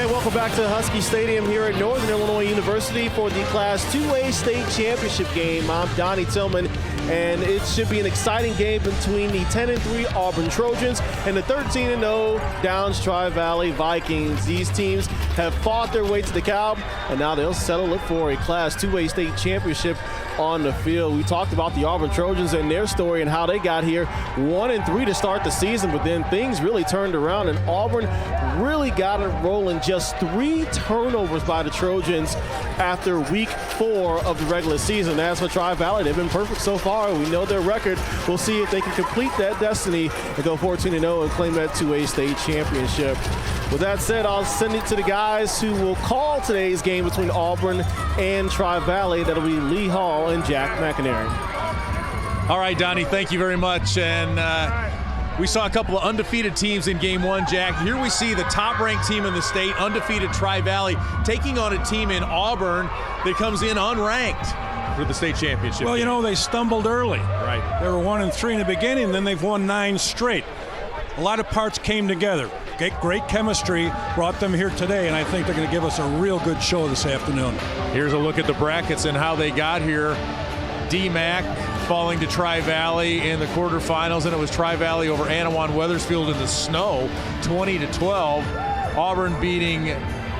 And welcome back to Husky Stadium here at Northern Illinois University for the Class 2A State Championship game. I'm Donnie Tillman, and it should be an exciting game between the 10-3 Auburn Trojans and the 13-0 Downs Tri-Valley Vikings. These teams have fought their way to the Cal, and now they'll settle for a Class 2A State Championship on the field. We talked about the Auburn Trojans and their story and how they got here 1-3 to start the season, but then things really turned around and Auburn really got it rolling. Just 3 turnovers by the Trojans after week 4 of the regular season. As for Tri-Valley, they've been perfect so far. We know their record. We'll see if they can complete that destiny and go 14-0 and claim that 2A state championship. With that said, I'll send it to the guys who will call today's game between Auburn and Tri-Valley. That'll be Lee Hall and Jack McInerney. All right, Donnie, thank you very much. And we saw a couple of undefeated teams in game 1, Jack. Here we see the top-ranked team in the state, undefeated Tri-Valley, taking on a team in Auburn that comes in unranked for the state championship. Well, you know, they stumbled early. Right. They were 1-3 in the beginning, then they've won 9 straight. A lot of parts came together. Great chemistry brought them here today, and I think they're going to give us a real good show this afternoon. Here's a look at the brackets and how they got here. DMAC falling to Tri-Valley in the quarterfinals, and it was Tri-Valley over Anawan-Weathersfield in the snow, 20-12. Auburn beating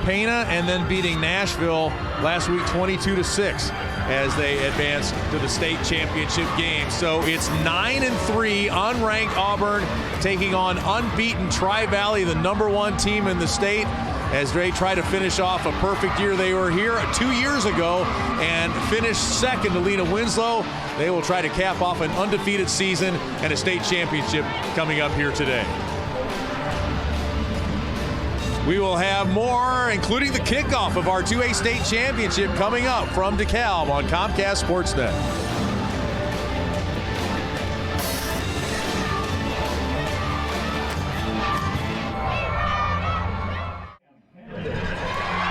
Pana and then beating Nashville last week, 22-6. as they advance to the state championship game. So it's 9-3, unranked Auburn taking on unbeaten Tri-Valley, the #1 team in the state, as they try to finish off a perfect year. They were here 2 years ago and finished second to Lena Winslow. They will try to cap off an undefeated season and a state championship coming up here today. We will have more, including the kickoff of our 2A state championship coming up from DeKalb on Comcast Sportsnet.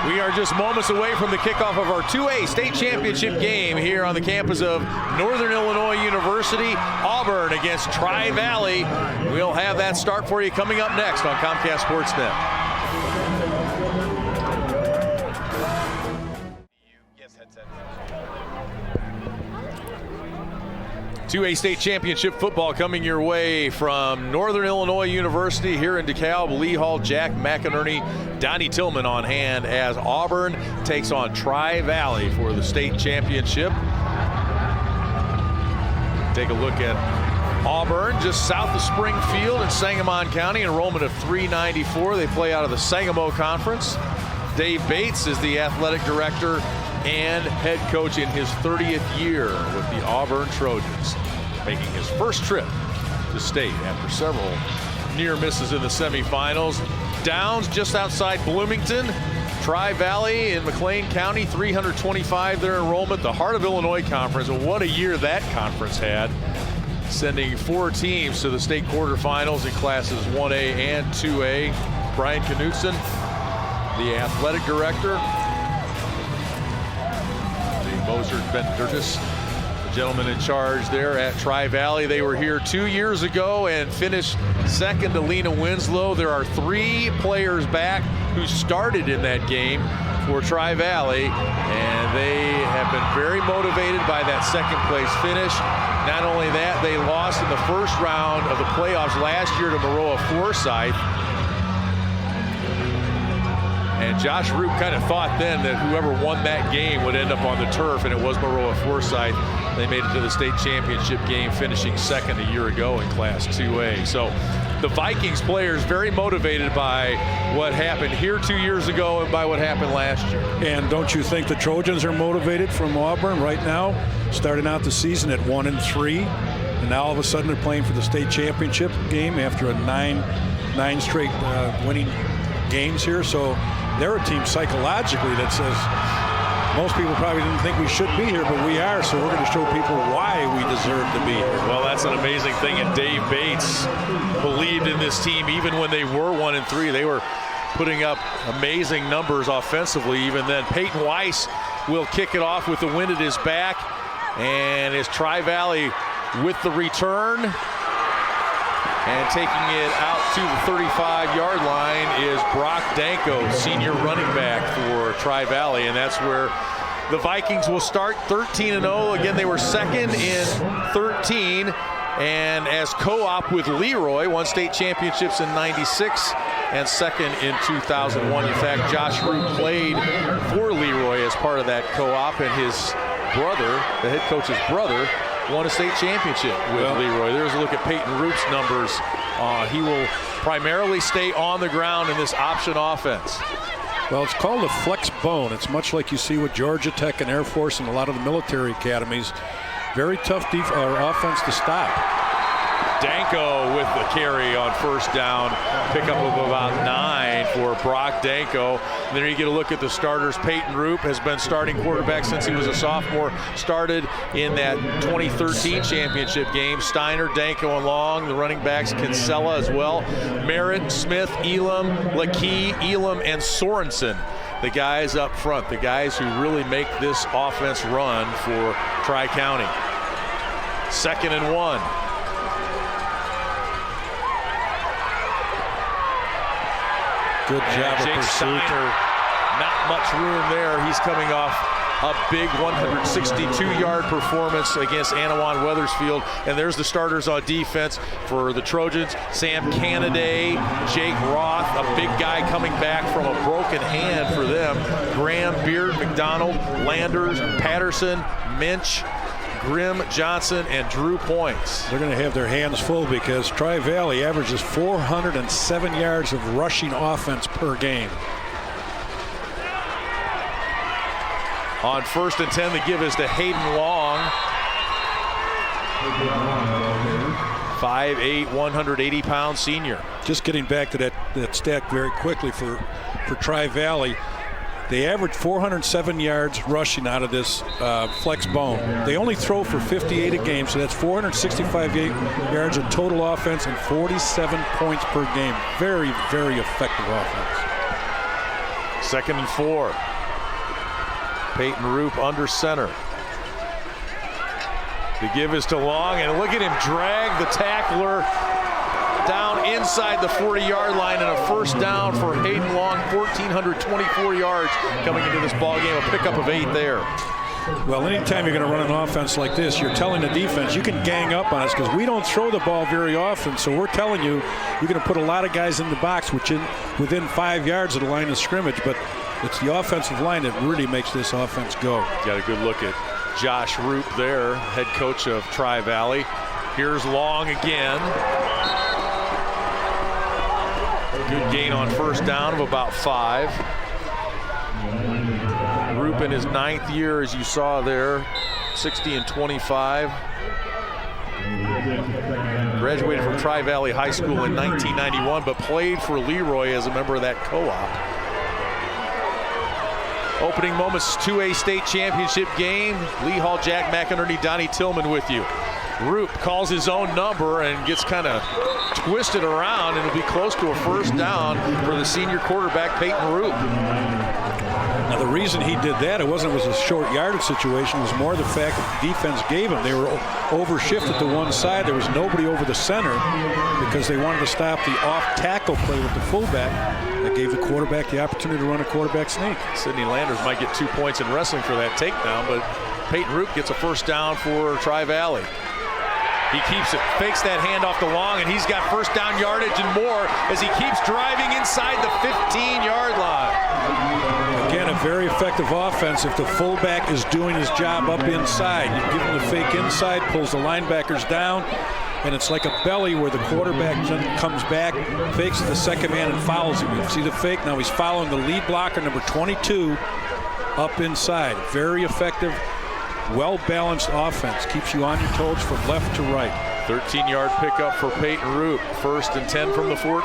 We are just moments away from the kickoff of our 2A state championship game here on the campus of Northern Illinois University. Auburn against Tri-Valley. We'll have that start for you coming up next on Comcast Sportsnet. 2A state championship football coming your way from Northern Illinois University here in DeKalb. Lee Hall, Jack McInerney, Donnie Tillman on hand as Auburn takes on Tri-Valley for the state championship. Take a look at Auburn, just south of Springfield in Sangamon County, enrollment of 394. They play out of the Sangamo Conference. Dave Bates is the athletic director and head coach in his 30th year with the Auburn Trojans, making his first trip to state after several near misses in the semifinals. Downs just outside Bloomington. Tri-Valley in McLean County, 325 their enrollment. The Heart of Illinois Conference, and what a year that conference had, sending 4 teams to the state quarterfinals in classes 1A and 2A. Brian Knutson, the athletic director. Moser Bendertis, the gentleman in charge there at Tri-Valley. They were here 2 years ago and finished second to Lena Winslow. There are 3 players back who started in that game for Tri-Valley, and they have been very motivated by that second place finish. Not only that, they lost in the first round of the playoffs last year to Maroa Forsyth. And Josh Roop kind of thought then that whoever won that game would end up on the turf, and it was Maroa Forsyth. They made it to the state championship game, finishing second a year ago in Class 2A. So the Vikings players very motivated by what happened here 2 years ago and by what happened last year. And don't you think the Trojans are motivated from Auburn right now, starting out the season at 1-3, and now all of a sudden they're playing for the state championship game after a nine straight winning games here. So they're a team psychologically that says most people probably didn't think we should be here, but we are, so we're going to show people why we deserve to be here. Well, that's an amazing thing, and Dave Bates believed in this team even when they were 1-3. They were putting up amazing numbers offensively even then. Peyton Weiss will kick it off with the wind at his back, and it's Tri-Valley with the return. And taking it out to the 35-yard line is Brock Danko, senior running back for Tri-Valley, and that's where the Vikings will start 13-0. Again, they were second in 13, and as co-op with Leroy, won state championships in '96 and second in 2001. In fact, Josh Root played for Leroy as part of that co-op, and his brother, the head coach's brother, won a state championship with Leroy. There's a look at Peyton Root's numbers. He will primarily stay on the ground in this option offense. Well, it's called a flex bone. It's much like you see with Georgia Tech and Air Force and a lot of the military academies. Very tough offense to stop. Danko with the carry on first down. Pickup of about 9 for Brock Danko. And then you get a look at the starters. Peyton Roop has been starting quarterback since he was a sophomore. Started in that 2013 championship game. Steiner, Danko, and Long. The running backs, Kinsella as well. Merritt, Smith, Elam, Lakey, Elam, and Sorensen. The guys up front, the guys who really make this offense run for Tri-County. 2nd and 1. Good job Jake of pursuit. Steiner, not much room there. He's coming off a big 162-yard performance against Anawan Weathersfield. And there's the starters on defense for the Trojans. Sam Canaday, Jake Roth, a big guy coming back from a broken hand for them. Graham, Beard, McDonald, Landers, Patterson, Minch, Grimm, Johnson, and Drew Points. They're going to have their hands full because Tri-Valley averages 407 yards of rushing offense per game. On 1st and 10, the give is to Hayden Long. 5'8", 180-pound senior. Just getting back to that stat very quickly for Tri-Valley. They average 407 yards rushing out of this flex bone. They only throw for 58 a game, so that's 465 yards of total offense and 47 points per game. Very, very effective offense. 2nd and 4. Peyton Roop under center. The give is to Long, and look at him drag the tackler down inside the 40-yard line, and a first down for Hayden Long. 1,424 yards coming into this ball game. A pickup of 8 there. Well, anytime you're going to run an offense like this, you're telling the defense you can gang up on us because we don't throw the ball very often. So we're telling you you're going to put a lot of guys in the box, within 5 yards of the line of scrimmage. But it's the offensive line that really makes this offense go. Got a good look at Josh Roop there, head coach of Tri-Valley. Here's Long again. Good gain on first down of about 5. Roop in his 9th year, as you saw there, 60-25. Graduated from Tri-Valley High School in 1991, but played for Leroy as a member of that co-op. Opening moments, 2A state championship game. Lee Hall, Jack McInerney, Donnie Tillman with you. Roop calls his own number and gets kind of twisted around, and it'll be close to a first down for the senior quarterback, Peyton Roop. Now, the reason he did that, it was a short yardage situation. It was more the fact that the defense gave him. They were overshifted to one side. There was nobody over the center because they wanted to stop the off-tackle play with the fullback. That gave the quarterback the opportunity to run a quarterback sneak. Sidney Landers might get 2 points in wrestling for that takedown, but Peyton Roop gets a first down for Tri-Valley. He keeps it, fakes that handoff to Long, and he's got first down yardage and more as he keeps driving inside the 15-yard line. Again, a very effective offense if the fullback is doing his job up inside. You give him the fake inside, pulls the linebackers down, and it's like a belly where the quarterback comes back, fakes the second man, and follows him. You see the fake? Now he's following the lead blocker, number 22, up inside. Very effective, well-balanced offense. Keeps you on your toes from left to right. 13-yard pickup for Peyton Roop. 1st and 10 from the 14.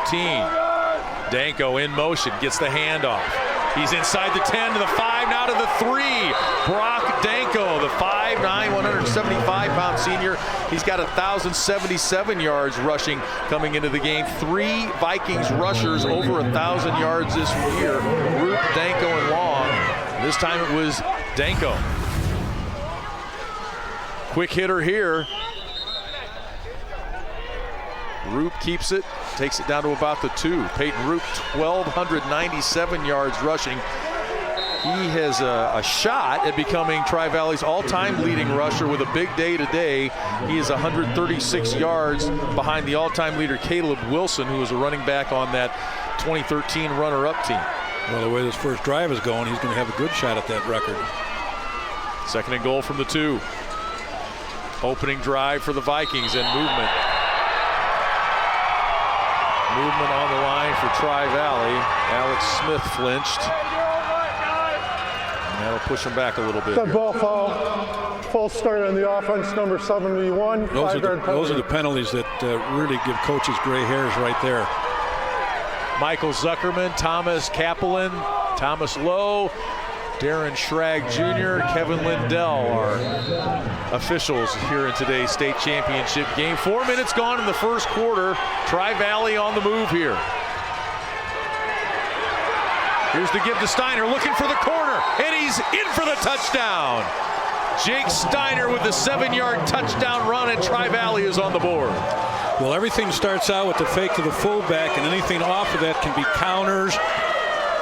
Danko in motion, gets the handoff. He's inside the 10 to the 5, now to the 3. Brock Danko, the 5'9", 175-pound senior. He's got 1,077 yards rushing coming into the game. 3 Vikings rushers over 1,000 yards this year. Roop, Danko, and Long. This time it was Danko. Quick hitter here. Roop keeps it, takes it down to about the 2. Peyton Roop, 1,297 yards rushing. He has a shot at becoming Tri-Valley's all-time leading rusher with a big day today. He is 136 yards behind the all-time leader Caleb Wilson, who was a running back on that 2013 runner-up team. Well, the way this first drive is going, he's going to have a good shot at that record. 2nd and goal from the 2. Opening drive for the Vikings and movement. Movement on the line for Tri-Valley. Alex Smith flinched. And that'll push him back a little bit. That ball foul. False start on the offense, number 71. Those are the penalties that really give coaches gray hairs right there. Michael Zuckerman, Thomas Kaplan, Thomas Lowe, Darren Schrag Jr., Kevin Lindell are officials here in today's state championship game. 4 minutes gone in the first quarter. Tri-Valley on the move here. Here's the give to Steiner, looking for the corner, and he's in for the touchdown. Jake Steiner with the 7-yard touchdown run, and Tri-Valley is on the board. Well, everything starts out with the fake to the fullback, and anything off of that can be counters,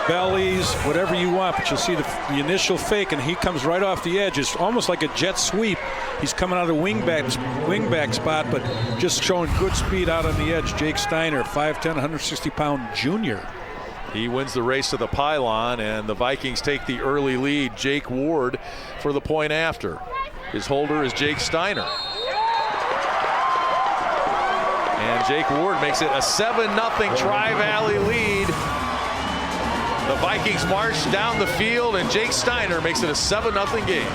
bellies, whatever you want. But you'll see the initial fake, and he comes right off the edge. It's almost like a jet sweep. He's coming out of the wingback spot, but just showing good speed out on the edge. Jake Steiner, 5'10", 160-pound junior. He wins the race to the pylon, and the Vikings take the early lead. Jake Ward for the point after. His holder is Jake Steiner. And Jake Ward makes it a 7-0 Tri-Valley lead. The Vikings march down the field, and Jake Steiner makes it a 7-0 game.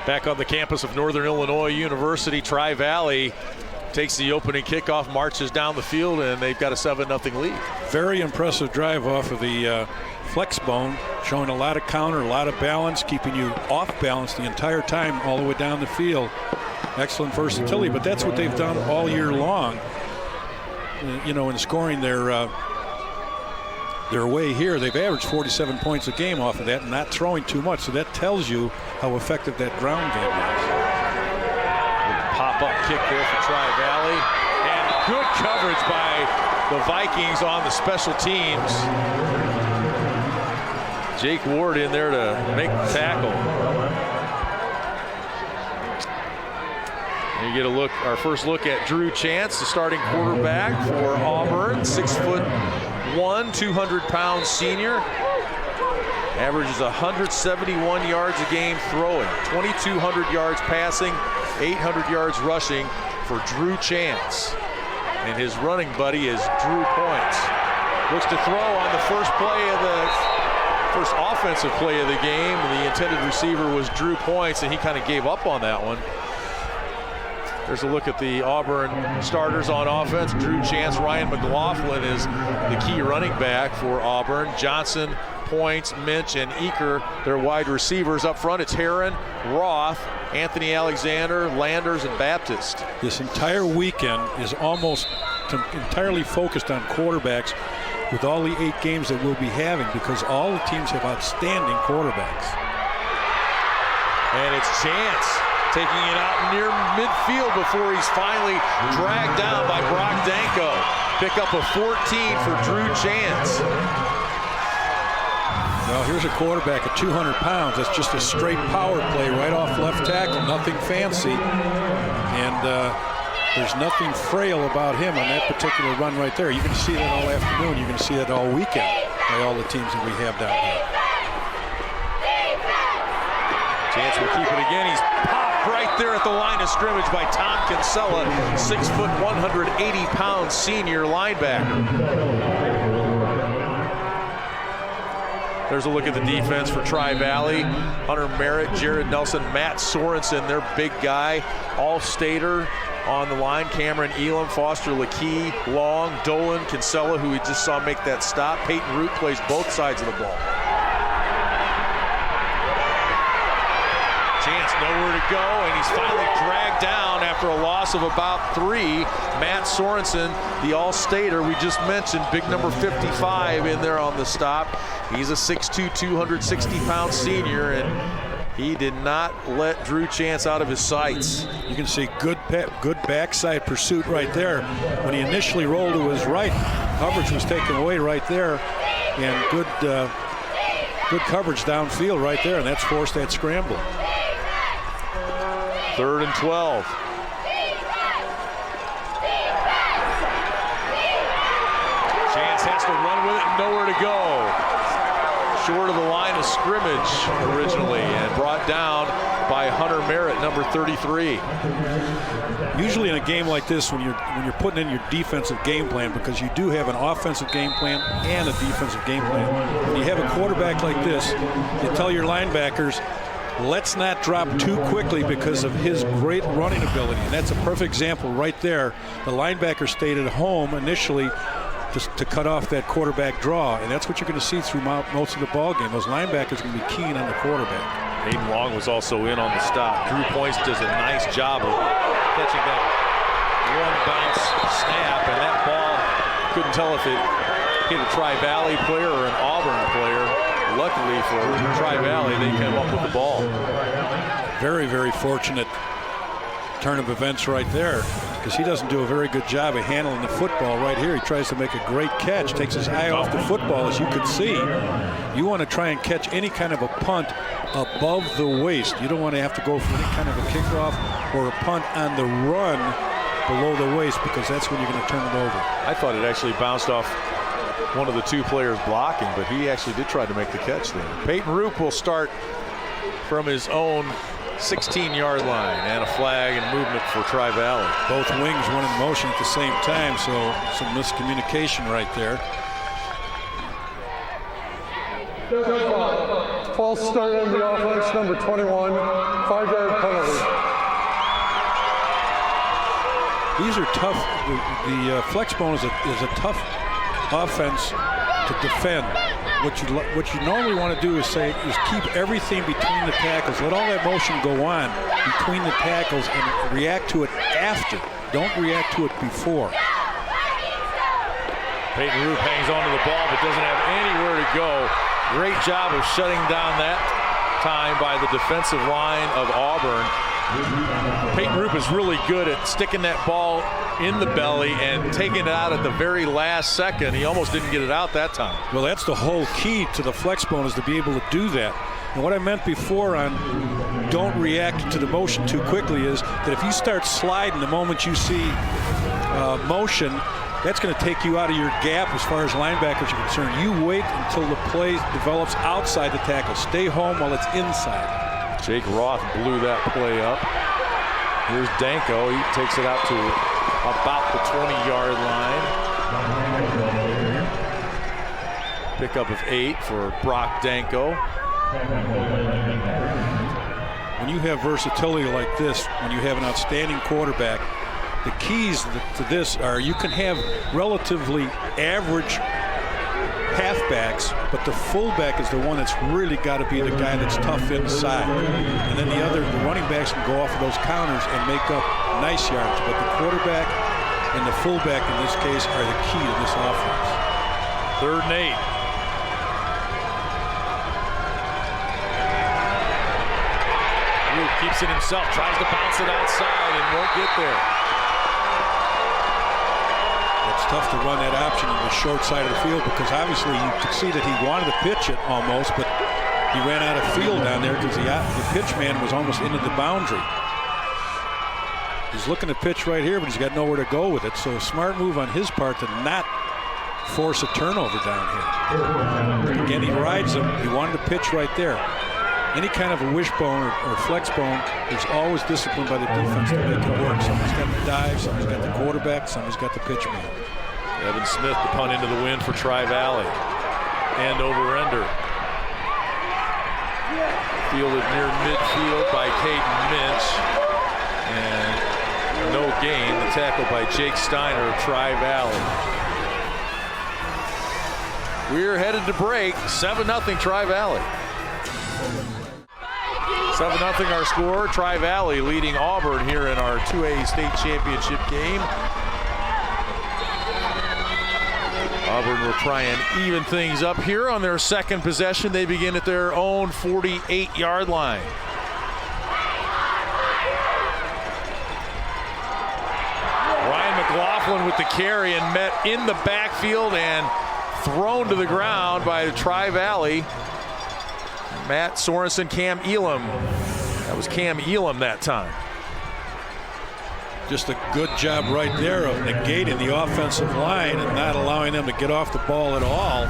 Back on the campus of Northern Illinois University, Tri-Valley takes the opening kickoff, marches down the field, and they've got a 7-0 lead. Very impressive drive off of the flex bone, showing a lot of counter, a lot of balance, keeping you off balance the entire time all the way down the field. Excellent versatility, but that's what they've done all year long. You know, in scoring their way here, they've averaged 47 points a game off of that and not throwing too much, so that tells you how effective that ground game is. Pop-up kick there for Tri-Valley, and good coverage by the Vikings on the special teams. Jake Ward in there to make the tackle. And you get a look, our first look at Drew Chance, the starting quarterback for Auburn, 6'1", 200-pound senior. Averages 171 yards a game throwing, 2,200 yards passing, 800 yards rushing for Drew Chance. And his running buddy is Drew Points. Looks to throw on the first offensive play of the game. The intended receiver was Drew Points, and he kind of gave up on that one. There's a look at the Auburn starters on offense. Drew Chance, Ryan McLaughlin is the key running back for Auburn. Johnson, Points, Minch, and Eaker, their wide receivers. Up front, it's Heron, Roth, Anthony Alexander, Landers, and Baptist. This entire weekend is almost entirely focused on quarterbacks with all the 8 games that we'll be having, because all the teams have outstanding quarterbacks. And it's Chance taking it out near midfield before he's finally dragged down by Brock Danko. Pick up a 14 for Drew Chance. Well, here's a quarterback at 200 pounds. That's just a straight power play right off left tackle, nothing fancy. And there's nothing frail about him on that particular run right there. You're going to see that all afternoon. You're going to see that all weekend by all the teams that we have down here. Chance will keep it again. He's popped right there at the line of scrimmage by Tom Kinsella, 6', 180-pound senior linebacker. There's a look at the defense for Tri-Valley. Hunter Merritt, Jared Nelson, Matt Sorensen, their big guy. All-stater on the line. Cameron Elam, Foster Lakey, Long, Dolan, Kinsella, who we just saw make that stop. Peyton Root plays both sides of the ball. Chance nowhere to go, and he's finally dragged down after a loss of about 3. Matt Sorensen, the All-Stater we just mentioned, big number 55 in there on the stop. He's a 6'2", 260-pound senior, and he did not let Drew Chance out of his sights. You can see good backside pursuit right there. When he initially rolled to his right, coverage was taken away right there, and good coverage downfield right there, and that's forced that scramble. 3rd and 12. Chance has to run with it and nowhere to go. Short of the line of scrimmage originally, and brought down by Hunter Merritt, number 33. Usually in a game like this, when you're putting in your defensive game plan, because you do have an offensive game plan and a defensive game plan, when you have a quarterback like this, you tell your linebackers, let's not drop too quickly because of his great running ability. And that's a perfect example right there. The linebacker stayed at home initially to cut off that quarterback draw, and that's what you're going to see through most of the ball game. Those linebackers are going to be keen on the quarterback. Hayden Long was also in on the stop. Drew Points does a nice job of catching that one bounce snap, and that ball, couldn't tell if it hit a Tri-Valley player or an Auburn player. Luckily for Tri-Valley, they came up with the ball. Very, very fortunate turn of events right there, because he doesn't do a very good job of handling the football right here. He tries to make a great catch, takes his eye off the football. As you can see, you want to try and catch any kind of a punt above the waist. You don't want to have to go for any kind of a kickoff or a punt on the run below the waist, because that's when you're going to turn it over. I thought it actually bounced off one of the 2 players blocking, but he actually did try to make the catch there. Peyton Roop will start from his own 16-yard line, and a flag and movement for Tri-Valley. Both wings went in motion at the same time, so some miscommunication right there. False start on the offense, number 21, 5-yard penalty. These are tough. The flex bone is a tough offense to defend. What you normally want to do is keep everything between the tackles. Let all that motion go on between the tackles and react to it after. Don't react to it before. Peyton Roop hangs onto the ball but doesn't have anywhere to go. Great job of shutting down that time by the defensive line of Auburn. Peyton Roop is really good at sticking that ball in the belly and taking it out at the very last second. He almost didn't get it out that time. Well, that's the whole key to the flex bone, is to be able to do that. And what I meant before on don't react to the motion too quickly is that if you start sliding the moment you see motion, that's going to take you out of your gap as far as linebackers are concerned. You wait until the play develops outside the tackle. Stay home while it's inside. Jake Roth blew that play up. Here's Danko. He takes it out to about the 20-yard line. Pickup of 8 for Brock Danko. When you have versatility like this, when you have an outstanding quarterback, the keys to this are you can have relatively average halfbacks, but the fullback is the one that's really got to be the guy that's tough inside. And then the running backs can go off of those counters and make up nice yards. But the quarterback and the fullback in this case are the key to this offense. 3rd and 8. Roop keeps it himself, tries to bounce it outside and won't get there. It's tough to run that option on the short side of the field, because obviously you could see that he wanted to pitch it almost, but he ran out of field down there because the pitch man was almost into the boundary. He's looking to pitch right here, but he's got nowhere to go with it. So a smart move on his part to not force a turnover down here. Again, he rides him. He wanted to pitch right there. Any kind of a wishbone or flex bone, there's always discipline by the defense to make it work. Somebody's got the dive, somebody's got the quarterback, somebody's got the pitch man. Evan Smith, the punt into the wind for Tri-Valley. End over ender. Fielded near midfield by Caden Minch. And no gain. The tackle by Jake Steiner of Tri-Valley. We're headed to break. 7-0 Tri-Valley. 7-0 our score. Tri-Valley leading Auburn here in our 2A state championship game. Auburn will try and even things up here on their second possession. They begin at their own 48-yard line. Ryan McLaughlin with the carry and met in the backfield and thrown to the ground by the Tri-Valley. Matt Sorensen, Cam Elam. That was Cam Elam that time. Just a good job right there of negating the offensive line and not allowing them to get off the ball at all.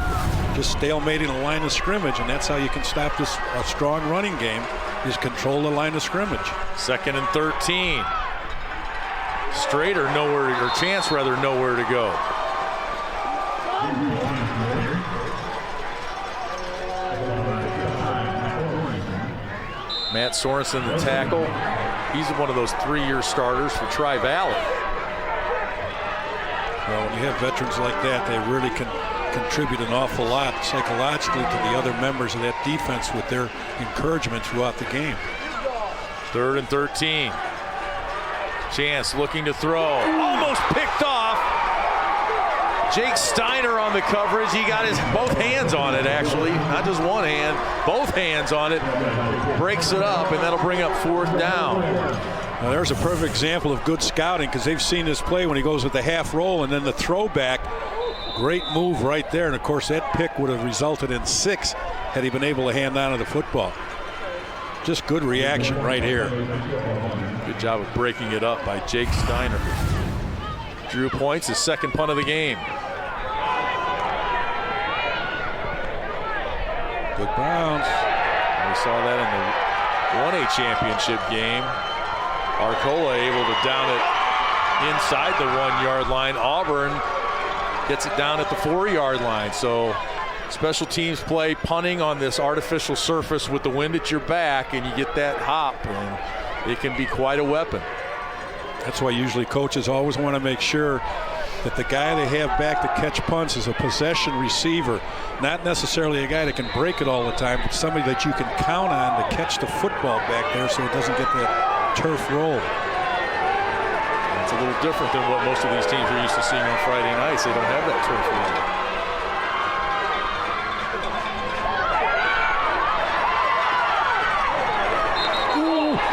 Just stalemating the line of scrimmage, and that's how you can stop this a strong running game, is control the line of scrimmage. 2nd and 13. Strader nowhere, or Chance rather, nowhere to go. Matt Sorensen, the tackle. He's one of those 3-year starters for Tri-Valley. Well, when you have veterans like that, they really can contribute an awful lot psychologically to the other members of that defense with their encouragement throughout the game. 3rd and 13. Chance looking to throw. Almost picked off. Jake Steiner on the coverage. He got his both hands on it, actually. Not just one hand, both hands on it. Breaks it up, and that'll bring up 4th down. Now there's a perfect example of good scouting, because they've seen this play when he goes with the half roll and then the throwback. Great move right there. And of course, that pick would have resulted in 6 had he been able to hand on to the football. Just good reaction right here. Good job of breaking it up by Jake Steiner. Drew points, his second punt of the game. Good bounce. We saw that in the 1A championship game. Arcola able to down it inside the 1-yard line. Auburn gets it down at the 4-yard line. So special teams play, punting on this artificial surface with the wind at your back, and you get that hop, and it can be quite a weapon. That's why usually coaches always want to make sure that the guy they have back to catch punts is a possession receiver, not necessarily a guy that can break it all the time, but somebody that you can count on to catch the football back there so it doesn't get that turf roll. It's a little different than what most of these teams are used to seeing on Friday nights. They don't have that turf roll.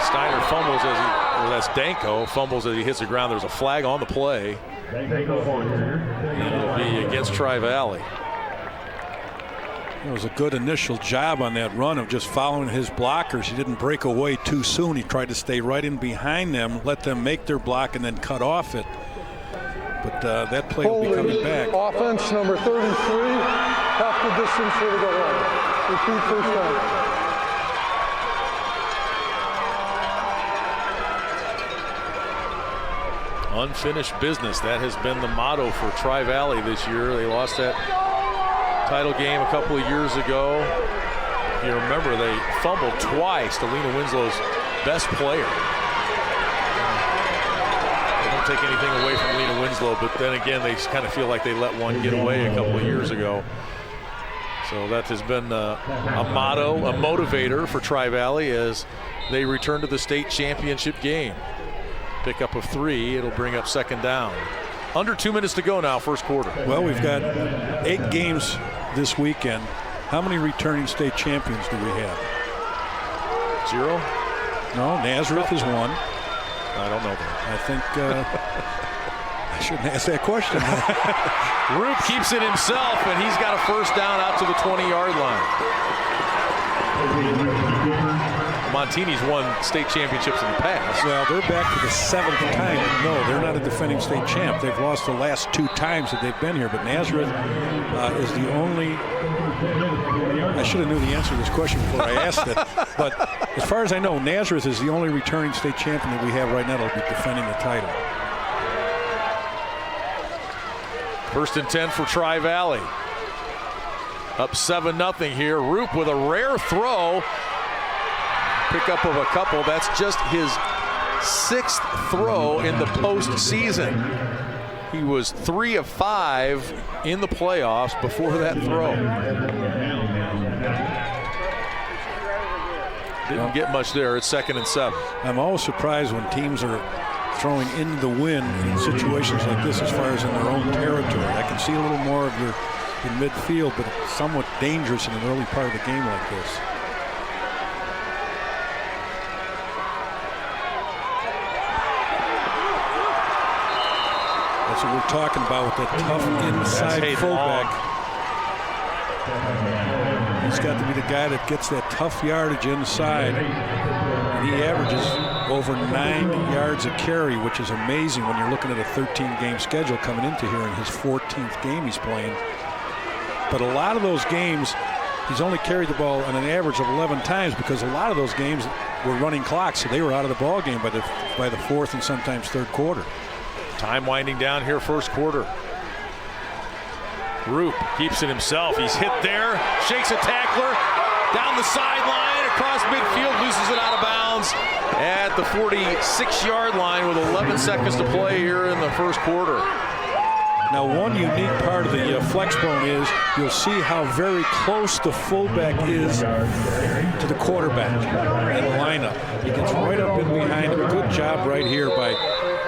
Steiner fumbles as he, or that's Danko, fumbles as he hits the ground. There's a flag on the play. And it'll be against Tri-Valley. It was a good initial job on that run of just following his blockers. He didn't break away too soon. He tried to stay right in behind them, let them make their block, and then cut off it. But that play will be coming back. Offense number 33, half the distance for the goal line. Repeat first down. Unfinished business. That has been the motto for Tri-Valley this year. They lost that title game a couple of years ago. If you remember, they fumbled twice to Lena Winslow's best player. They don't take anything away from Lena Winslow, but then again, they kind of feel like they let one get away a couple of years ago. So that has been a motto, a motivator for Tri-Valley as they return to the state championship game. Pickup of 3, it'll bring up 2nd down. Under 2 minutes to go now, first quarter. Well, we've got 8 games this weekend. How many returning state champions do we have? 0? No, Nazareth is 1. I don't know that. I think I shouldn't ask that question. Roop keeps it himself, and he's got a first down out to the 20-yard line. Montini's won state championships in the past. Well, they're back to the 7th time. No, they're not a defending state champ. They've lost the last 2 times that they've been here. But Nazareth is the only. I should have knew the answer to this question before I asked it. But as far as I know, Nazareth is the only returning state champion that we have right now that'll be defending the title. 1st and 10 for Tri-Valley. Up 7-0 here. Roop with a rare throw. Pickup of a couple. That's just his 6th throw in the postseason. He was 3 of 5 in the playoffs before that throw. Didn't get much there. It's 2nd and 7. I'm always surprised when teams are throwing in the wind in situations like this as far as in their own territory. I can see a little more of your midfield, but it's somewhat dangerous in an early part of the game like this. That's what we're talking about with that tough inside fullback. He's got to be the guy that gets that tough yardage inside. And he averages over 9 yards a carry, which is amazing when you're looking at a 13-game schedule coming into here in his 14th game he's playing. But a lot of those games, he's only carried the ball on an average of 11 times because a lot of those games were running clocks, so they were out of the ball game by the 4th and sometimes 3rd quarter. Time winding down here, 1st quarter. Roop keeps it himself. He's hit there, shakes a tackler down the sideline, across midfield, loses it out of bounds at the 46-yard line with 11 seconds to play here in the 1st quarter. Now, one unique part of the flex bone is you'll see how very close the fullback is to the quarterback in the lineup. He gets right up in behind him. Good job right here by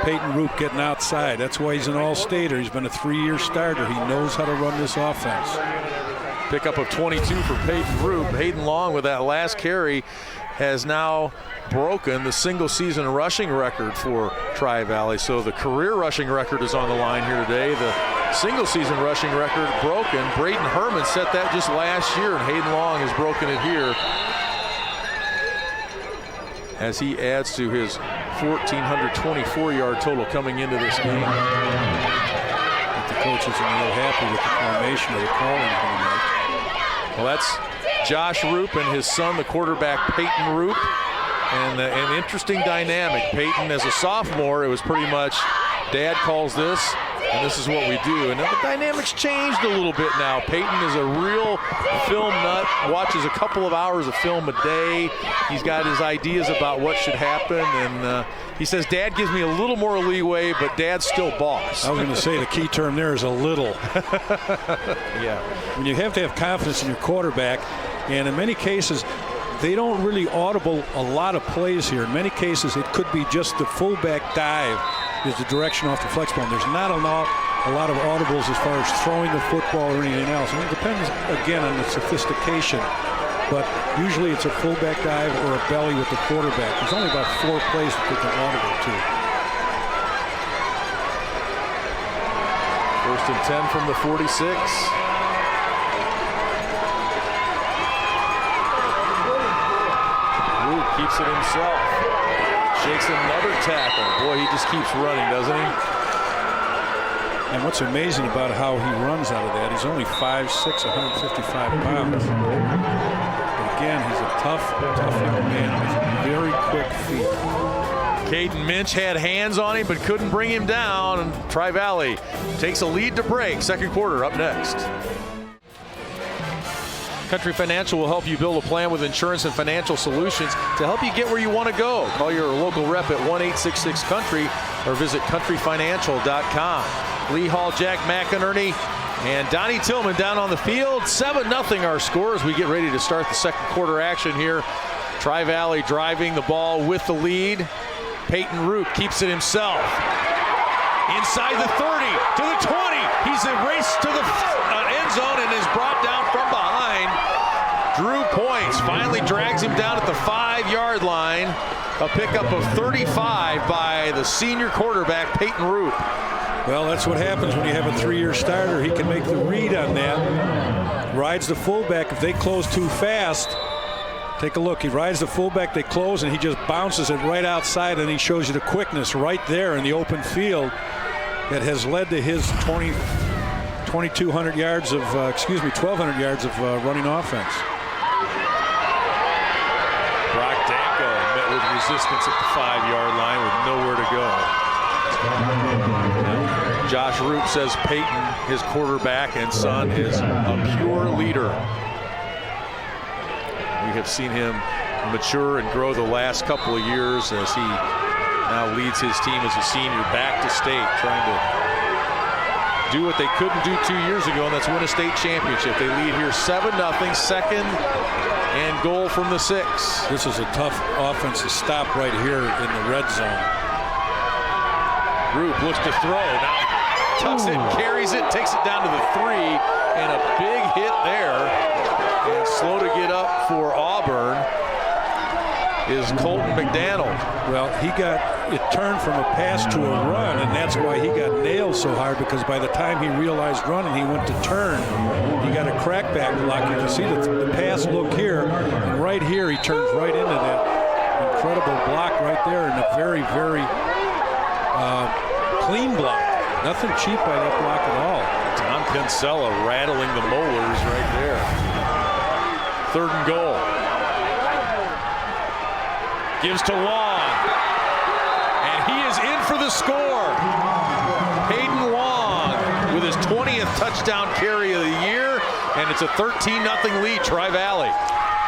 Peyton Roop getting outside. That's why he's an all-stater. He's been a 3-year starter. He knows how to run this offense. Pickup of 22 for Peyton Roop. Hayden Long with that last carry has now broken the single-season rushing record for Tri-Valley. So the career rushing record is on the line here today. The single-season rushing record broken. Braden Herman set that just last year, and Hayden Long has broken it here as he adds to his 1,424-yard total coming into this game. I think the coaches are real happy with the formation of the calling going on. Well, that's Josh Roop and his son, the quarterback, Peyton Roop. And an interesting dynamic. Peyton, as a sophomore, it was pretty much, Dad calls this, and this is what we do. And the dynamics changed a little bit now. Peyton is a real film nut, watches a couple of hours of film a day. He's got his ideas about what should happen, and he says, Dad gives me a little more leeway, but Dad's still boss. I was going to say the key term there is a little. Yeah. When you have to have confidence in your quarterback, and in many cases, they don't really audible a lot of plays here. In many cases, it could be just the fullback dive is the direction off the flex bone. There's not a lot of audibles as far as throwing the football or anything else. And it depends, again, on the sophistication. But usually it's a fullback dive or a belly with the quarterback. There's only about 4 plays that they can audible to. 1st and 10 from the 46. Keeps it himself. Shakes another tackle. Boy, he just keeps running, doesn't he? And what's amazing about how he runs out of that, he's only 5'6", 155 pounds. But again, he's a tough young man with very quick feet. Caden Minch had hands on him but couldn't bring him down. And Tri-Valley takes a lead to break. 2nd quarter up next. Country Financial will help you build a plan with insurance and financial solutions to help you get where you want to go. Call your local rep at 1-866-COUNTRY or visit countryfinancial.com. Lee Hall, Jack McInerney, and Donnie Tillman down on the field. 7-0 our score as we get ready to start the 2nd quarter action here. Tri-Valley driving the ball with the lead. Peyton Roop keeps it himself. Inside the 30 to the 20. He's erased to the end zone and is brought down from behind. Drew Points finally drags him down at the 5-yard line. A pickup of 35 by the senior quarterback, Peyton Roop. Well, that's what happens when you have a 3-year starter. He can make the read on that. Rides the fullback. If they close too fast, take a look. He rides the fullback, they close, and he just bounces it right outside, and he shows you the quickness right there in the open field that has led to his 1,200 yards of, 1,200 yards of running offense. Brock Danko met with resistance at the 5-yard line with nowhere to go. Josh Roop says Peyton, his quarterback and son, is a pure leader. We have seen him mature and grow the last couple of years as he now leads his team as a senior back to state, trying to do what they couldn't do 2 years ago, and that's win a state championship. They lead here 7-0, second and goal from the 6. This is a tough offense to stop right here in the red zone. Roop looks to throw. Now tucks it, carries it, takes it down to the 3, and a big hit there. And slow to get up for Auburn is Colton McDaniel. Well, he got it turned from a pass to a run, and that's why he got nailed so hard, because by the time he realized running, he went to turn. He got a crackback block. You can see the pass look here, and right here he turns right into that incredible block right there, and a very, very clean block. Nothing cheap by that block at all. Tom Kinsella rattling the molars right there. 3rd and goal. Gives to Long. And he is in for the score. Hayden Long with his 20th touchdown carry of the year. And it's a 13-0 lead, Tri-Valley.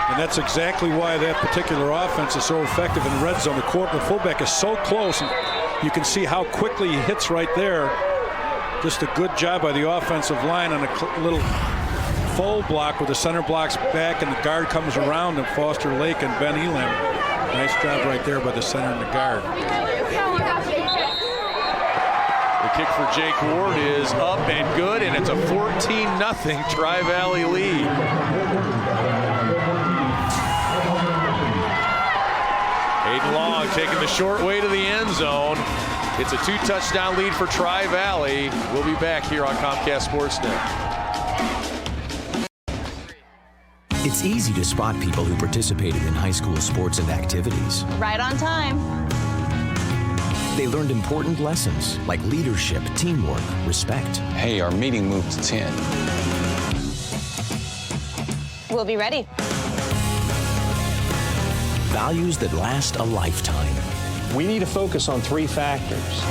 And that's exactly why that particular offense is so effective in the red zone. The fullback is so close. And you can see how quickly he hits right there. Just a good job by the offensive line on a little fold block with the center blocks back and the guard comes around, and Foster Lake and Ben Elam. Nice job right there by the center and the guard. The kick for Jake Ward is up and good, and it's a 14-0 Tri-Valley lead. Hayden Long taking the short way to the end zone. It's a 2-touchdown lead for Tri-Valley. We'll be back here on Comcast Sportsnet. It's easy to spot people who participated in high school sports and activities. Right on time. They learned important lessons like leadership, teamwork, respect. Hey, our meeting moved to 10. We'll be ready. Values that last a lifetime. We need to focus on 3 factors.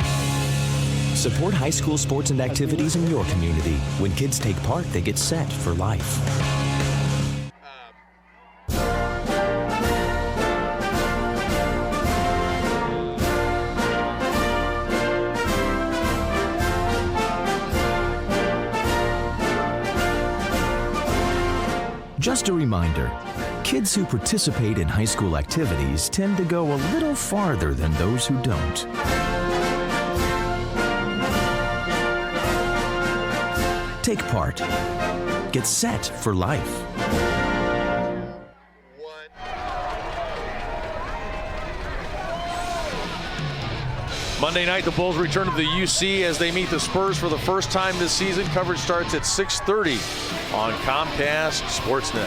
Support high school sports and activities in your community. When kids take part, they get set for life. Just a reminder, kids who participate in high school activities tend to go a little farther than those who don't. Take part. Get set for life. Monday night, the Bulls return to the UC as they meet the Spurs for the first time this season. Coverage starts at 6:30 on Comcast Sportsnet.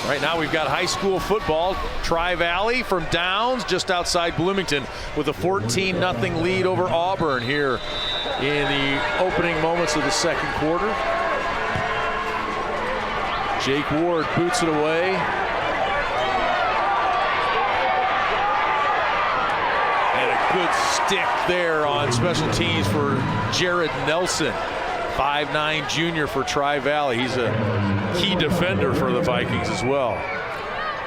Right now, we've got high school football. Tri-Valley from Downs, just outside Bloomington, with a 14-0 lead over Auburn here in the opening moments of the second quarter. Jake Ward boots it away. Good stick there on special teams for Jared Nelson, 5'9" junior for Tri-Valley. He's a key defender for the Vikings as well.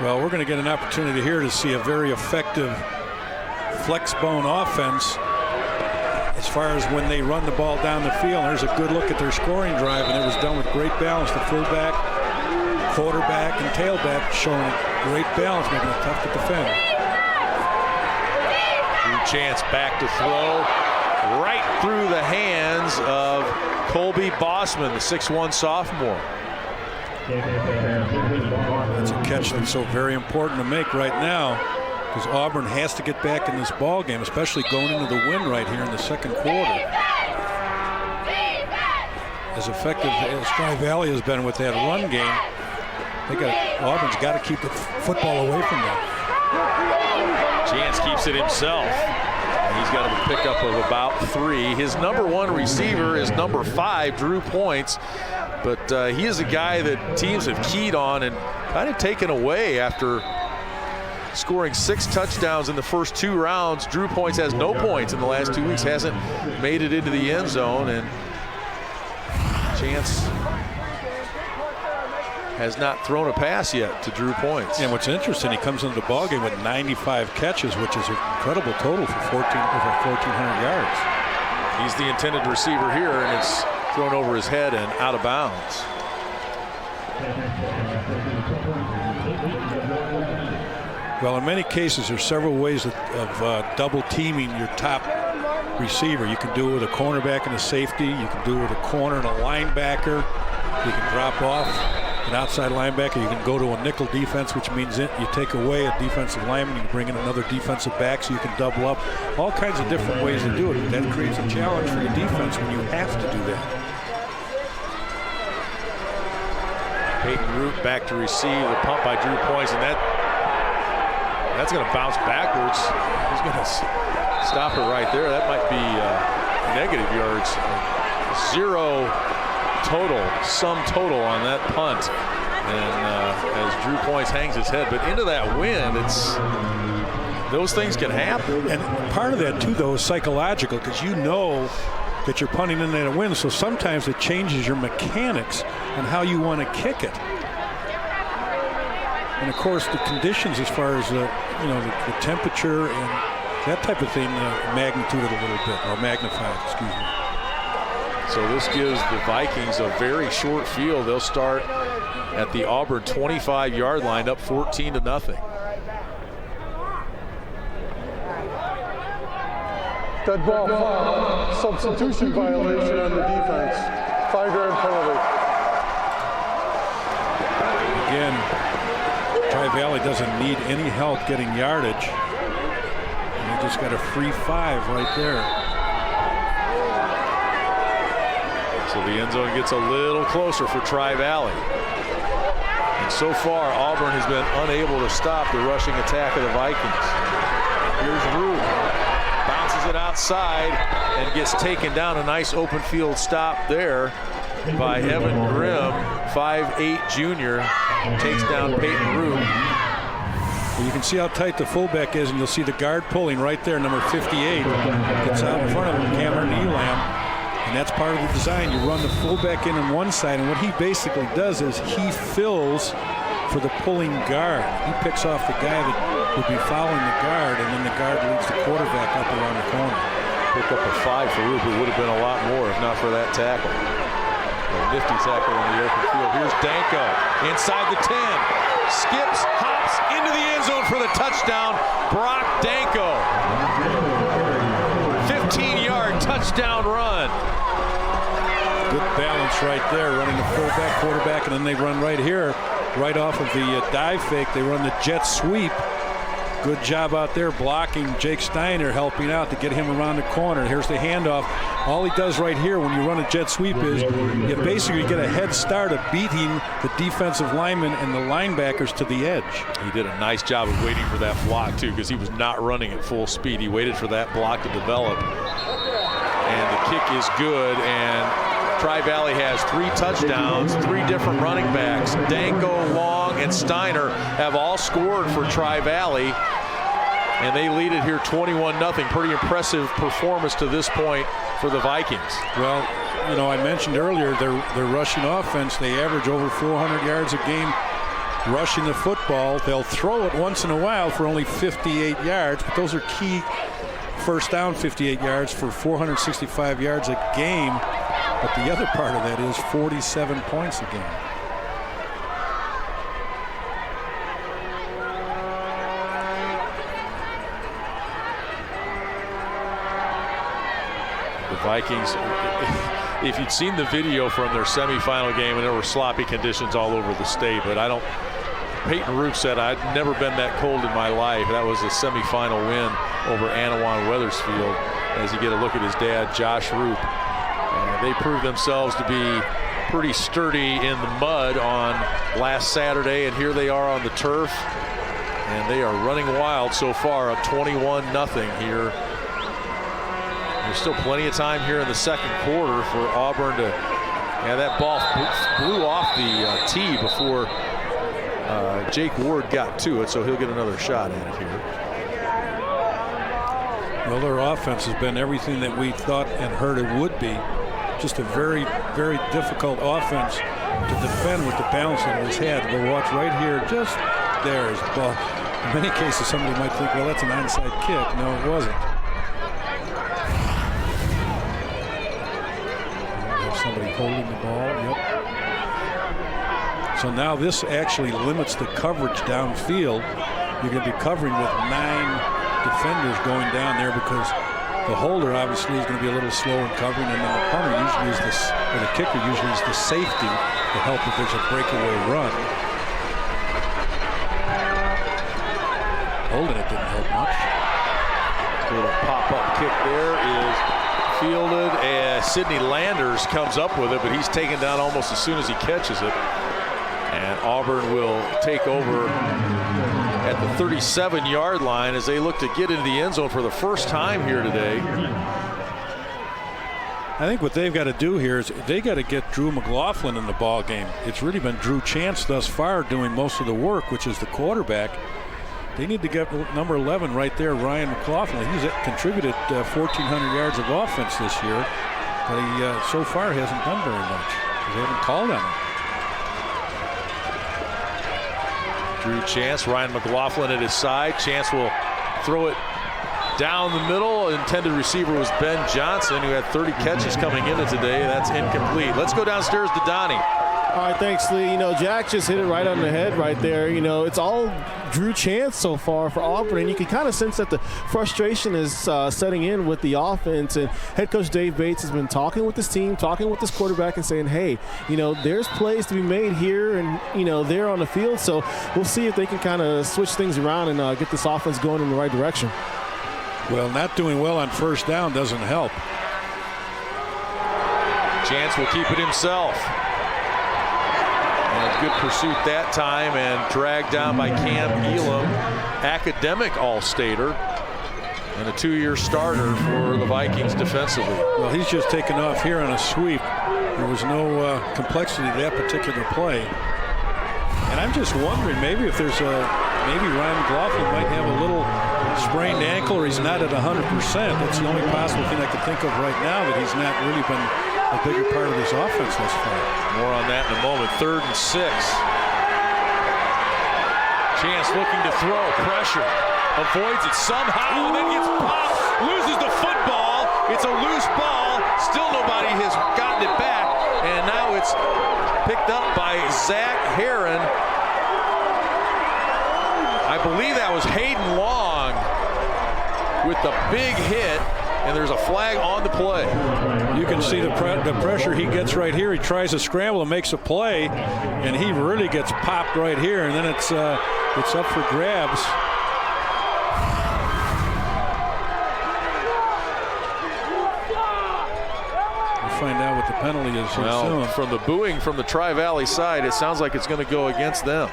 Well, we're going to get an opportunity here to see a very effective flex bone offense as far as when they run the ball down the field. There's a good look at their scoring drive, and it was done with great balance. The fullback, quarterback, and tailback showing great balance, making it tough to defend. Chance back to throw right through the hands of Colby Bossman, the 6'1" sophomore. It's a catch that's so very important to make right now, because Auburn has to get back in this ball game, especially going into the win right here in the second quarter. As effective as Tri-Valley has been with that run game, Auburn's got to keep the football away from them. Chance keeps it himself. He's got a pickup of about 3. His number 1 receiver is number 5, Drew Points. But he is a guy that teams have keyed on and kind of taken away after scoring 6 touchdowns in the first 2 rounds. Drew Points has no points in the last 2 weeks, hasn't made it into the end zone, and Chance has not thrown a pass yet to Drew Points. And what's interesting, he comes into the ballgame with 95 catches, which is an incredible total for over 1,400 yards. He's the intended receiver here, and it's thrown over his head and out of bounds. Well, in many cases, there's several ways of double teaming your top receiver. You can do it with a cornerback and a safety. You can do it with a corner and a linebacker. You can drop off an outside linebacker. You can go to a nickel defense, which means you take away a defensive lineman. You can bring in another defensive back so you can double up. All kinds of different ways to do it. But that creates a challenge for your defense when you have to do that. Peyton Root back to receive. The pump by Drew Points, and that's going to bounce backwards. He's going to stop it right there. That might be negative yards. 0 total, sum total on that punt. And as Drew Points hangs his head, but into that wind, those things can happen. And part of that too, though, is psychological, because you know that you're punting in that wind. So sometimes it changes your mechanics on how you want to kick it. And of course, the conditions, as far as the temperature and that type of thing, magnitude it a little bit, or magnified, excuse me. So this gives the Vikings a very short field. They'll start at the Auburn 25-yard line, up 14-0. Dead ball foul. Substitution violation on the defense. 5-yard penalty. Again, Tri-Valley doesn't need any help getting yardage. And they just got a free 5 right there. So the end zone gets a little closer for Tri-Valley. And so far, Auburn has been unable to stop the rushing attack of the Vikings. Here's Root. Bounces it outside and gets taken down. A nice open field stop there by Evan Grimm, 5'8" junior. Takes down Peyton Root. You can see how tight the fullback is, and you'll see the guard pulling right there, number 58. Gets out in front of him, Cameron Elam. And that's part of the design. You run the fullback in on one side, and what he basically does is he fills for the pulling guard. He picks off the guy that would be following the guard, and then the guard leads the quarterback up around the corner. Pick up a 5 for Root, but would have been a lot more if not for that tackle. A nifty tackle in the open field. Here's Danko inside the 10. Skips, hops into the end zone for the touchdown. Brock Danko. 15-yard touchdown run. Good balance right there, running the fullback, quarterback, and then they run right here, right off of the dive fake. They run the jet sweep. Good job out there blocking. Jake Steiner helping out to get him around the corner. Here's the handoff. All he does right here when you run a jet sweep is you basically get a head start of beating the defensive linemen and the linebackers to the edge. He did a nice job of waiting for that block too, because he was not running at full speed. He waited for that block to develop. And the kick is good, and Tri-Valley has 3 touchdowns, 3 different running backs. Danko, Long, and Steiner have all scored for Tri-Valley, and they lead it here 21-0. Pretty impressive performance to this point for the Vikings. Well, I mentioned earlier their rushing offense. They average over 400 yards a game rushing the football. They'll throw it once in a while for only 58 yards, but those are key first down 58 yards for 465 yards a game. But the other part of that is 47 points a game. The Vikings, if you'd seen the video from their semifinal game, and there were sloppy conditions all over the state, but Peyton Root said, I'd never been that cold in my life. That was a semifinal win over Anawan Weathersfield, as you get a look at his dad, Josh Root. They proved themselves to be pretty sturdy in the mud on last Saturday, and here they are on the turf, and they are running wild so far, up 21-0 here. There's still plenty of time here in the second quarter for Auburn to, that ball blew off the tee before Jake Ward got to it, so he'll get another shot at it here. Well, their offense has been everything that we thought and heard it would be. Just a very, very difficult offense to defend with the balance that it has had. But watch right here, just there's the ball. In many cases, somebody might think, well, that's an onside kick. No, it wasn't. holding the ball. Yep. So now this actually limits the coverage downfield. You're going to be covering with 9 defenders going down there because the holder obviously is going to be a little slow in covering, and then the punter usually is this, or the kicker usually is the safety to help if there's a breakaway run. Holding it didn't help much. Little pop-up kick there is fielded, and Sidney Landers comes up with it, but he's taken down almost as soon as he catches it. And Auburn will take over at the 37-yard line as they look to get into the end zone for the first time here today. I think what they've got to do here is they got to get Drew McLaughlin in the ball game. It's really been Drew Chance thus far doing most of the work, which is the quarterback. They need to get number 11 right there, Ryan McLaughlin. He's contributed 1,400 yards of offense this year, but he so far hasn't done very much. They haven't called on him. Drew Chance, Ryan McLaughlin at his side. Chance will throw it down the middle. Intended receiver was Ben Johnson, who had 30 catches coming into today. That's incomplete. Let's go downstairs to Donnie. All right, thanks, Lee. You know, Jack just hit it right on the head right there. You know, it's all Drew Chance so far for Auburn, and you can kind of sense that the frustration is setting in with the offense. And head coach Dave Bates has been talking with his team, talking with his quarterback, and saying, hey, you know, there's plays to be made here and, you know, there on the field. So we'll see if they can kind of switch things around and get this offense going in the right direction. Well, not doing well on first down doesn't help. Chance will keep it himself. And good pursuit that time, and dragged down by Cam Elam, academic All-Stater and a 2-year starter for the Vikings defensively. Well, he's just taken off here on a sweep. There was no complexity to that particular play. And I'm just wondering, maybe if there's maybe Ryan McLaughlin might have a little sprained ankle, or he's not at 100%. That's the only possible thing I can think of right now, that he's not really been a bigger part of this offense thus far. More on that in a moment. 3rd and 6. Chance looking to throw, pressure, avoids it somehow, and then gets popped, loses the football. It's a loose ball. Still nobody has gotten it back, and now it's picked up by Zach Heron. I believe that was Hayden Long with the big hit, and there's a flag on the play. You can see the pressure he gets right here. He tries to scramble and makes a play, and he really gets popped right here, and then it's up for grabs. We'll find out what the penalty is soon. From the booing from the Tri-Valley side, it sounds like it's going to go against them.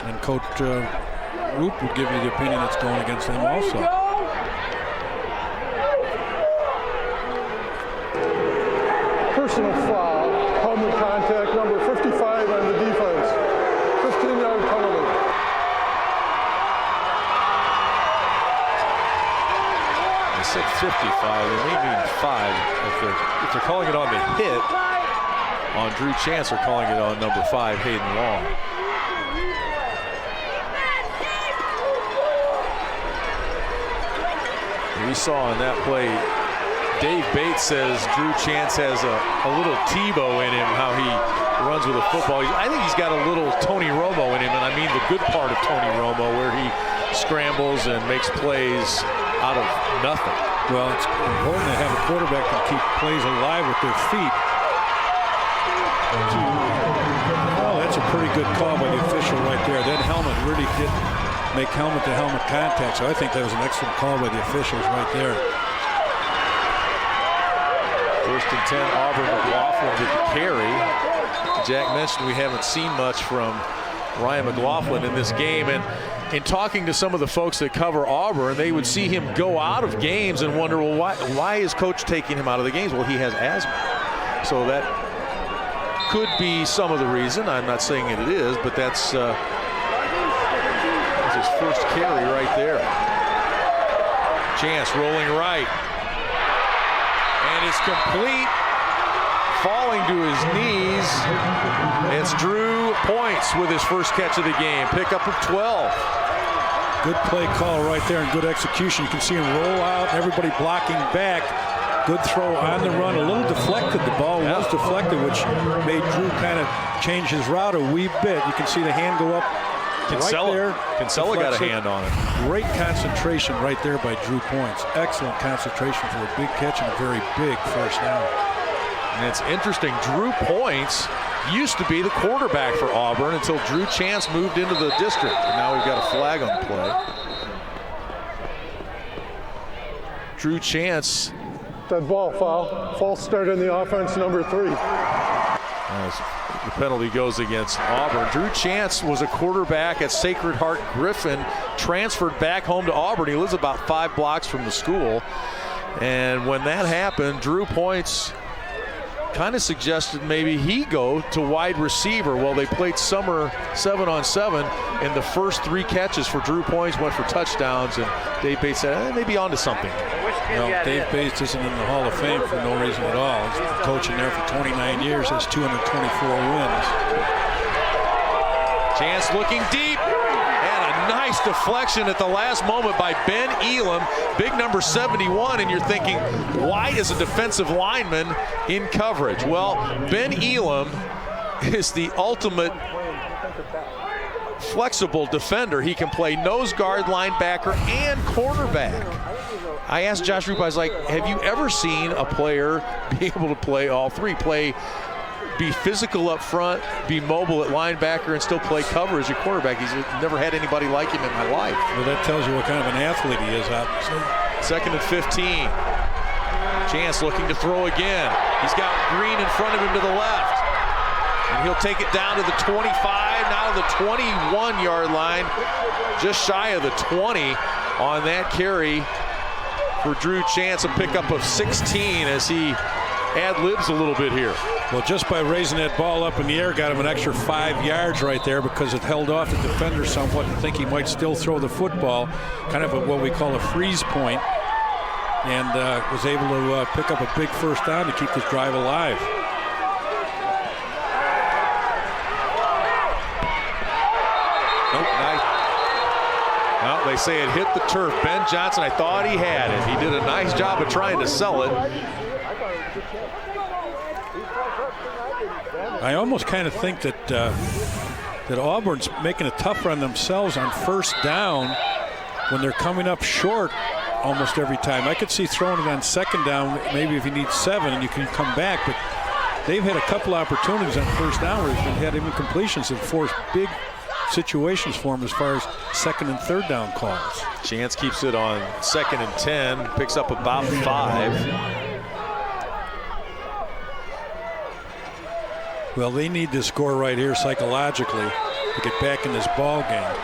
And Coach Roop would give you the opinion it's going against them also. Personal foul, helmet contact, number 55 on the defense. 15-yard penalty. They said 55, they may mean 5. If they're calling it on the hit on Drew Chance, they're calling it on number 5, Hayden Long. We saw on that play, Dave Bates says Drew Chance has a little Tebow in him, how he runs with a football. I think he's got a little Tony Romo in him, and I mean the good part of Tony Romo, where he scrambles and makes plays out of nothing. Well, it's important to have a quarterback that keep plays alive with their feet. Well, that's a pretty good call by the official right there. That helmet really did make helmet-to-helmet contact, so I think that was an excellent call by the officials right there. 1st and 10, Auburn McLaughlin with the carry. Jack mentioned we haven't seen much from Ryan McLaughlin in this game, and in talking to some of the folks that cover Auburn, they would see him go out of games and wonder, well, why is coach taking him out of the games? Well, he has asthma. So that could be some of the reason. I'm not saying it is, but that's his first carry right there. Chance rolling right. And it's complete. Falling to his knees. It's Drew Points with his first catch of the game. Pickup of 12. Good play call right there and good execution. You can see him roll out, everybody blocking back. Good throw on the run, a little deflected. The ball was deflected, which made Drew kind of change his route a wee bit. You can see the hand go up Kinsella, right there. Kinsella got a hand on it. Great concentration right there by Drew Points. Excellent concentration for a big catch and a very big first down. And it's interesting, Drew Points used to be the quarterback for Auburn until Drew Chance moved into the district. And now we've got a flag on the play. Drew Chance. Dead ball, foul. False start in the offense, number 3. As the penalty goes against Auburn. Drew Chance was a quarterback at Sacred Heart Griffin, transferred back home to Auburn. He lives about 5 blocks from the school. And when that happened, Drew Points kind of suggested maybe he go to wide receiver. Well, they played summer 7-on-7, and the first 3 catches for Drew Points went for touchdowns, and Dave Bates said, maybe onto something. Well, Dave Bates isn't in the Hall of Fame for no reason at all. He's been coaching there for 29 years, has 224 wins. Chance looking deep, and a nice deflection at the last moment by Ben Elam, big number 71, and you're thinking, why is a defensive lineman in coverage? Well, Ben Elam is the ultimate flexible defender. He can play nose guard, linebacker, and cornerback. I asked Josh Rupe, I was like, have you ever seen a player be able to play all 3? Be physical up front, be mobile at linebacker, and still play cover as your quarterback. He's never had anybody like him in my life. Well, that tells you what kind of an athlete he is, obviously. 2nd and 15. Chance looking to throw again. He's got Green in front of him to the left. And he'll take it down to the 25, now to the 21-yard line. Just shy of the 20 on that carry for Drew Chance, a pickup of 16 as he ad-libs a little bit here. Well, just by raising that ball up in the air, got him an extra 5 yards right there because it held off the defender somewhat and think he might still throw the football, kind of what we call a freeze point, and was able to pick up a big first down to keep this drive alive. Nope, nice. Well, they say it hit the turf. Ben Johnson, I thought he had it. He did a nice job of trying to sell it. I almost kind of think that that Auburn's making it tougher on themselves on first down when they're coming up short almost every time. I could see throwing it on 2nd down, maybe if you need 7 and you can come back, but they've had a couple opportunities on first down where they've had incompletions that forced big situations for them as far as 2nd and 3rd down calls. Chance keeps it on 2nd and 10, picks up about 5. Well, they need to score right here psychologically to get back in this ball game.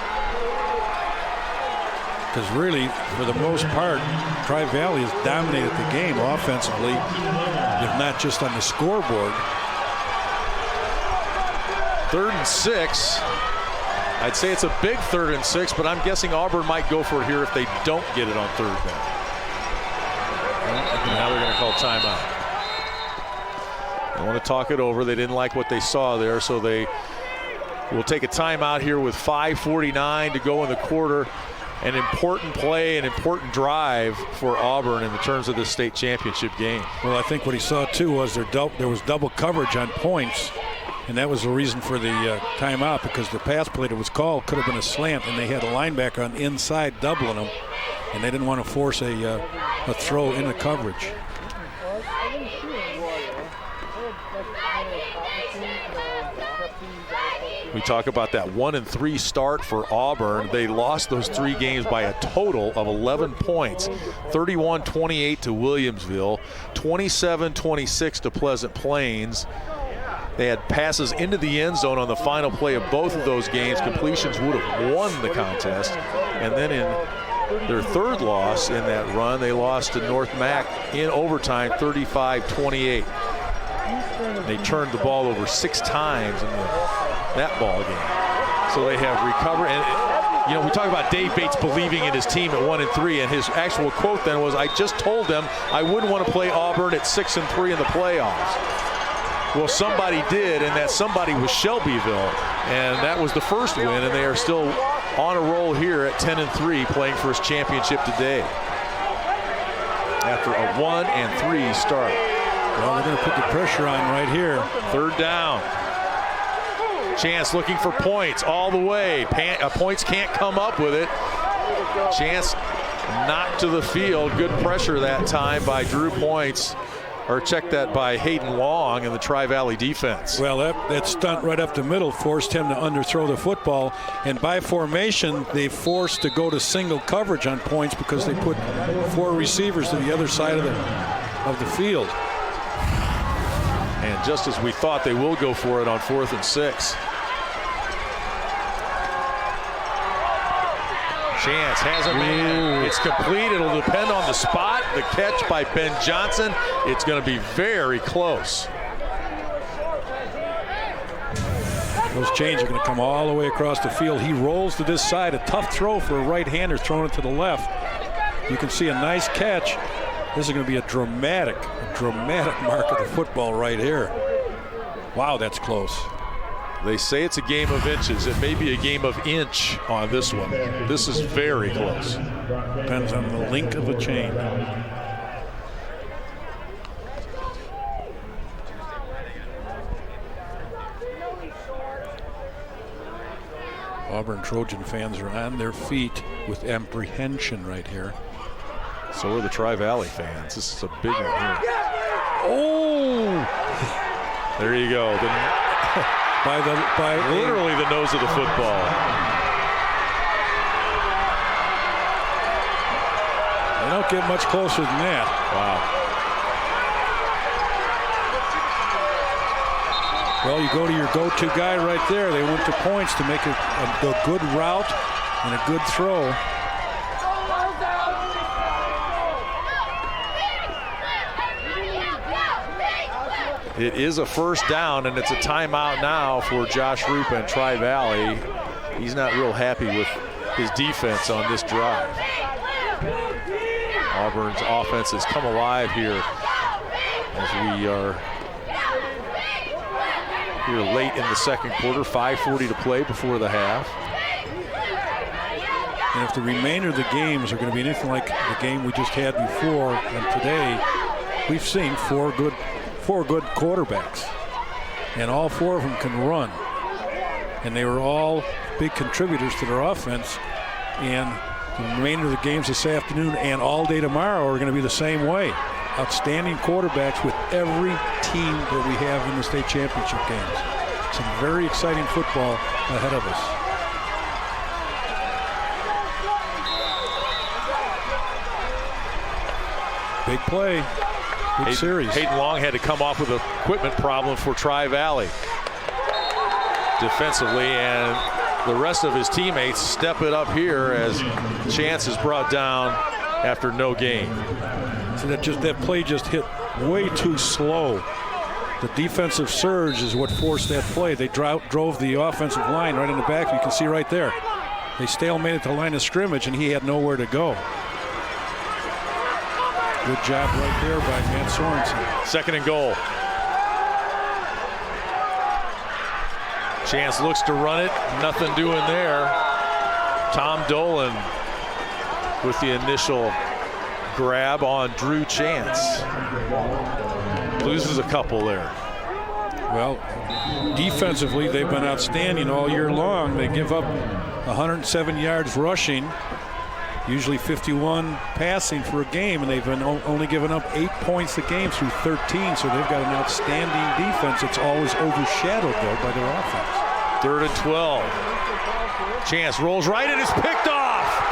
Because really, for the most part, Tri-Valley has dominated the game offensively, if not just on the scoreboard. 3rd and 6. I'd say it's a big 3rd and 6, but I'm guessing Auburn might go for it here if they don't get it on 3rd down. Now they're going to call timeout. They want to talk it over. They didn't like what they saw there, so they will take a timeout here with 5:49 to go in the quarter. An important play, an important drive for Auburn in the terms of this state championship game. Well, I think what he saw too was there was double coverage on Points, and that was the reason for the timeout, because the pass play that was called could have been a slant, and they had a linebacker on the inside doubling them, and they didn't want to force a throw into coverage. We talk about that 1-3 start for Auburn. They lost those 3 games by a total of 11 points. 31-28 to Williamsville, 27-26 to Pleasant Plains. They had passes into the end zone on the final play of both of those games. Completions would have won the contest. And then in their 3rd loss in that run, they lost to North Mac in overtime, 35-28. They turned the ball over 6 times in that ball game. So they have recovered. And, you know, we talk about Dave Bates believing in his team at 1-3, and his actual quote then was, I just told them I wouldn't want to play Auburn at 6-3 in the playoffs. Well, somebody did, and that somebody was Shelbyville, and that was the first win, and they are still on a roll here at 10-3, playing for his championship today. after a 1-3 start. Well, they're going to put the pressure on right here. 3rd down. Chance looking for points all the way. Points can't come up with it. Chance knocked to the field. Good pressure that time by Drew Points. Or check that by Hayden Long in the Tri-Valley defense. Well, that stunt right up the middle forced him to underthrow the football. And by formation, they forced to go to single coverage on Points because they put 4 receivers to the other side of the field. And just as we thought, they will go for it on 4th and 6. Chance has a man. It's complete. It'll depend on the spot. The catch by Ben Johnson. It's going to be very close. Those chains are going to come all the way across the field. He rolls to this side. A tough throw for a right-hander, throwing it to the left. You can see a nice catch. This is going to be a dramatic mark of the football right here. Wow, that's close. They say it's a game of inches. It may be a game of inch on this one. This is very close. Depends on the length of a chain. Auburn Trojan fans are on their feet with apprehension right here. So are the Tri-Valley fans. This is a big one here. Oh! There you go. By literally the nose of the football. They don't get much closer than that. Wow. Well, you go to your go-to guy right there. They went to Points to make a good route and a good throw. It is a 1st down, and it's a timeout now for Josh Rupe and Tri-Valley. He's not real happy with his defense on this drive. Auburn's offense has come alive here as we are here late in the 2nd quarter. 5:40 to play before the half. And if the remainder of the games are going to be anything like the game we just had before and today, we've seen four good quarterbacks, and all 4 of them can run, and they were all big contributors to their offense. And the remainder of the games this afternoon and all day tomorrow are going to be the same way. Outstanding quarterbacks with every team that we have in the state championship games. Some very exciting football ahead of us. Big play. Big series. Hayden Long had to come off with an equipment problem for Tri-Valley defensively, and the rest of his teammates step it up here as Chance is brought down after no gain. So that play just hit way too slow. The defensive surge is what forced that play. They drove the offensive line right in the back. You can see right there. They stalemated the line of scrimmage, and he had nowhere to go. Good job right there by Matt Sorensen. 2nd and goal. Chance looks to run it. Nothing doing there. Tom Dolan with the initial grab on Drew Chance. Loses a couple there. Well, defensively, they've been outstanding all year long. They give up 107 yards rushing, usually 51 passing for a game, and they've been only given up 8 points a game through 13, so they've got an outstanding defense. It's always overshadowed, though, by their offense. 3rd and 12. Chance rolls right and is picked off.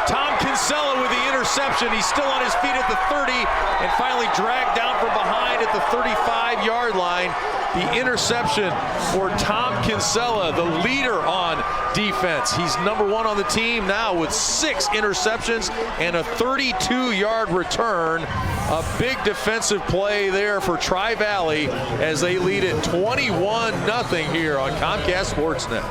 Tom Kinsella with the interception. He's still on his feet at the 30 and finally dragged down from behind at the 35-yard line. The interception for Tom Kinsella, the leader on defense. He's #1 on the team now with 6 interceptions and a 32-yard return. A big defensive play there for Tri-Valley as they lead it 21-0 here on Comcast Sportsnet.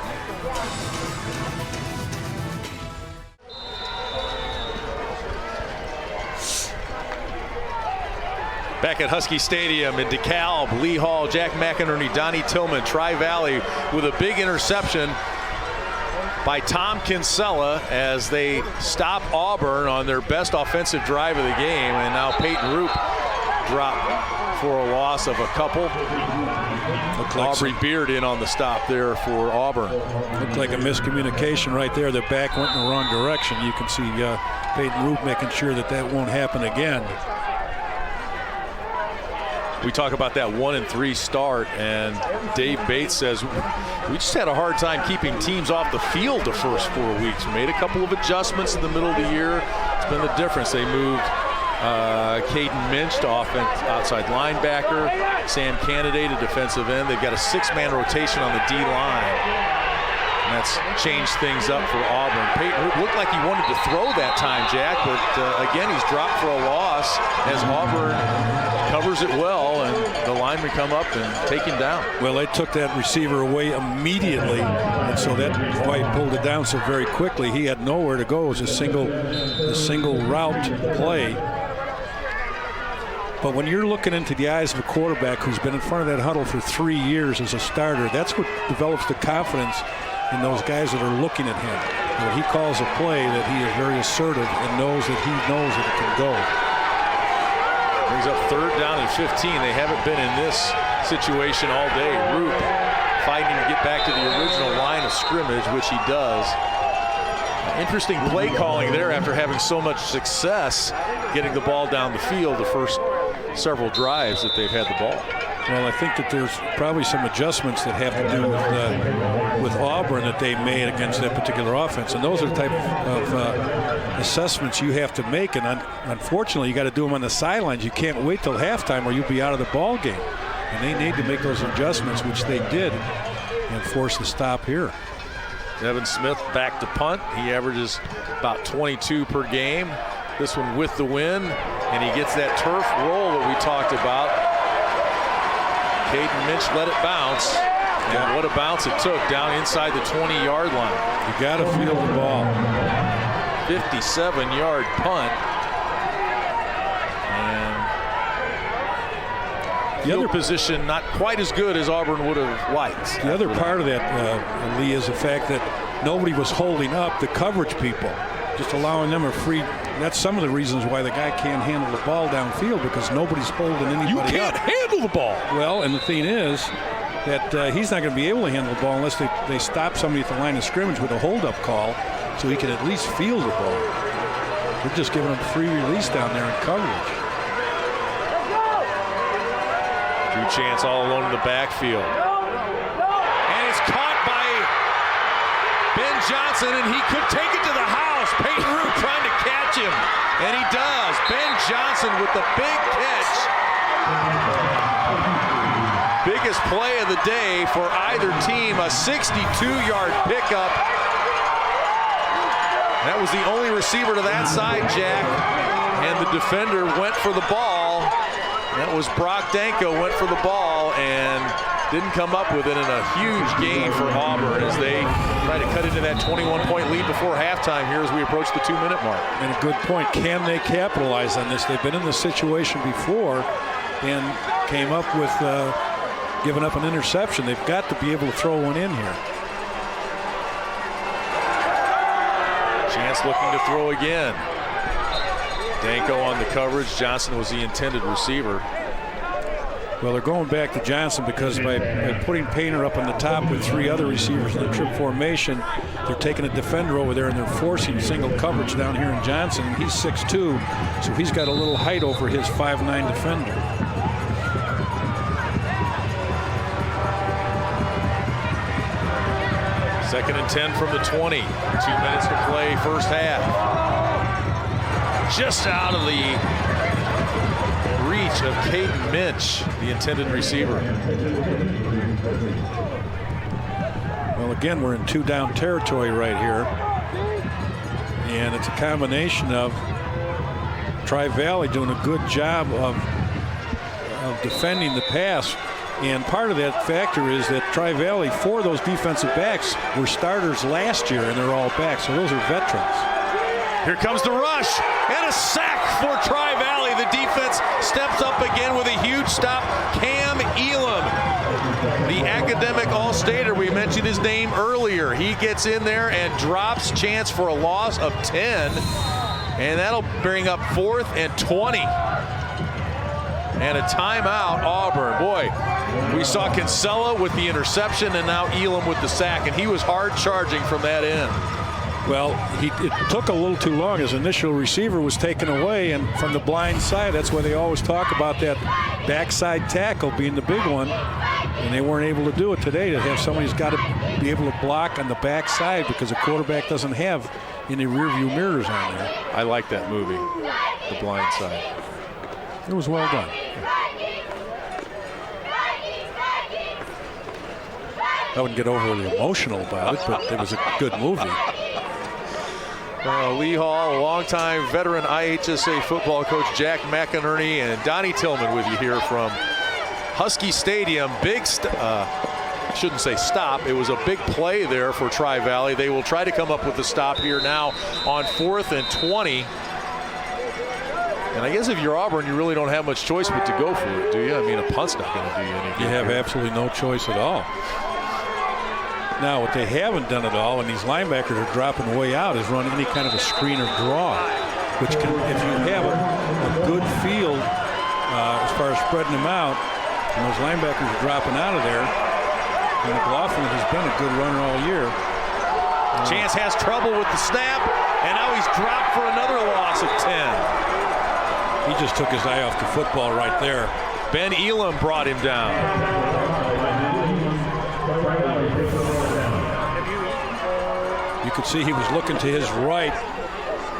Back at Husky Stadium in DeKalb, Lee Hall, Jack McInerney, Donnie Tillman, Tri-Valley with a big interception. by Tom Kinsella as they stop Auburn on their best offensive drive of the game. And now Peyton Roop dropped for a loss of a couple. Aubrey Beard in on the stop there for Auburn. Looked like a miscommunication right there. Their back went in the wrong direction. You can see Peyton Roop making sure that that won't happen again. We talk about that 1-3 start, and Dave Bates says we just had a hard time keeping teams off the field the first 4 weeks. We made a couple of adjustments in the middle of the year. It's been the difference. They moved Caden Minch to outside linebacker, Sam Canaday to defensive end. They've got a 6-man rotation on the D-line. And that's changed things up for Auburn. Peyton Roop looked like he wanted to throw that time, Jack, but again, he's dropped for a loss as Auburn covers it well, and the linemen come up and take him down. Well, they took that receiver away immediately, and so that's why he pulled it down so very quickly. He had nowhere to go. It was a single route play. But when you're looking into the eyes of a quarterback who's been in front of that huddle for 3 years as a starter, that's what develops the confidence in those guys that are looking at him. When he calls a play, that he is very assertive and knows that he knows that it can go. Brings up 3rd down and 15. They haven't been in this situation all day. Roop fighting to get back to the original line of scrimmage, which he does. Interesting play calling there after having so much success getting the ball down the field the first several drives that they've had the ball. Well, I think that there's probably some adjustments that have to do with Auburn that they made against that particular offense, and those are the type of assessments you have to make. And unfortunately, you got to do them on the sidelines. You can't wait till halftime, or you'll be out of the ball game. And they need to make those adjustments, which they did, and force the stop here. Devin Smith back to punt. He averages about 22 per game. This one with the win, and he gets that turf roll that we talked about. Caden Minch let it bounce, and what a bounce it took down inside the 20-yard line. You got to field the ball. 57-yard punt. And the other position not quite as good as Auburn would have liked. The other part of that, Lee, is the fact that nobody was holding up the coverage people, just allowing them a free. That's some of the reasons why the guy can't handle the ball downfield, because nobody's holding anybody up. You can't handle the ball. Well, and the thing is that he's not going to be able to handle the ball unless they stop somebody at the line of scrimmage with a hold-up call, so he can at least field the ball. They're just giving him free release down there in coverage. Drew Chance all alone in the backfield. And it's caught by Ben Johnson, and he could take it to the house. Peyton Roop trying to catch him, and he does. Ben Johnson with the big catch. Biggest play of the day for either team, a 62-yard pickup. That was the only receiver to that side, Jack, and the defender went for the ball. That was Brock Danko, went for the ball and didn't come up with it, in a huge gain for Auburn as they try to cut into that 21-point lead before halftime here as we approach the 2-minute mark. And a good point. Can they capitalize on this? They've been in this situation before and came up with giving up an interception. They've got to be able to throw one in here. Chance looking to throw again. Danko on the coverage. Johnson was the intended receiver. Well, they're going back to Johnson because by putting Painter up on the top with 3 other receivers in the trip formation, they're taking a defender over there and they're forcing single coverage down here in Johnson. And he's 6'2", so he's got a little height over his 5'9" defender. Second and 10 from the 20. 2 minutes to play, first half. Just out of the reach of Caden Minch, the intended receiver. Well, again, we're in 2-down territory right here. And it's a combination of Tri-Valley doing a good job of defending the pass. And part of that factor is that Tri-Valley, 4 of those defensive backs were starters last year, and they're all back. So those are veterans. Here comes the rush, and a sack for Tri-Valley. The defense steps up again with a huge stop. Cam Elam The academic All-Stater, we mentioned his name earlier. He gets in there and drops, chance for a loss of 10. And that'll bring up 4th and 20. And a timeout, Auburn. Boy, we saw Kinsella with the interception and now Elam with the sack, and he was hard charging from that end. Well, it took a little too long. His initial receiver was taken away, and from the blind side, that's why they always talk about that backside tackle being the big one, and they weren't able to do it today. To have somebody who's got to be able to block on the backside because the quarterback doesn't have any rear view mirrors on there. I like that movie, The Blind Side. It was well done. I wouldn't get overly emotional about it, but it was a good movie. Lee Hall, longtime veteran IHSA football coach Jack McInerney, and Donnie Tillman with you here from Husky Stadium. Shouldn't say stop. It was a big play there for Tri-Valley. They will try to come up with the stop here now on 4th and 20. And I guess if you're Auburn, you really don't have much choice but to go for it, do you? I mean, a punt's not going to do you any good. You have absolutely no choice at all. Now, what they haven't done at all, and these linebackers are dropping way out, is run any kind of a screen or draw, which can, if you have a good field as far as spreading them out, and those linebackers are dropping out of there, and McLaughlin has been a good runner all year. Chance has trouble with the snap, and now he's dropped for another loss of 10. He just took his eye off the football right there. Ben Elam brought him down. You could see he was looking to his right,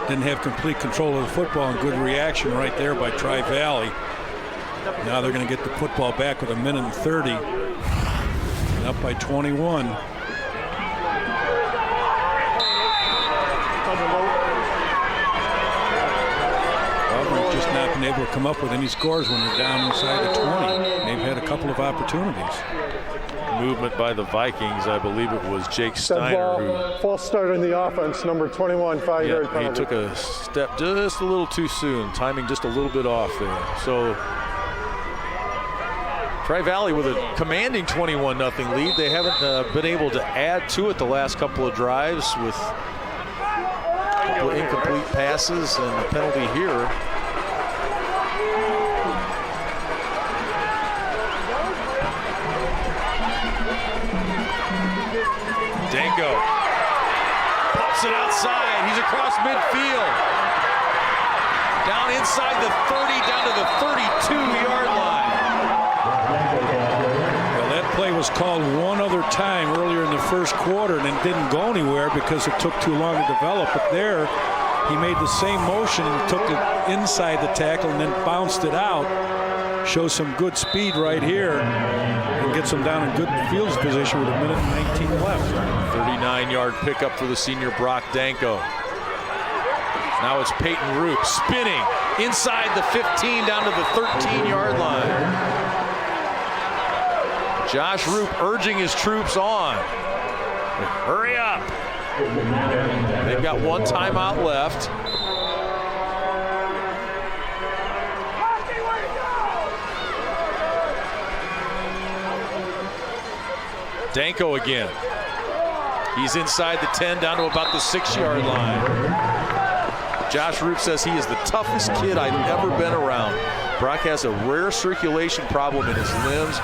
didn't have complete control of the football, and good reaction right there by Tri-Valley. Now they're going to get the football back with 1:30, and up by 21. Auburn's just not been able to come up with any scores when they're down inside the 20. They've had a couple of opportunities. Movement by the Vikings. I believe it was Jake Steiner. False start in the offense, number 21, 5-yard penalty. He took a step just a little too soon, timing just a little bit off there. So Tri-Valley with a commanding 21-0 lead. They haven't been able to add to it the last couple of drives with a couple of incomplete passes and a penalty here. Danko pops it outside. He's across midfield. Down inside the 30, down to the 32-yard line. Well, that play was called one other time earlier in the first quarter, and it didn't go anywhere because it took too long to develop. But there, he made the same motion and took it inside the tackle and then bounced it out. Shows some good speed right here and gets them down in good field position with 1:19 left. 39-yard pickup for the senior Brock Danko. Now it's Peyton Roop spinning inside the 15 down to the 13-yard line. Josh Roop urging his troops on. Hurry up. They've got one timeout left. Danko again. He's inside the 10 down to about the 6-yard line. Josh Roop says he is the toughest kid I've ever been around. Brock has a rare circulation problem in his limbs.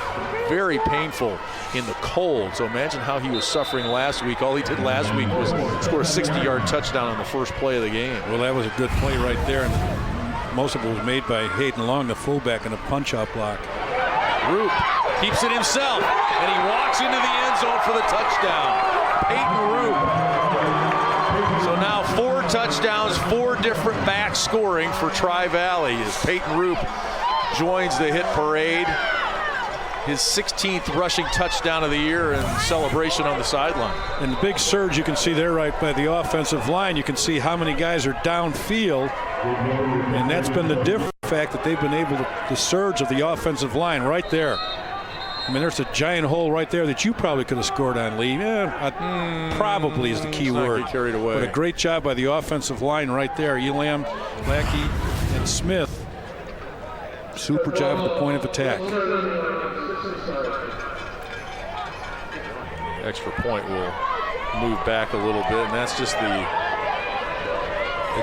Very painful in the cold. So imagine how he was suffering last week. All he did last week was score a 60-yard touchdown on the first play of the game. Well, that was a good play right there. And most of it was made by Hayden Long, the fullback, in a punch-out block. Roop keeps it himself, and he walks into the end zone for the touchdown. Peyton Roop. So now 4 touchdowns, 4 different backs scoring for Tri-Valley as Peyton Roop joins the hit parade. His 16th rushing touchdown of the year and celebration on the sideline. And the big surge you can see there right by the offensive line. You can see how many guys are downfield, and that's been the difference. Fact that they've been able to, the surge of the offensive line right there. I mean, there's a giant hole right there that you probably could have scored on, Lee. Probably is the key word. Not get carried away. But a great job by the offensive line right there. Elam, Lackey, and Smith. Super job at the point of attack. extra point will move back a little bit, and that's just the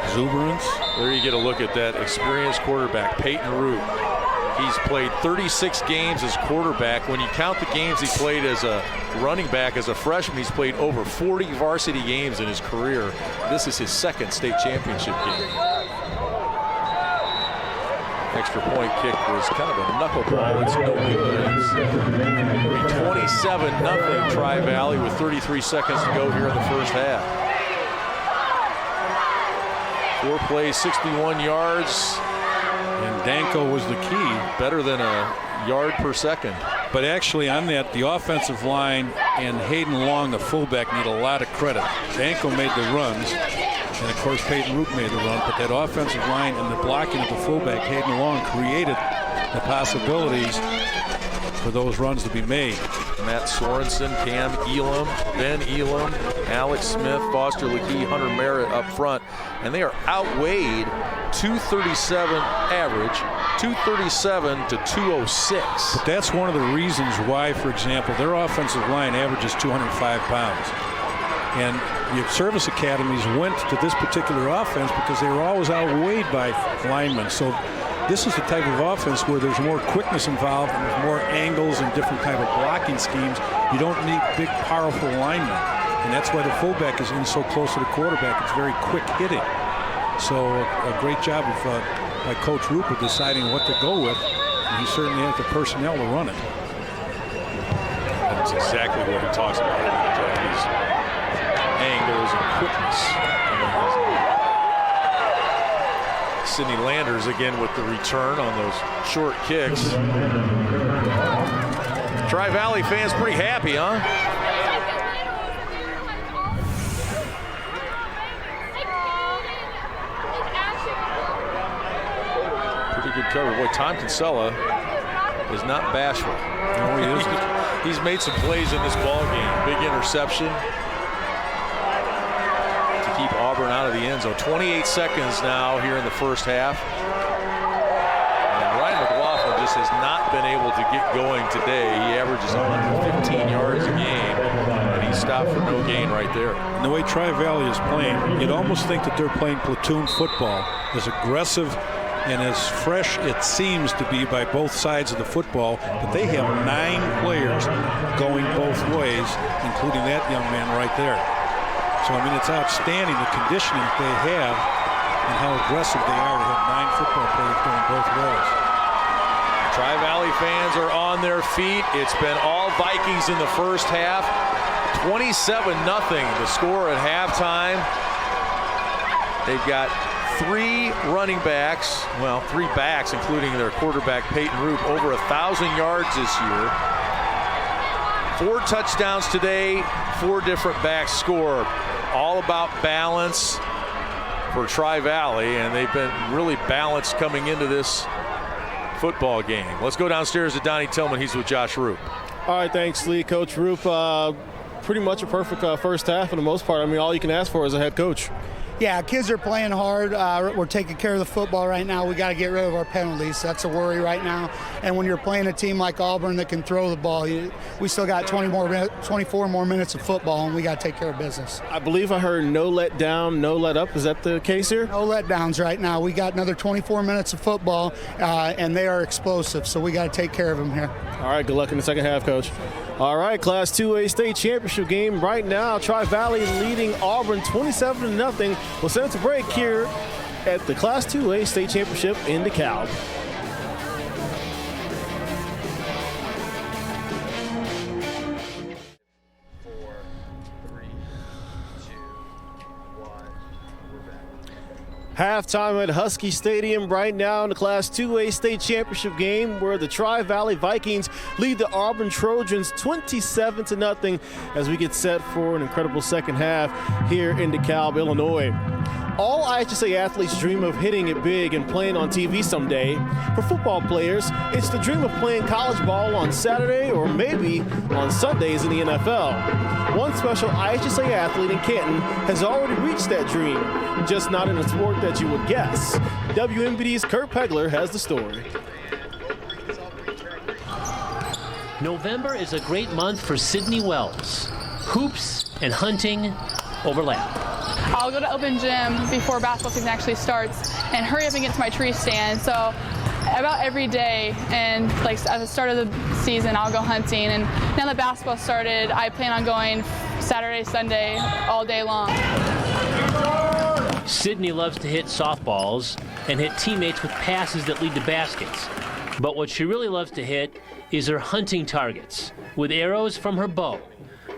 exuberance. There you get a look at that experienced quarterback, Peyton Root. He's played 36 games as quarterback. When you count the games he played as a running back as a freshman, he's played over 40 varsity games in his career. This is his second state championship game. Extra point kick was kind of a knuckleball. It's no good. 27-0 Tri-Valley with 33 seconds to go here in the first half. 4 plays, 61 yards. And Danko was the key. Better than a yard per second. But actually on that, the offensive line and Hayden Long, the fullback, need a lot of credit. Danko made the runs, and of course Peyton Root made the run, but that offensive line and the blocking of the fullback, Hayden Long, created the possibilities for those runs to be made. Matt Sorensen, Cam Elam, Ben Elam, Alex Smith, Foster LeKey, Hunter Merritt up front, and they are outweighed 237 average, 237 to 206. But that's one of the reasons why, for example, their offensive line averages 205 pounds. And the service academies went to this particular offense because they were always outweighed by linemen. So this is the type of offense where there's more quickness involved and there's more angles and different type of blocking schemes. You don't need big, powerful linemen. And that's why the fullback is in so close to the quarterback. It's very quick hitting. So a great job of by Coach Rupert deciding what to go with. And he certainly has the personnel to run it. That's exactly what he talks about. These angles and quickness. Sidney Landers again with the return on those short kicks. Tri-Valley fans pretty happy, huh? Pretty good cover. Boy, Tom Kinsella is not bashful. No, he isn't. He's made some plays in this ball game. Big interception to keep Auburn out of the end zone. 28 seconds now here in the first half. And Ryan McLaughlin just has not been able to get going today. He averages 115 yards a game, and he stopped for no gain right there. And the way Tri-Valley is playing, you'd almost think that they're playing platoon football, as aggressive and as fresh it seems to be by both sides of the football, but they have 9 players going both ways, including that young man right there. So, I mean, it's outstanding the conditioning that they have and how aggressive they are to have 9 football players going both ways. Tri-Valley fans are on their feet. It's been all Vikings in the first half. 27-0 the score at halftime. They've got 3 running backs, well, 3 backs, including their quarterback Peyton Root, over 1,000 yards this year. 4 touchdowns today, 4 different backs scored. All about balance for Tri-Valley, and they've been really balanced coming into this football game. Let's go downstairs to Donnie Tillman. He's with Josh Roop. All right, thanks, Lee. Coach Roop, pretty much a perfect first half for the most part. I mean, all you can ask for as a head coach. Yeah, kids are playing hard. We're taking care of the football right now. We got to get rid of our penalties. That's a worry right now. And when you're playing a team like Auburn that can throw the ball, we still got 24 more minutes of football, and we got to take care of business. I believe I heard no let down, no let up. Is that the case here? No letdowns right now. We got another 24 minutes of football, and they are explosive, so we got to take care of them here. All right, good luck in the second half, Coach. All right, Class 2A state championship game right now. Tri-Valley leading Auburn 27-0. We'll send it to break here at the Class 2A state championship in DeKalb. Halftime at Husky Stadium right now in the Class 2A state championship game where the Tri-Valley Vikings lead the Auburn Trojans 27-0 as we get set for an incredible second half here in DeKalb, Illinois. All IHSA athletes dream of hitting it big and playing on TV someday. For football players, it's the dream of playing college ball on Saturday or maybe on Sundays in the NFL. One special IHSA athlete in Canton has already reached that dream, just not in a sport that you would guess. WMBD's Kurt Pegler has the story. November is a great month for Sydney Wells. hoops and hunting overlap. I'll go to open gym before basketball season actually starts and hurry up and get to my tree stand. So about every day, and like at the start of the season, I'll go hunting. And now that basketball started, I plan on going Saturday, Sunday, all day long. Sydney loves to hit softballs and hit teammates with passes that lead to baskets. But what she really loves to hit is her hunting targets with arrows from her bow,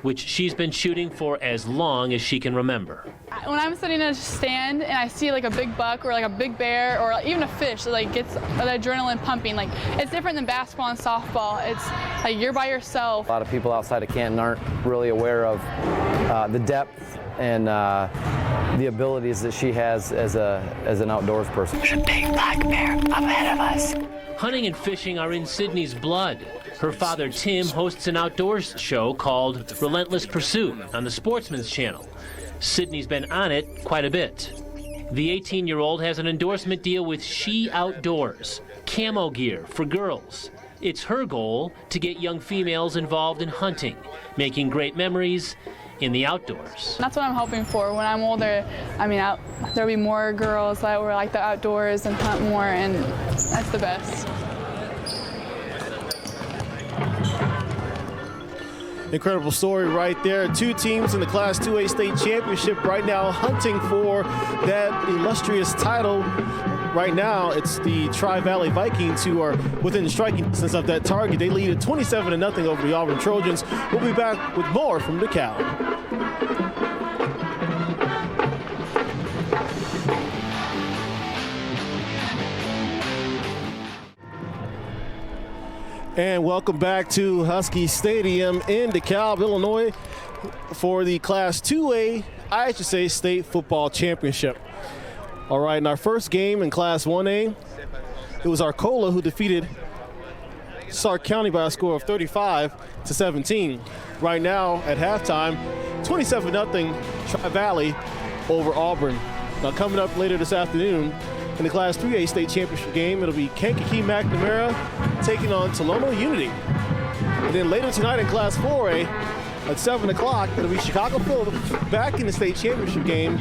which she's been shooting for as long as she can remember. When I'm sitting in a stand and I see like a big buck or like a big bear or even a fish, it like gets the adrenaline pumping. Like it's different than basketball and softball. It's like you're by yourself. A lot of people outside of Canton aren't really aware of the depth and the abilities that she has as an outdoors person. There's a big black bear up ahead of us. Hunting and fishing are in Sydney's blood. Her father, Tim, hosts an outdoors show called Relentless Pursuit on the Sportsman's Channel. Sydney's been on it quite a bit. The 18-year-old has an endorsement deal with She Outdoors, camo gear for girls. It's her goal to get young females involved in hunting, making great memories in the outdoors. That's what I'm hoping for. When I'm older, I mean, there'll be more girls that will like the outdoors and hunt more, and that's the best. Incredible story right there. Two teams in the Class 2A state championship right now hunting for that illustrious title. Right now, it's the Tri-Valley Vikings who are within striking distance of that target. They lead at 27-0 over the Auburn Trojans. We'll be back with more from DeKalb. And welcome back to Husky Stadium in DeKalb, Illinois for the Class 2A IHSA State Football Championship. All right, in our first game in Class 1A, it was Arcola who defeated Stark County by a score of 35-17. Right now at halftime, 27-0 Tri-Valley over Auburn. Now coming up later this afternoon, in the Class 3A state championship game, it'll be Kankakee McNamara taking on Tolono Unity. And then later tonight in Class 4A at 7 o'clock, it'll be Chicago Phillips back in the state championship game.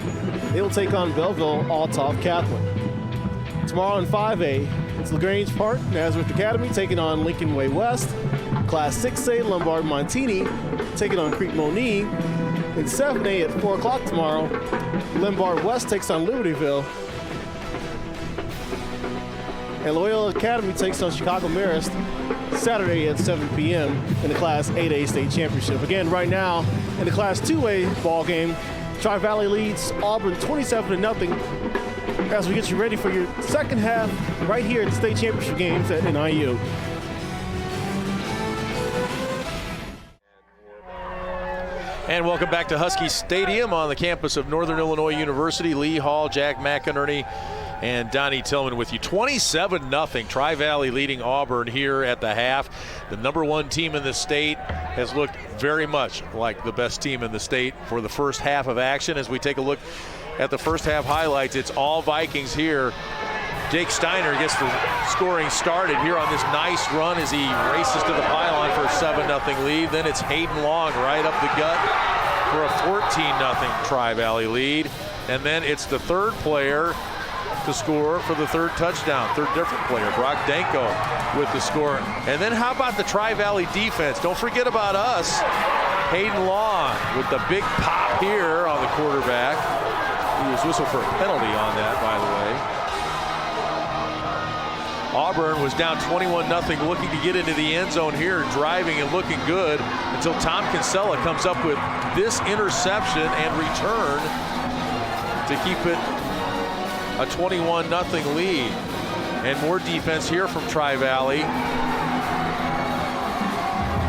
They will take on Belleville Althoff Catholic. Tomorrow in 5A, it's LaGrange Park, Nazareth Academy taking on Lincoln Way West. Class 6A, Lombard Montini taking on Creek Monee. In 7A at 4 o'clock tomorrow, Lombard West takes on Libertyville. And Loyola Academy takes on Chicago Marist Saturday at 7 p.m. in the Class 8A state championship. Again, right now in the Class 2A ball game, Tri-Valley leads Auburn 27-0 as we get you ready for your second half right here at the state championship games at NIU. And welcome back to Husky Stadium on the campus of Northern Illinois University. Lee Hall, Jack McInerney, and Donnie Tillman with you. 27-0, Tri-Valley leading Auburn here at the half. The number one team in the state has looked very much like the best team in the state for the first half of action. As we take a look at the first half highlights, it's all Vikings here. Jake Steiner gets the scoring started here on this nice run as he races to the pylon for a 7-0 lead. Then it's Hayden Long right up the gut for a 14-0 Tri-Valley lead. And then it's the third player to score for the third touchdown. Third different player, Brock Danko with the score. And then how about the Tri-Valley defense? Don't forget about us. Hayden Long with the big pop here on the quarterback. He was whistled for a penalty on that, by the way. Auburn was down 21-0, looking to get into the end zone here, driving and looking good until Tom Kinsella comes up with this interception and return to keep it a 21-0 lead. And more defense here from Tri-Valley.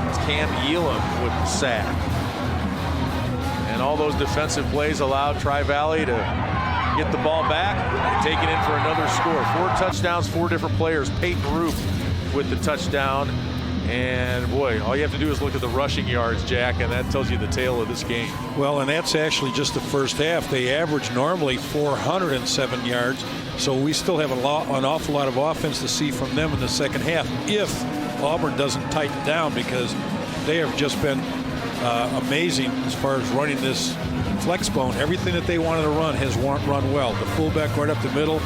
It's Cam Elam with the sack. And all those defensive plays allowed Tri-Valley to get the ball back and take it in for another score. 4 touchdowns, 4 different players. Peyton Roof with the touchdown. And boy, all you have to do is look at the rushing yards, Jack, and that tells you the tale of this game. Well, and that's actually just the first half. They average normally 407 yards, so we still have an awful lot of offense to see from them in the second half if Auburn doesn't tighten down, because they have just been amazing as far as running this flex bone. Everything that they wanted to run has run well. The fullback right up the middle,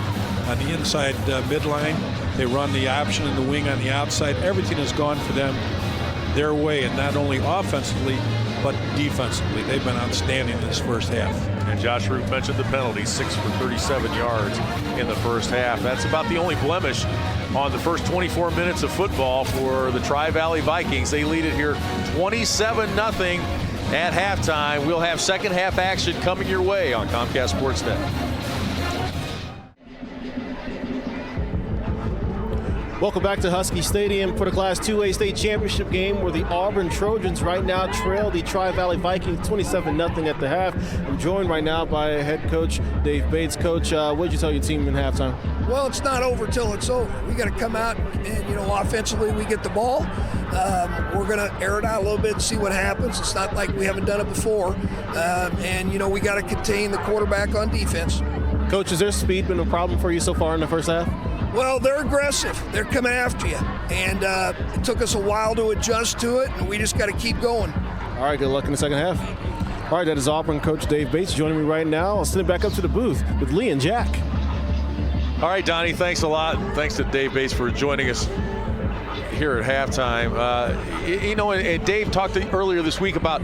on the inside midline. They run the option in the wing on the outside. Everything has gone for them their way, and not only offensively, but defensively. They've been outstanding this first half. And Josh Root mentioned the penalty, 6 for 37 yards in the first half. That's about the only blemish on the first 24 minutes of football for the Tri-Valley Vikings. They lead it here 27-0 at halftime. We'll have second half action coming your way on Comcast Sportsnet. Welcome back to Husky Stadium for the Class 2A state championship game, where the Auburn Trojans right now trail the Tri-Valley Vikings 27-0 at the half. I'm joined right now by head coach Dave Bates. Coach, what did you tell your team in halftime? Well, it's not over till it's over. We got to come out and, offensively we get the ball. We're going to air it out a little bit and see what happens. It's not like we haven't done it before. We got to contain the quarterback on defense. Coach, has their speed been a problem for you so far in the first half? Well, they're aggressive. They're coming after you. And it took us a while to adjust to it, and we just got to keep going. All right, good luck in the second half. All right, that is Auburn coach Dave Bates joining me right now. I'll send it back up to the booth with Lee and Jack. All right, Donnie, thanks a lot. Thanks to Dave Bates for joining us here at halftime. And Dave talked earlier this week about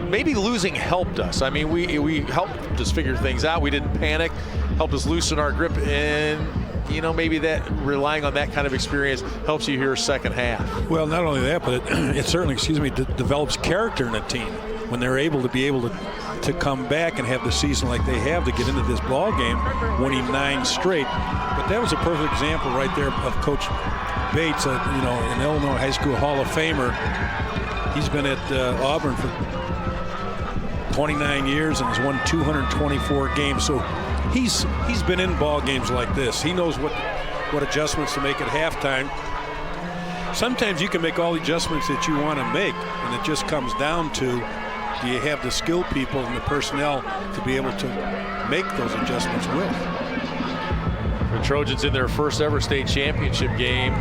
maybe losing helped us. I mean, we helped us figure things out. We didn't panic, helped us loosen our grip, and maybe that relying on that kind of experience helps you here second half. Well, not only that, but it certainly, develops character in a team when they're able to come back and have the season like they have to get into this ball game, winning 9 straight. But that was a perfect example right there of Coach Bates, an Illinois High School Hall of Famer. He's been at Auburn for 29 years and has won 224 games. So he's been in ball games like this. He knows what adjustments to make at halftime. Sometimes you can make all the adjustments that you want to make, and it just comes down to, do you have the skill people and the personnel to be able to make those adjustments with? The Trojans in their first ever state championship game.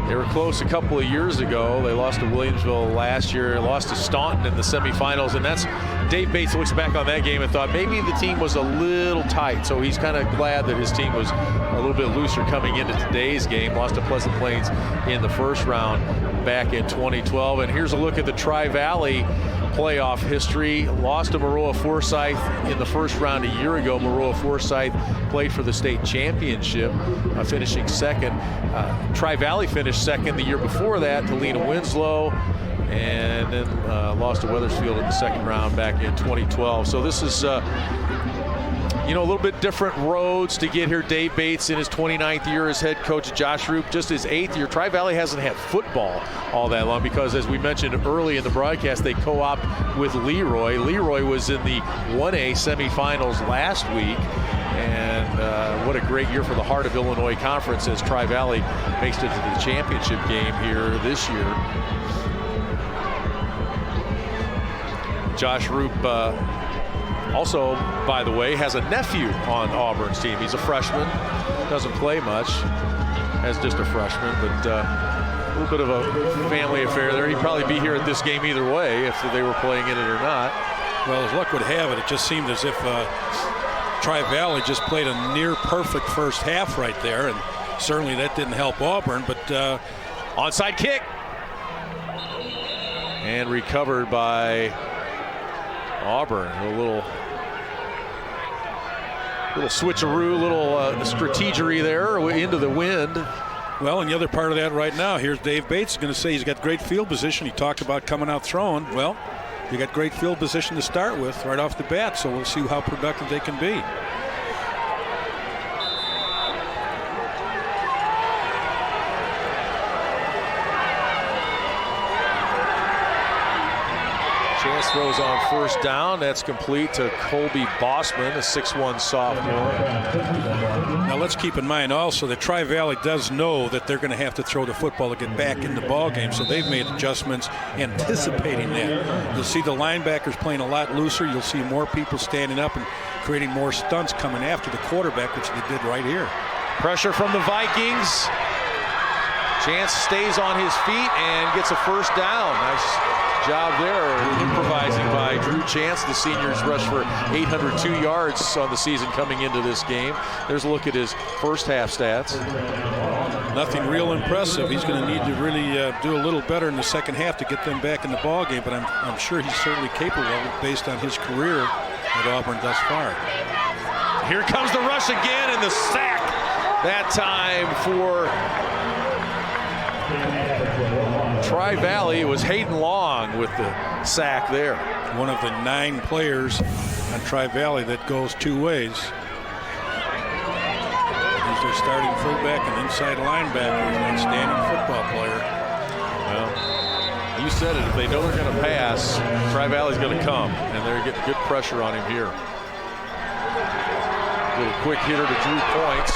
They were close a couple of years ago. They lost to Williamsville last year, lost to Staunton in the semifinals, and that's Dave Bates looks back on that game and thought maybe the team was a little tight, so he's kind of glad that his team was a little bit looser coming into today's game. Lost to Pleasant Plains in the first round back in 2012. And here's a look at the Tri-Valley playoff history. Lost to Maroa Forsyth in the first round a year ago. Maroa Forsyth played for the state championship, finishing second. Tri-Valley finished second the year before that to Lena Winslow, and then lost to Weathersfield in the second round back in 2012. So this is a little bit different roads to get here. Dave Bates in his 29th year as head coach. Josh Roop just his 8th year. Tri-Valley hasn't had football all that long because, as we mentioned early in the broadcast, they co-op with Leroy. Leroy was in the 1A semifinals last week, and what a great year for the Heart of Illinois Conference as Tri-Valley makes it to the championship game here this year. Josh Roop also, by the way, has a nephew on Auburn's team. He's a freshman, doesn't play much as just a freshman, but a little bit of a family affair there. He'd probably be here at this game either way if they were playing in it or not. Well, as luck would have it, it just seemed as if Tri-Valley just played a near perfect first half right there, and certainly that didn't help Auburn, but onside kick. And recovered by Auburn. A little switcheroo, little strategery there into the wind. Well, and the other part of that right now, here's Dave Bates going to say he's got great field position. He talked about coming out throwing. Well, you got great field position to start with right off the bat, so we'll see how productive they can be. Chance throws on first down. That's complete to Colby Bossman, a 6'1" sophomore. Now let's keep in mind also that Tri-Valley does know that they're going to have to throw the football to get back in the ball game, so they've made adjustments anticipating that. You'll see the linebackers playing a lot looser. You'll see more people standing up and creating more stunts coming after the quarterback, which they did right here. Pressure from the Vikings. Chance stays on his feet and gets a first down. Nice job there, improvising by Drew Chance. The senior's rushed for 802 yards on the season coming into this game. There's a look at his first half stats. Nothing real impressive. He's going to need to really do a little better in the second half to get them back in the ball game, but I'm sure he's certainly capable of it based on his career at Auburn thus far. Here comes the rush again, and the sack that time for Tri-Valley. It was Hayden Long with the sack there. One of the 9 players on Tri-Valley that goes 2 ways. He's their starting fullback and inside linebacker. He's an outstanding football player. Well, you said it. If they know they're going to pass, Tri-Valley's going to come, and they're getting good pressure on him here. Little quick hitter to Drew Points,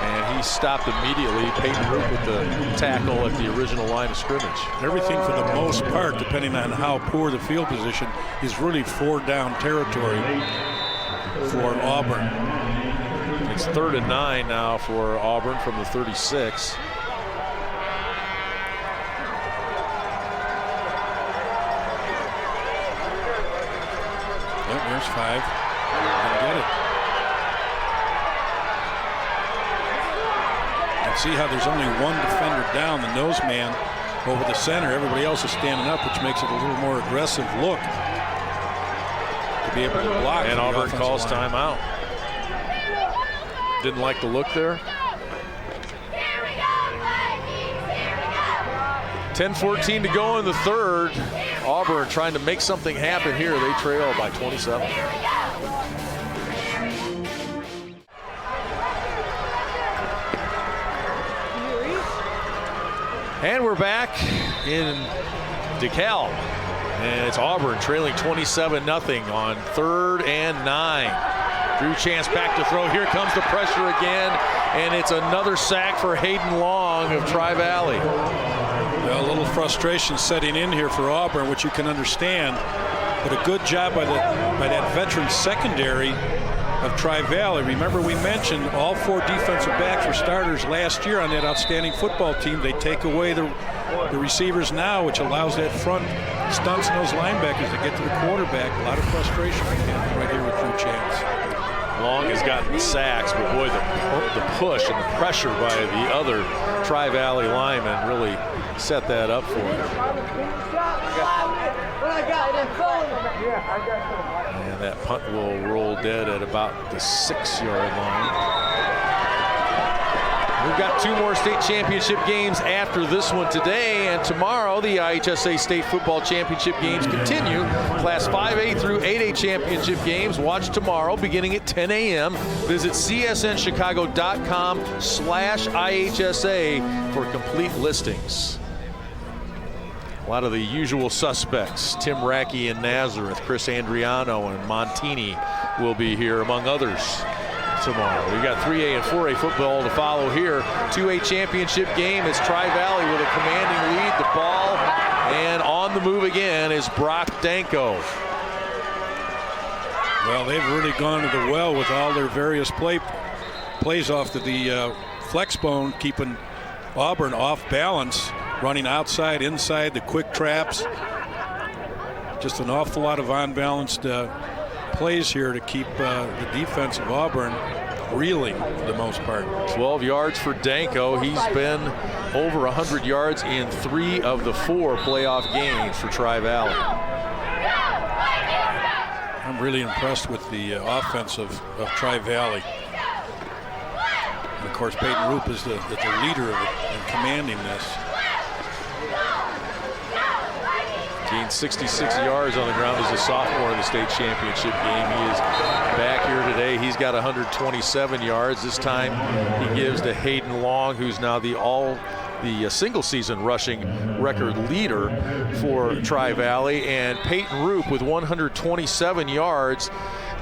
and he stopped immediately. Peyton Root with the tackle at the original line of scrimmage. Everything for the most part, depending on how poor the field position, is really 4-down territory for Auburn. It's 3rd and 9 now for Auburn from the 36. Yep, there's 5. Gonna get it. And see how there's only one defender down, the nose man over the center. Everybody else is standing up, which makes it a little more aggressive look to be able to block. And Auburn calls timeout. Didn't like the look there. 10:14 to go in the third. Auburn trying to make something happen here. They trail by 27. And we're back in DeKalb. And it's Auburn trailing 27-0 on 3rd and 9. Drew Chance back to throw. Here comes the pressure again, and it's another sack for Hayden Long of Tri-Valley. Well, a little frustration setting in here for Auburn, which you can understand, but a good job by that veteran secondary of Tri-Valley. Remember, we mentioned all 4 defensive backs were starters last year on that outstanding football team. They take away the receivers now, which allows that front stunts and those linebackers to get to the quarterback. A lot of frustration again right here with Drew Chance. Long has gotten the sacks, but boy, the push and the pressure by the other Tri-Valley linemen really set that up for him. And that punt will roll dead at about the 6-yard line. We've got 2 more state championship games after this one today, and tomorrow the IHSA State Football Championship games continue. Class 5A through 8A championship games. Watch tomorrow beginning at 10 a.m. Visit csnchicago.com/IHSA for complete listings. A lot of the usual suspects, Tim Rackey in Nazareth, Chris Andriano and Montini will be here, among others, tomorrow. We've got 3A and 4A football to follow here. 2A championship game is Tri-Valley with a commanding lead. The ball, and on the move again is Brock Danko. Well, they've really gone to the well with all their various plays off to the flex bone, keeping Auburn off balance, running outside, inside, the quick traps. Just an awful lot of unbalanced plays here to keep the defense of Auburn reeling for the most part. 12 yards for Danko. He's been over 100 yards in 3 of the 4 playoff games for Tri-Valley. I'm really impressed with the offense of Tri-Valley. And of course, Peyton Roop is the leader of it and commanding this. Gained 66 yards on the ground as a sophomore in the state championship game. He is back here today. He's got 127 yards. This time he gives to Hayden Long, who's now the single season rushing record leader for Tri-Valley. And Peyton Roop with 127 yards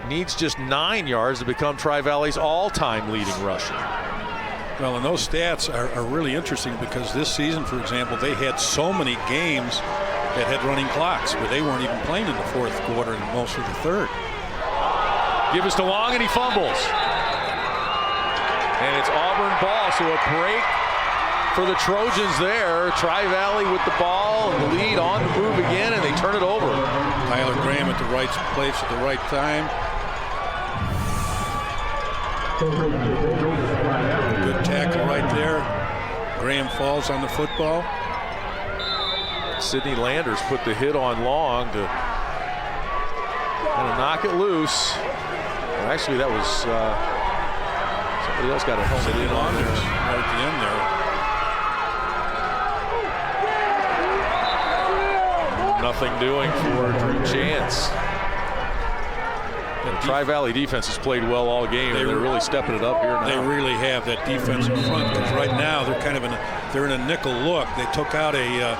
needs just 9 yards to become Tri-Valley's all-time leading rusher. Well, and those stats are really interesting because this season, for example, they had so many games that had running clocks where they weren't even playing in the 4th quarter and most of the 3rd. Give us to Long, and he fumbles. And it's Auburn ball, so a break for the Trojans there. Tri-Valley with the ball and the lead on the move again, and they turn it over. Tyler Graham at the right place at the right time. Good tackle right there. Graham falls on the football. Sydney Landers put the hit on Long to kind of knock it loose. Well, actually, that was somebody else got a helmet in on there right at the end there. Nothing doing for Drew Chance. The Tri-Valley defense has played well all game. They're really stepping it up here now. They really have that defense in front, because right now they're kind of in a nickel look. They took out a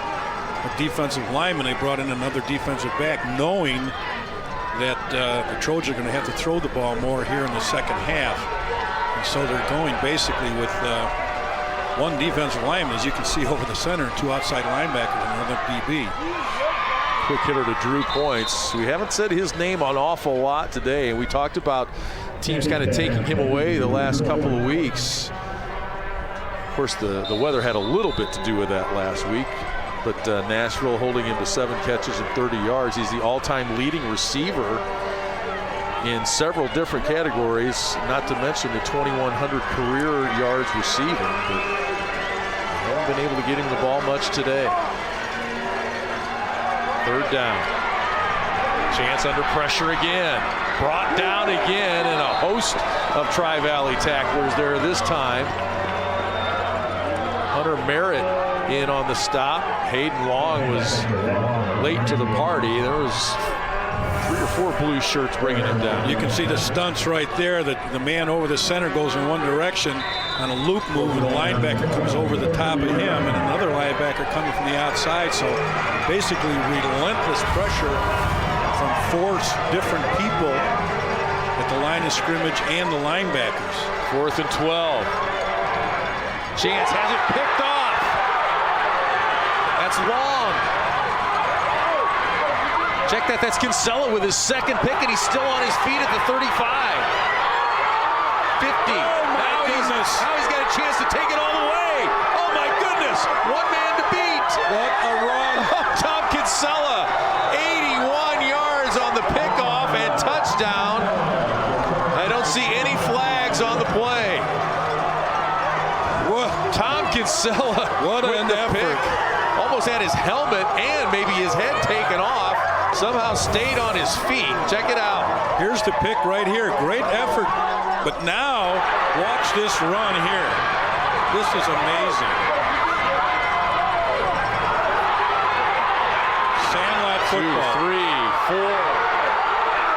defensive lineman. They brought in another defensive back, knowing that the Trojans are going to have to throw the ball more here in the second half. And so they're going basically with one defensive lineman, as you can see over the center, and two outside linebackers and another DB. Quick hitter to Drew Points. We haven't said his name an awful lot today, and we talked about teams kind of taking him away the last couple of weeks. Of course, the weather had a little bit to do with that last week, but Nashville holding him to 7 catches and 30 yards. He's the all-time leading receiver in several different categories, not to mention the 2,100 career yards receiving. But they haven't been able to get him the ball much today. Third down. Chance under pressure again. Brought down again, and a host of Tri-Valley tacklers there this time. Hunter Merritt in on the stop. Hayden Long was late to the party. There was 3 or 4 blue shirts bringing him down. You can see the stunts right there. That the man over the center goes in one direction on a loop move, and the linebacker comes over the top of him, and another linebacker coming from the outside. So basically relentless pressure from 4 different people at the line of scrimmage and the linebackers. 4th and 12. Chance has it picked off. That's Long. Check that. That's Kinsella with his second pick, and he's still on his feet at the 35. 50. Now he's got a chance to take it all the way. Oh my goodness! One man to beat. What a run! Tom Kinsella, 81 yards on the pickoff and touchdown. I don't see any flags on the play. Tom Kinsella, what an effort! Pick. Almost had his helmet and maybe his head taken off. Somehow stayed on his feet. Check it out. Here's the pick right here. Great effort. But now, watch this run here. This is amazing. Sandlot football. 2, 3, 4.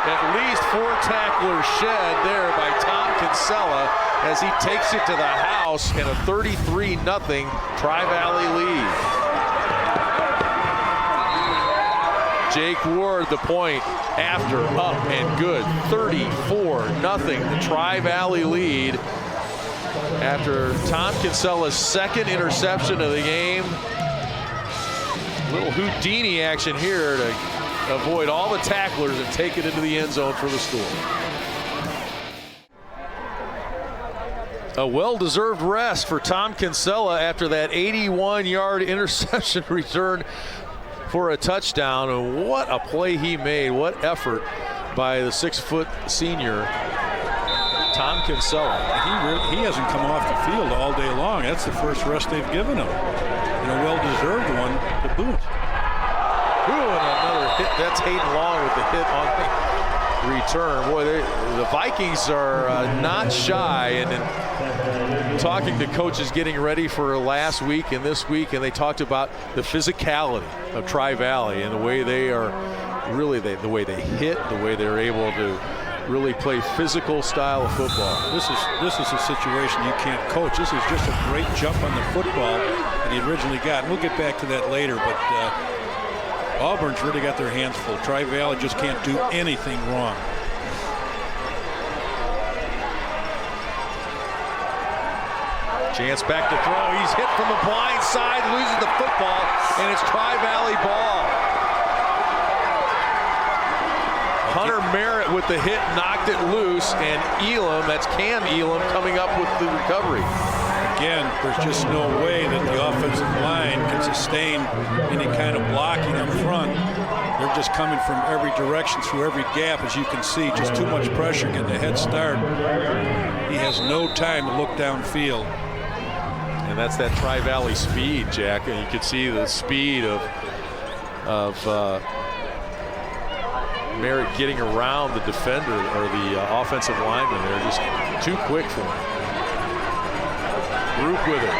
At least 4 tacklers shed there by Tom Kinsella as he takes it to the house in a 33-0 Tri-Valley lead. Jake Ward, the point after, up and good. 34-0, the Tri-Valley lead after Tom Kinsella's second interception of the game. Little Houdini action here to avoid all the tacklers and take it into the end zone for the score. A well-deserved rest for Tom Kinsella after that 81-yard interception return for a touchdown. And what a play he made. What effort by the 6-foot senior, Tom Kinsella. He hasn't come off the field all day long. That's the first rest they've given him. And a well-deserved one to boot. Ooh, and another hit. That's Hayden Long with the hit on the return. Boy, the Vikings are not shy. And talking to coaches getting ready for last week and this week, and they talked about the physicality of Tri-Valley and the way they are really, the way they hit, the way they're able to really play physical style of football. This is a situation you can't coach. This is just a great jump on the football that he originally got. And we'll get back to that later, but Auburn's really got their hands full. Tri-Valley just can't do anything wrong. Chance back to throw. He's hit from the blind side, loses the football, and it's Tri-Valley ball. Hunter Merritt with the hit knocked it loose, and Elam, that's Cam Elam, coming up with the recovery. again, there's just no way that the offensive line can sustain any kind of blocking up front. They're just coming from every direction through every gap, as you can see. Just too much pressure, getting a head start. He has no time to look downfield. And that's that Tri-Valley speed, Jack. And you can see the speed of Merritt getting around the defender or the offensive lineman. They're just too quick for him. Group with it.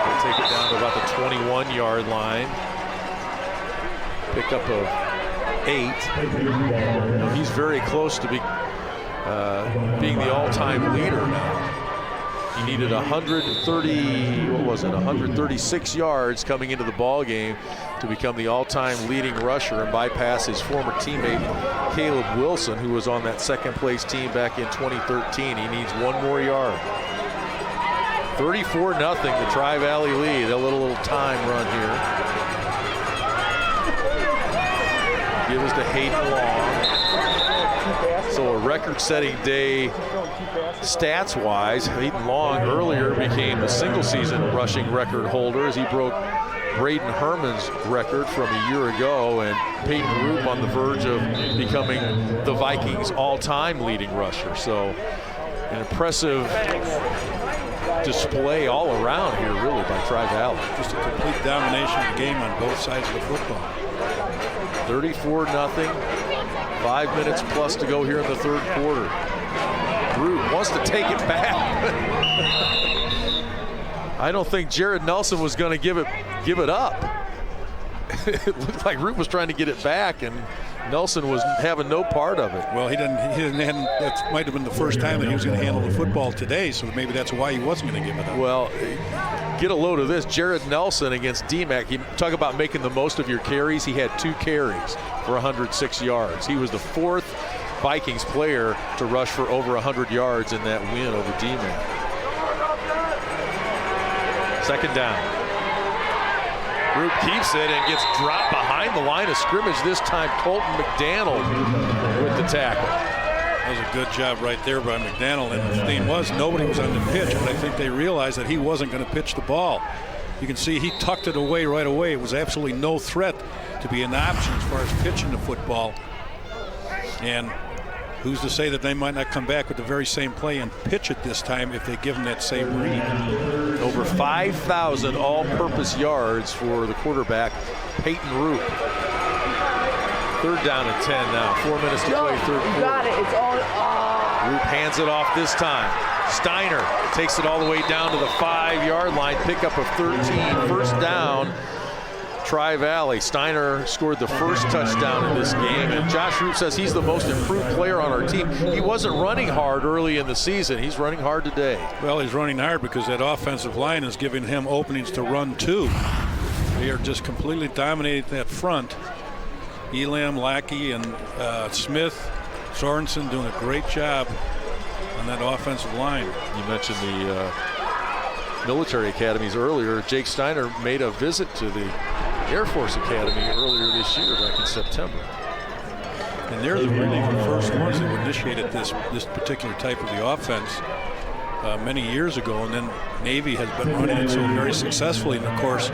They'll take it down to about the 21-yard line. Pickup of 8. He's very close to being the all-time leader now. He needed 136 yards coming into the ball game to become the all-time leading rusher and bypass his former teammate Caleb Wilson, who was on that second-place team back in 2013. He needs one more yard. 34-0, the Tri-Valley lead. A little time run here. Give us to Hayden Long. So a record-setting day stats-wise. Hayden Long earlier became the single-season rushing record holder as he broke Braden Herman's record from a year ago, and Peyton Roop on the verge of becoming the Vikings' all-time leading rusher. So an impressive display all around here, really, by Tri-Valley. Just a complete domination of the game on both sides of the football. 34-0. 5 minutes plus to go here in the third quarter. Root wants to take it back. I don't think Jared Nelson was going to give it up. It looked like Root was trying to get it back, and Nelson was having no part of it. Well, that might have been the first time that he was going to handle the football today, so maybe that's why he wasn't going to give it up. Well, get a load of this. Jared Nelson against DMAC. You talk about making the most of your carries. He had 2 carries for 106 yards. He was the 4th Vikings player to rush for over 100 yards in that win over DMAC. Second down. Root keeps it and gets dropped behind the line of scrimmage. This time Colton McDaniel with the tackle. That was a good job right there by McDaniel. And the thing was, nobody was on the pitch, but I think they realized that he wasn't going to pitch the ball. You can see he tucked it away right away. It was absolutely no threat to be an option as far as pitching the football. And who's to say that they might not come back with the very same play and pitch it this time if they give them that same read. Over 5,000 all-purpose yards for the quarterback, Peyton Roop. Third down and 10 now. 4 minutes to play third quarter. Got it. It's all. Roop hands it off this time. Steiner takes it all the way down to the 5-yard line. Pickup of 13. First down. Tri-Valley. Steiner scored the first touchdown in this game, and Josh Roop says he's the most improved player on our team. He wasn't running hard early in the season. He's running hard today. Well, he's running hard because that offensive line is giving him openings to run too. They are just completely dominating that front. Elam, Lackey, and Smith, Sorensen doing a great job on that offensive line. You mentioned the military academies earlier. Jake Steiner made a visit to the Air Force Academy earlier this year, back in September. And they're really the first ones that initiated this particular type of the offense many years ago, and then Navy has been running it so very successfully. And of course,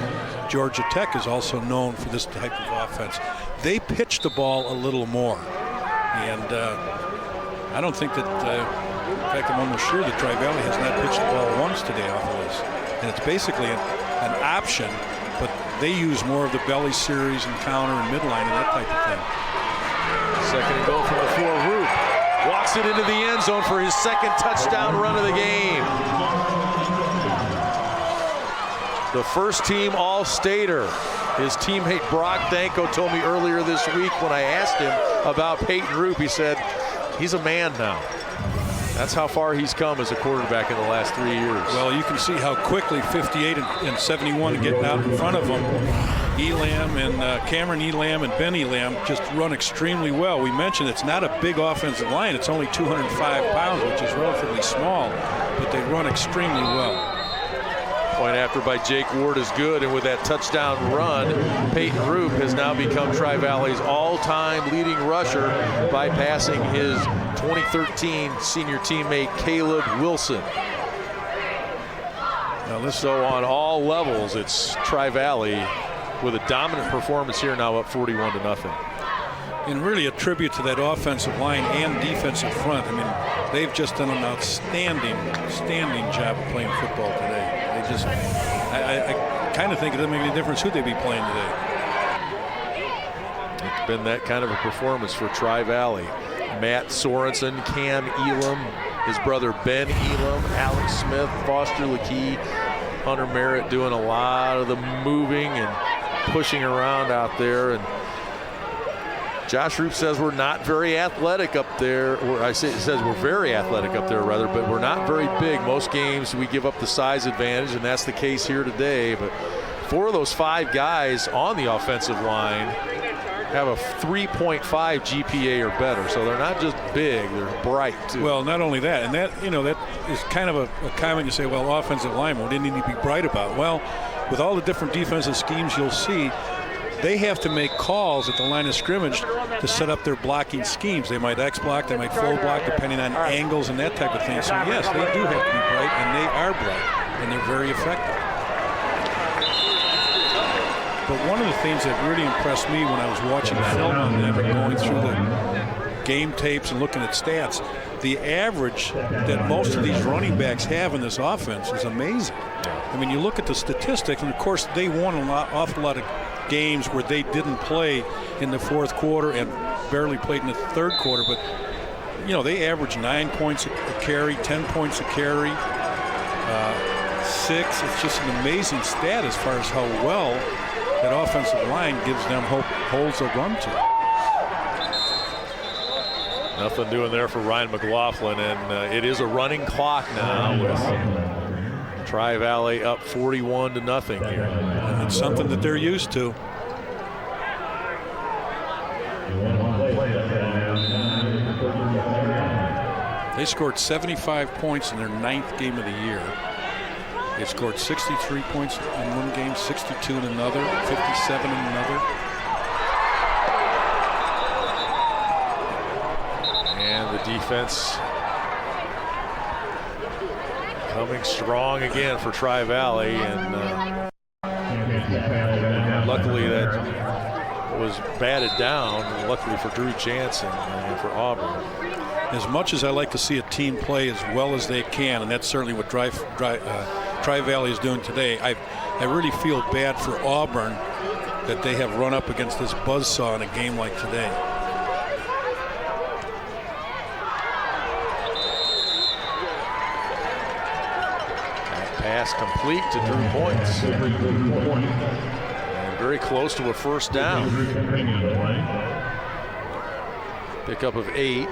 Georgia Tech is also known for this type of offense. They pitch the ball a little more, and I don't think that. In fact, I'm almost sure that Tri-Valley has not pitched the ball once today off of this, and it's basically an option. But they use more of the belly series and counter and midline and that type of thing. Second and goal from the 4. Roop walks it into the end zone for his second touchdown run of the game. The first team All-Stater. His teammate Brock Danko told me earlier this week when I asked him about Peyton Roop, he said, he's a man now. That's how far he's come as a quarterback in the last 3 years. Well, you can see how quickly 58 and 71 are getting out in front of him. Elam and Cameron Elam and Ben Elam just run extremely well. We mentioned it's not a big offensive line. It's only 205 pounds, which is relatively small, but they run extremely well. Point after by Jake Ward is good, and with that touchdown run, Peyton Roop has now become Tri-Valley's all-time leading rusher by passing his 2013 senior teammate Caleb Wilson. So on all levels, it's Tri-Valley with a dominant performance here, now up 41-0. And really a tribute to that offensive line and defensive front. I mean, they've just done an outstanding job of playing football today. They just, I kind of think it doesn't make any difference who they be playing today. It's been that kind of a performance for Tri-Valley. Matt Sorensen, Cam Elam, his brother Ben Elam, Alex Smith, Foster LeKey, Hunter Merritt doing a lot of the moving and pushing around out there. And Josh Roop says we're not very athletic up there. Or it says we're very athletic up there, rather, but we're not very big. Most games we give up the size advantage, and that's the case here today. But 4 of those 5 guys on the offensive line have a 3.5 GPA or better, so they're not just big, they're bright too. Well, not only that, and that, you know, that is kind of a comment you say, well, offensive linemen, what do you need to be bright about? Well, with all the different defensive schemes you'll see, they have to make calls at the line of scrimmage to set up their blocking schemes. They might X-block, they might full block, depending on angles and that type of thing. So yes, they do have to be bright, and they are bright, and they're very effective. But one of the things that really impressed me when I was watching film on them and going through the game tapes and looking at stats, the average that most of these running backs have in this offense is amazing. I mean, you look at the statistics, and of course they won an awful lot of games where they didn't play in the fourth quarter and barely played in the third quarter, but you know, they average 9 points a carry, 10 points a carry, 6. It's just an amazing stat as far as how well that offensive line gives them holes to run to. Nothing doing there for Ryan McLaughlin, and it is a running clock now with Tri-Valley up 41-0 here. And it's something that they're used to. They scored 75 points in their 9th game of the year. They scored 63 points in one game, 62 in another, 57 in another. And the defense coming strong again for Tri-Valley, and luckily that was batted down, luckily for Drew Jansen and for Auburn. As much as I like to see a team play as well as they can, and that's certainly what Tri-Valley is doing today, I really feel bad for Auburn that they have run up against this buzzsaw in a game like today. That pass complete to Drew Points. And very close to a first down. Pickup of 8.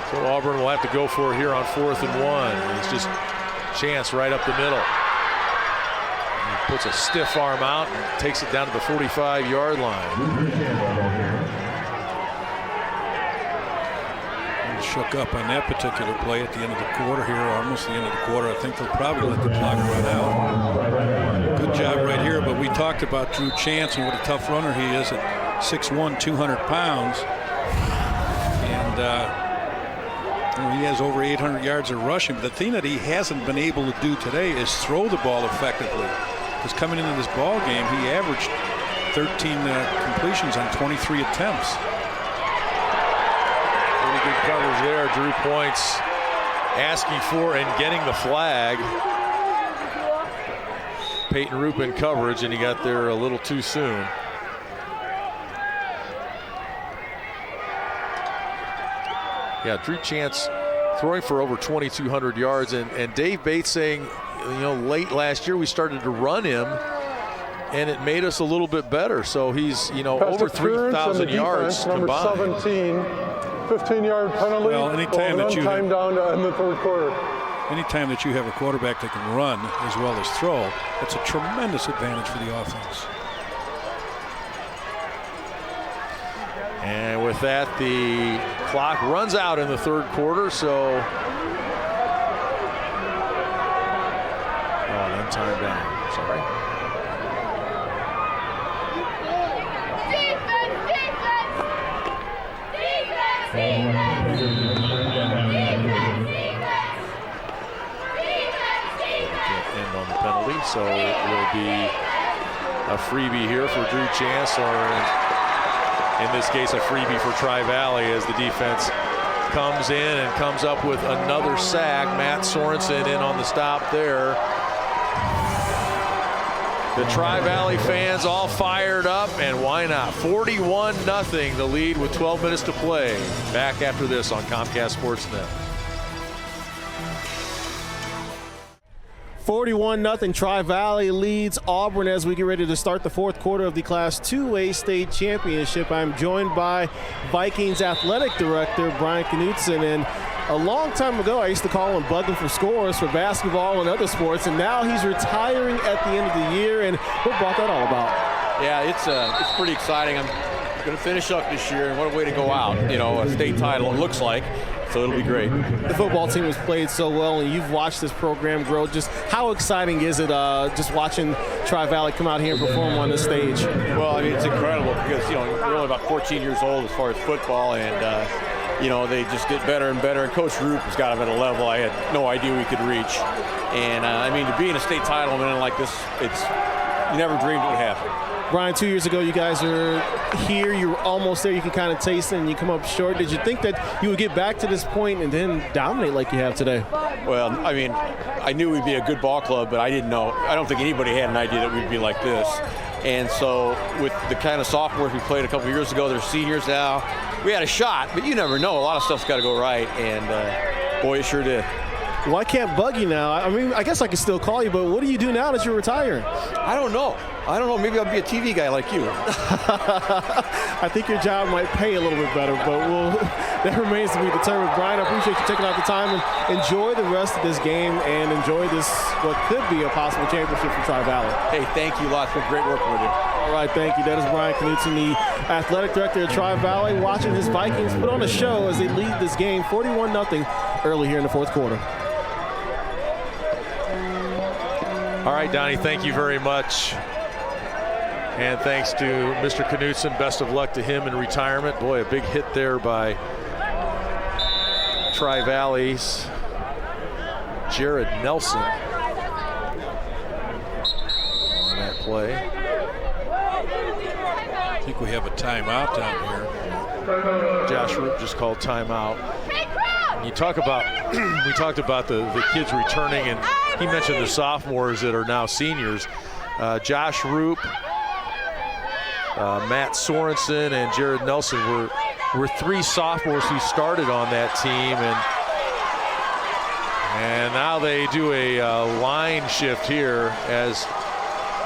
So Auburn will have to go for it here on 4th and 1. It's just Chance right up the middle. He puts a stiff arm out and takes it down to the 45-yard line. Shook up on that particular play at the end of the quarter here, almost the end of the quarter. I think they'll probably let the clock run out. Good job right here, but we talked about Drew Chance and what a tough runner he is at 6'1", 200 pounds. And he has over 800 yards of rushing. But the thing that he hasn't been able to do today is throw the ball effectively. Because coming into this ball game, he averaged 13 completions on 23 attempts. Good coverage there. Drew Points asking for and getting the flag. Peyton Roop in coverage, and he got there a little too soon. Yeah, Drew Chance throwing for over 2,200 yards, and Dave Bates saying, you know, late last year we started to run him, and it made us a little bit better. So he's, you know, over 3,000 yards number combined. 17. 15-yard penalty. Well, anytime that you time down to end the third quarter. Anytime that you have a quarterback that can run as well as throw, that's a tremendous advantage for the offense. And with that, the clock runs out in the third quarter. So, then time down. Sorry. on the penalty, so it will be a freebie here for Drew Chancellor, and in this case a freebie for Tri-Valley as the defense comes in and comes up with another sack. Matt Sorensen in on the stop there. The Tri-Valley fans all fired up, and why not? 41-0 the lead with 12 minutes to play. Back after this on Comcast Sportsnet. 41-0 Tri-Valley leads Auburn as we get ready to start the fourth quarter of the Class 2A state championship. I'm joined by Vikings athletic director Brian Knutson, and a long time ago I used to call him bugging for scores for basketball and other sports, and now he's retiring at the end of the year. And what brought that all about? Yeah, it's pretty exciting. I'm going to finish up this year, and what a way to go out. You know, a state title, it looks like. So it'll be great. The football team has played so well, and you've watched this program grow. Just how exciting is it just watching Tri-Valley come out here and perform on this stage? Well, I mean, it's incredible because, you know, we're only about 14 years old as far as football, and, you know, they just get better and better. And Coach Roop has got them at a level I had no idea we could reach. And, I mean, to be in a state title and like this, you never dreamed it would happen. Brian, 2 years ago, you guys are here. You were almost there. You can kind of taste it, and you come up short. Did you think that you would get back to this point and then dominate like you have today? Well, I mean, I knew we'd be a good ball club, but I didn't know. I don't think anybody had an idea that we'd be like this. And so with the kind of sophomores we played a couple of years ago, they're seniors now, we had a shot, but you never know. A lot of stuff's got to go right, and boy, it sure did. Well, I can't bug you now. I mean, I guess I could still call you, but what do you do now that you're retiring? I don't know. Maybe I'll be a TV guy like you. I think your job might pay a little bit better, but that remains to be determined. Brian, I appreciate you taking out the time, and enjoy the rest of this game and enjoy this, what could be a possible championship for Tri-Valley. Hey, thank you lots. It's been great working with you. All right, thank you. That is Brian Knutson, the athletic director of Tri-Valley, watching his Vikings put on a show as they lead this game 41-0 early here in the fourth quarter. All right, Donnie, thank you very much. And thanks to Mr. Knutson. Best of luck to him in retirement. Boy, a big hit there by Tri-Valley's Jared Nelson on that play. I think we have a timeout down here. Josh Roop just called timeout. And you talk about, we talked about the kids returning, and he mentioned the sophomores that are now seniors. Josh Roop, Matt Sorensen, and Jared Nelson were three sophomores who started on that team, and now they do a line shift here as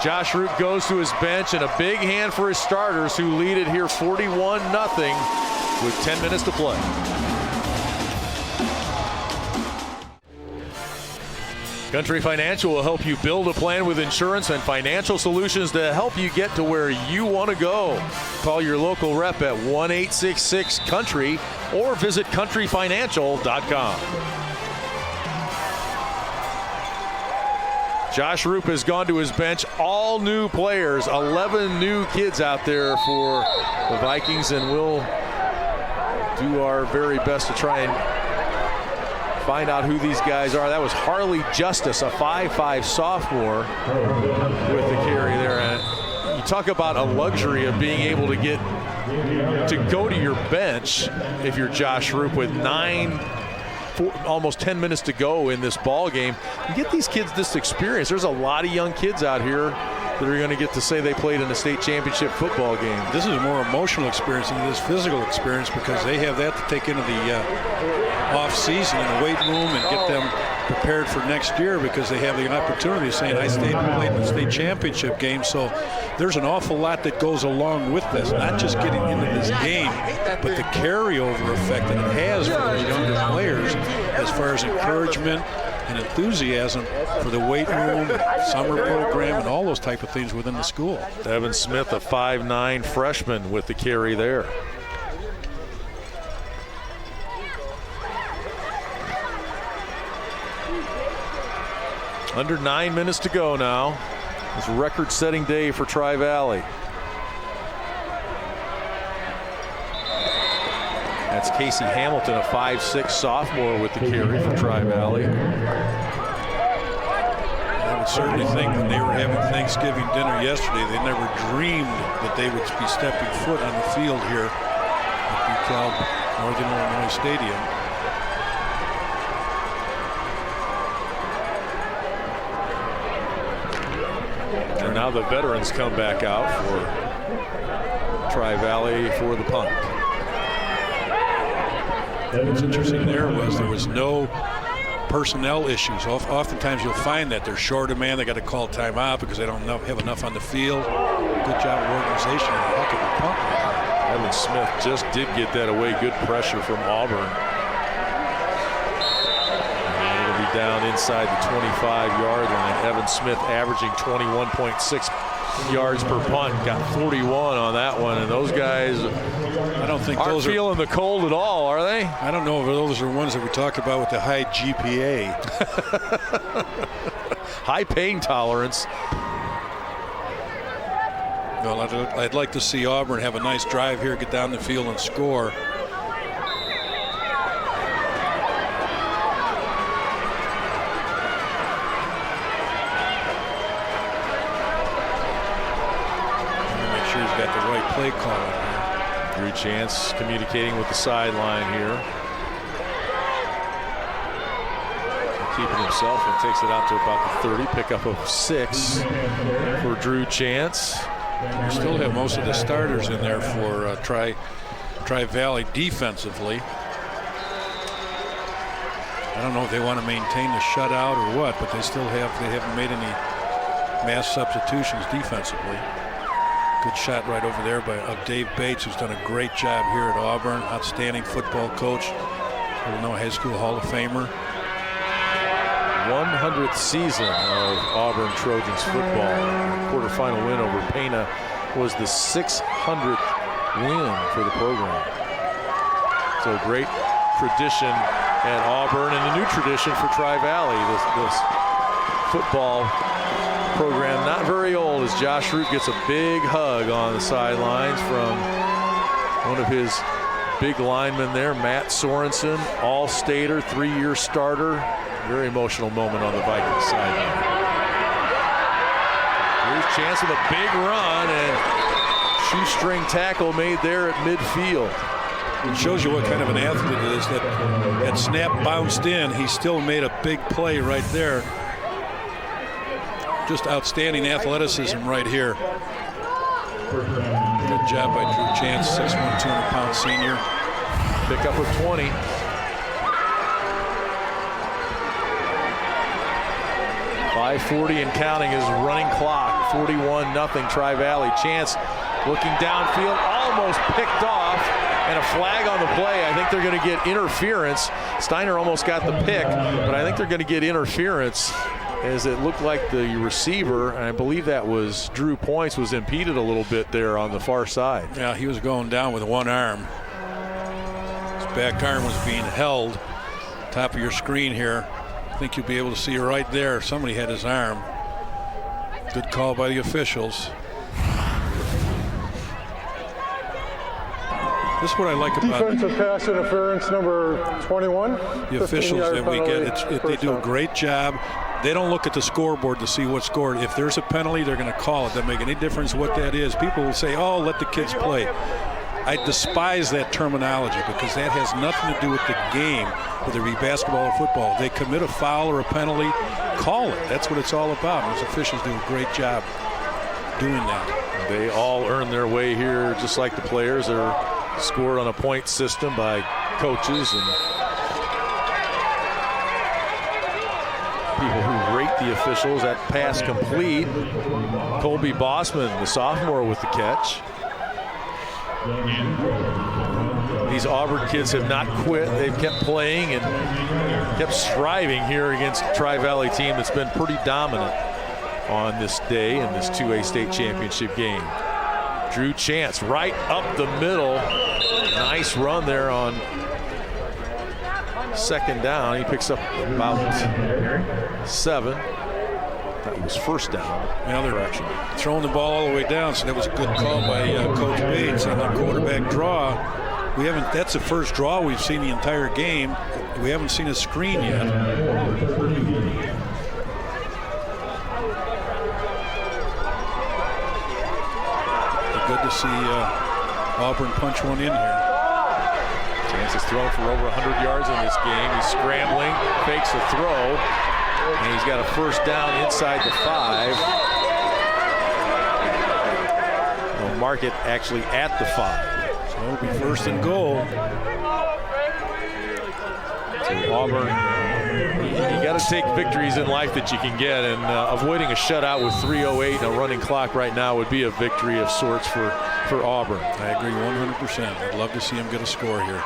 Josh Roop goes to his bench, and a big hand for his starters who lead it here 41-0 with 10 minutes to play. Country Financial will help you build a plan with insurance and financial solutions to help you get to where you want to go. Call your local rep at 1-866-COUNTRY or visit countryfinancial.com. Josh Roop has gone to his bench. All new players, 11 new kids out there for the Vikings, and we'll do our very best to try and find out who these guys are. That was Harley Justice, a 5'5" sophomore, with the carry there. And you talk about a luxury of being able to get to go to your bench if you're Josh Roop with almost 10 minutes to go in this ball game. You get these kids this experience. There's a lot of young kids out here that are going to get to say they played in a state championship football game. This is a more emotional experience than this physical experience because they have that to take into the off season in the weight room and get them prepared for next year because they have the opportunity of saying, I stayed and played in the state championship game. So there's an awful lot that goes along with this, not just getting into this game, but the carryover effect that it has for those younger players as far as encouragement and enthusiasm for the weight room, summer program, and all those type of things within the school. Devin Smith, a 5'9" freshman, with the carry there. Under 9 minutes to go now. It's a record-setting day for Tri-Valley. That's Casey Hamilton, a 5'6" sophomore, with the carry for Tri-Valley. I would can certainly think when they were having Thanksgiving dinner yesterday, they never dreamed that they would be stepping foot on the field here at DeKalb Northern Illinois Stadium. And now the veterans come back out for Tri-Valley for the punt. What's interesting there was no personnel issues. Oftentimes you'll find that they're short a man. They got to call timeout because they don't have enough on the field. Good job of organization and a heck of a punt. Evan Smith just did get that away. Good pressure from Auburn. And it'll be down inside the 25-yard line. Evan Smith averaging 21.6 yards per punt. Got 41 on that one. And those guys, I don't think aren't those feeling the cold at all, are they? I don't know if those are ones that we talked about with the high GPA. High pain tolerance. Well, I'd like to see Auburn have a nice drive here, get down the field and score. Make sure he's got the right play call. Drew Chance communicating with the sideline here. Keeping himself and takes it out to about the 30. Pickup of 6 for Drew Chance. You still have most of the starters in there for Tri-Valley defensively. I don't know if they want to maintain the shutout or what, but they haven't made any mass substitutions defensively. Good shot right over there of Dave Bates, who's done a great job here at Auburn. Outstanding football coach, Illinois High School Hall of Famer. 100th season of Auburn Trojans football. Quarterfinal win over Pena was the 600th win for the program. So great tradition at Auburn and a new tradition for Tri-Valley. This football program not very old, as Josh Root gets a big hug on the sidelines from one of his big linemen there, Matt Sorensen, all-stater, 3-year starter. Very emotional moment on the Vikings sideline. Here's Chance with a big run and shoestring tackle made there at midfield. It shows you what kind of an athlete it is. That snap bounced in. He still made a big play right there. Just outstanding athleticism right here. Good job by Drew Chance, 6'1", 200-pound senior. Pickup of 20. .540 and counting is running clock. 41-0 Tri-Valley. Chance looking downfield, almost picked off, and a flag on the play. I think they're going to get interference. Steiner almost got the pick, but I think they're going to get interference, as it looked like the receiver, and I believe that was Drew Points, was impeded a little bit there on the far side. Yeah, he was going down with one arm. His back arm was being held. Top of your screen here. I think you'll be able to see right there. Somebody had his arm. Good call by the officials. This is what I like about defensive pass interference number 21. The officials that we get, they do a great job. They don't look at the scoreboard to see what scored. If there's a penalty, they're going to call it. Doesn't make any difference what that is. People will say, "Oh, let the kids play." I despise that terminology because that has nothing to do with the game, whether it be basketball or football. If they commit a foul or a penalty, call it. That's what it's all about. And those officials do a great job doing that. They all earn their way here, just like the players. They're scored on a point system by coaches and people who rate the officials. That pass complete. Colby Bossman, the sophomore, with the catch. These Auburn kids have not quit. They've kept playing and kept striving here against a Tri-Valley team that's been pretty dominant on this day in this 2A state championship game. Drew Chance right up the middle. Nice run there on second down. He picks up about 7. That was first down. Now they're throwing the ball all the way down, so that was a good call by Coach Bates on the quarterback draw. That's the first draw we've seen the entire game. We haven't seen a screen yet. to see Auburn punch one in here. Chance has thrown for over 100 yards in this game. He's scrambling, fakes a throw, and he's got a first down inside the 5. They'll mark it actually at the 5. So it'll be first and goal. So Auburn, you got to take victories in life that you can get, and avoiding a shutout with 3:08 and a running clock right now would be a victory of sorts for Auburn. I agree 100%. I'd love to see him get a score here.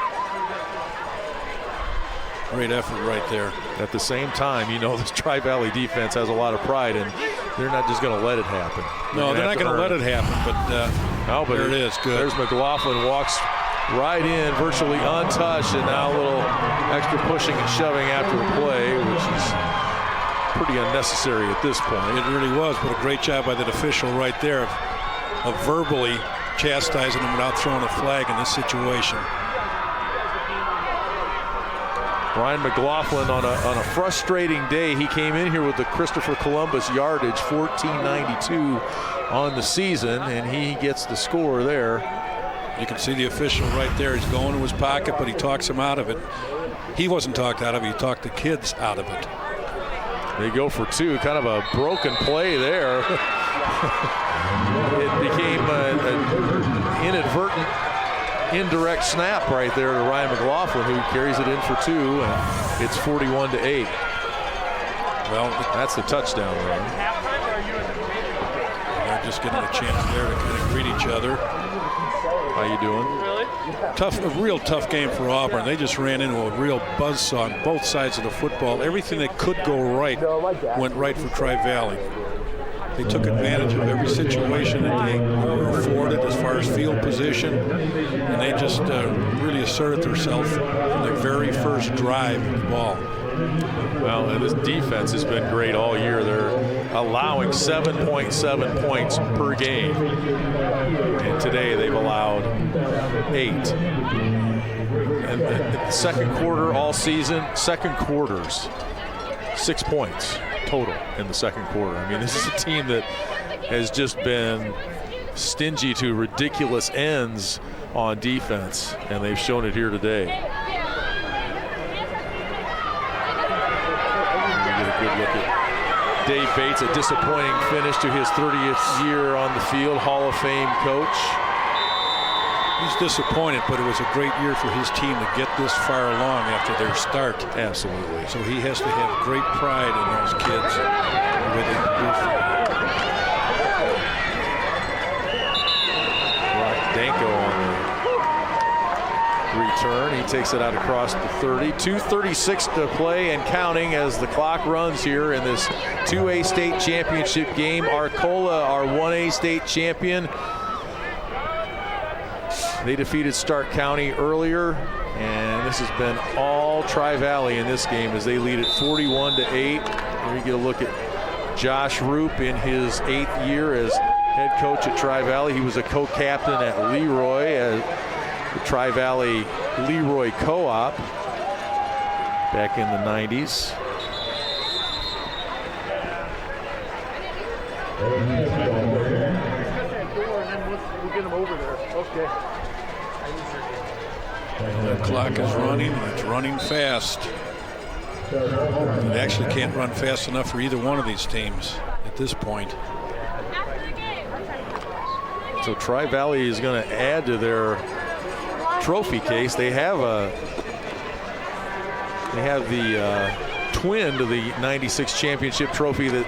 Great effort right there. At the same time, you know, this Tri-Valley defense has a lot of pride, and they're not just going to let it happen. No, they're not going to let it happen, but there it is. Good. There's McLaughlin, walks right in, virtually untouched, and now a little extra pushing and shoving after the play, which is pretty unnecessary at this point. It really was, but a great job by that official right there of verbally chastising him without throwing a flag in this situation. Ryan McLaughlin on a frustrating day. He came in here with the Christopher Columbus yardage, 1492 on the season, and he gets the score there. You can see the official right there. He's going to his pocket, but he talks him out of it. He wasn't talked out of it. He talked the kids out of it. They go for 2. Kind of a broken play there. It became an inadvertent indirect snap right there to Ryan McLaughlin, who carries it in for 2, and it's 41-8. Well, that's the touchdown run. They're just getting a chance there to kind of greet each other. How you doing? A real tough game for Auburn. They just ran into a real buzzsaw on both sides of the football. Everything that could go right went right for Tri-Valley. They took advantage of every situation that they were afforded as far as field position, and they just really asserted themselves from the very first drive of the ball. Well, and this defense has been great all year. They're allowing 7.7 points per game, and today they've allowed 8. And the second quarter all season, second quarters, 6 points total in the second quarter. I mean, this is a team that has just been stingy to ridiculous ends on defense, and they've shown it here today. Get a good look at Dave Bates, a disappointing finish to his 30th year on the field, Hall of Fame coach. He's disappointed, but it was a great year for his team to get this far along after their start. Absolutely. So he has to have great pride in those kids. The way they produce. Danko on the return. He takes it out across the 30. 2:36 to play and counting as the clock runs here in this 2A state championship game. Arcola, our 1A state champion. They defeated Stark County earlier, and this has been all Tri-Valley in this game as they lead it 41-8. Here you get a look at Josh Roop in his 8th year as head coach at Tri-Valley. He was a co-captain at Leroy, at the Tri-Valley Leroy Co-op back in the 90s. We'll get him over there. Okay. The clock is running, and it's running fast. It actually can't run fast enough for either one of these teams at this point. So Tri-Valley is going to add to their trophy case. They have the twin to the '96 championship trophy that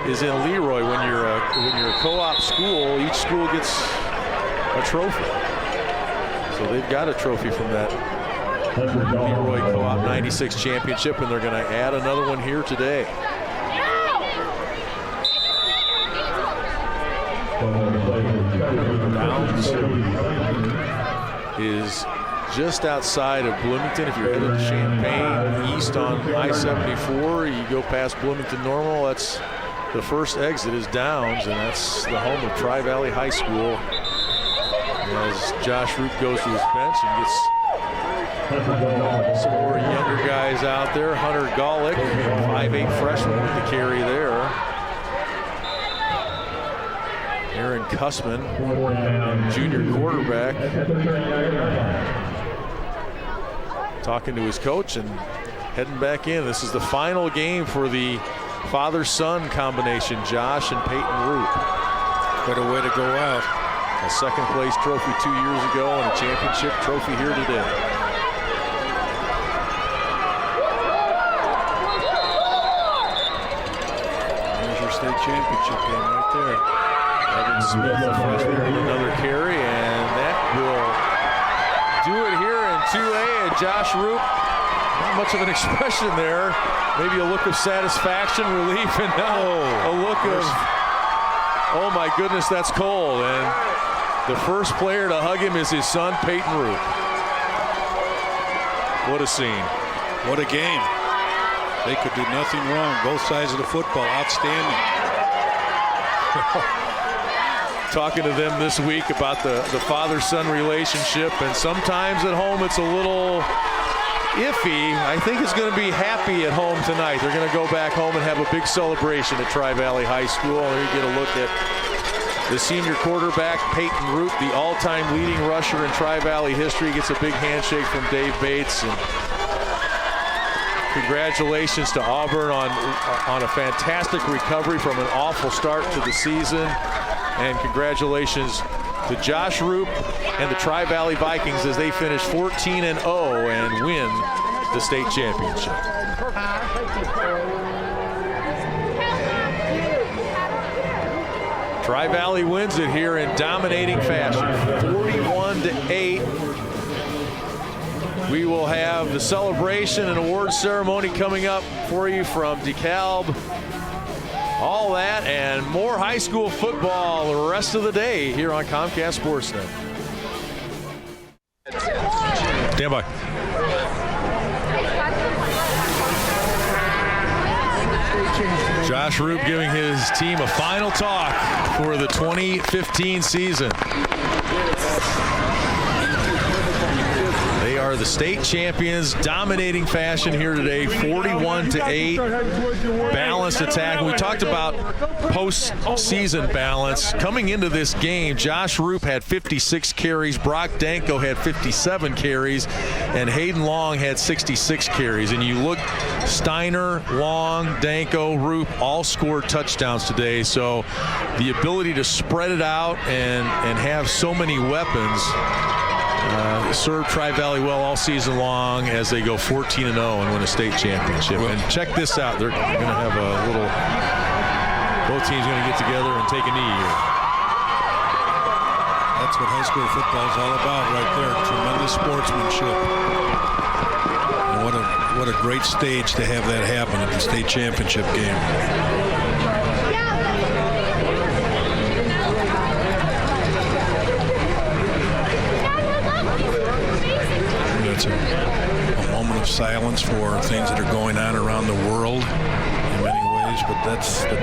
is in Leroy. When you're a co-op school, each school gets a trophy. So they've got a trophy from that Leroy Co-op '96 championship, and they're going to add another one here today. Downs is just outside of Bloomington. If you're headed to Champaign east on I-74, you go past Bloomington Normal. That's the first exit is Downs, and that's the home of Tri-Valley High School. As Josh Roop goes to his bench and gets some more younger guys out there. Hunter Golick, 5'8" freshman with the carry there. Aaron Cussman, junior quarterback, talking to his coach and heading back in. This is the final game for the father-son combination, Josh and Peyton Root. Quite a way to go out. A second place trophy 2 years ago and a championship trophy here today. There's your state championship game right there. Evan Smith, the freshman, with another carry, and that will do it here in 2A. And Josh Roop, not much of an expression there. Maybe a look of satisfaction, relief, and now a look of, oh my goodness, that's cold. And the first player to hug him is his son, Peyton Roop. What a scene. What a game. They could do nothing wrong. Both sides of the football, outstanding. Talking to them this week about the father-son relationship, and sometimes at home it's a little iffy. I think it's going to be happy at home tonight. They're going to go back home and have a big celebration at Tri-Valley High School. And you get a look at the senior quarterback, Peyton Root, the all-time leading rusher in Tri-Valley history, gets a big handshake from Dave Bates. And congratulations to Auburn on a fantastic recovery from an awful start to the season. And congratulations to Josh Roop and the Tri-Valley Vikings as they finish 14-0 and win the state championship. Tri-Valley wins it here in dominating fashion, 41-8. We will have the celebration and award ceremony coming up for you from DeKalb. All that and more high school football the rest of the day here on Comcast Sportsnet. Stand by. Josh Roop giving his team a final talk for the 2015 season. They are the state champions, dominating fashion here today, 41-8. Balanced attack. We talked about postseason balance. Coming into this game, Josh Roop had 56 carries, Brock Danko had 57 carries, and Hayden Long had 66 carries. And you look, Steiner, Long, Danko, Roop all scored touchdowns today. So the ability to spread it out and have so many weapons served Tri-Valley well all season long as they go 14-0 and win a state championship. And check this out. They're going to have a little, both teams going to get together and take a knee here. That's what high school football is all about right there. Tremendous sportsmanship. And what a great stage to have that happen at the state championship game. It's a moment of silence for things that are going on around the world in many ways, but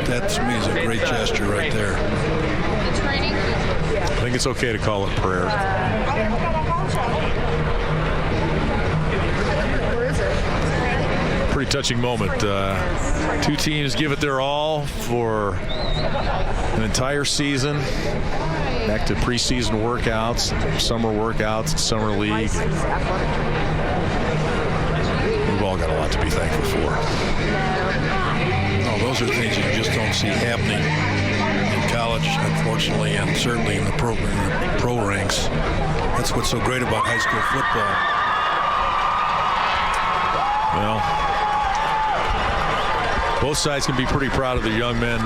that to me is a great gesture right there. I think it's okay to call it prayer. Pretty touching moment. Two teams give it their all for an entire season. Back to preseason workouts, summer workouts, summer league. We've all got a lot to be thankful for. Oh, those are things you just don't see happening in college, unfortunately, and certainly in the pro ranks. That's what's so great about high school football. Well, both sides can be pretty proud of their young men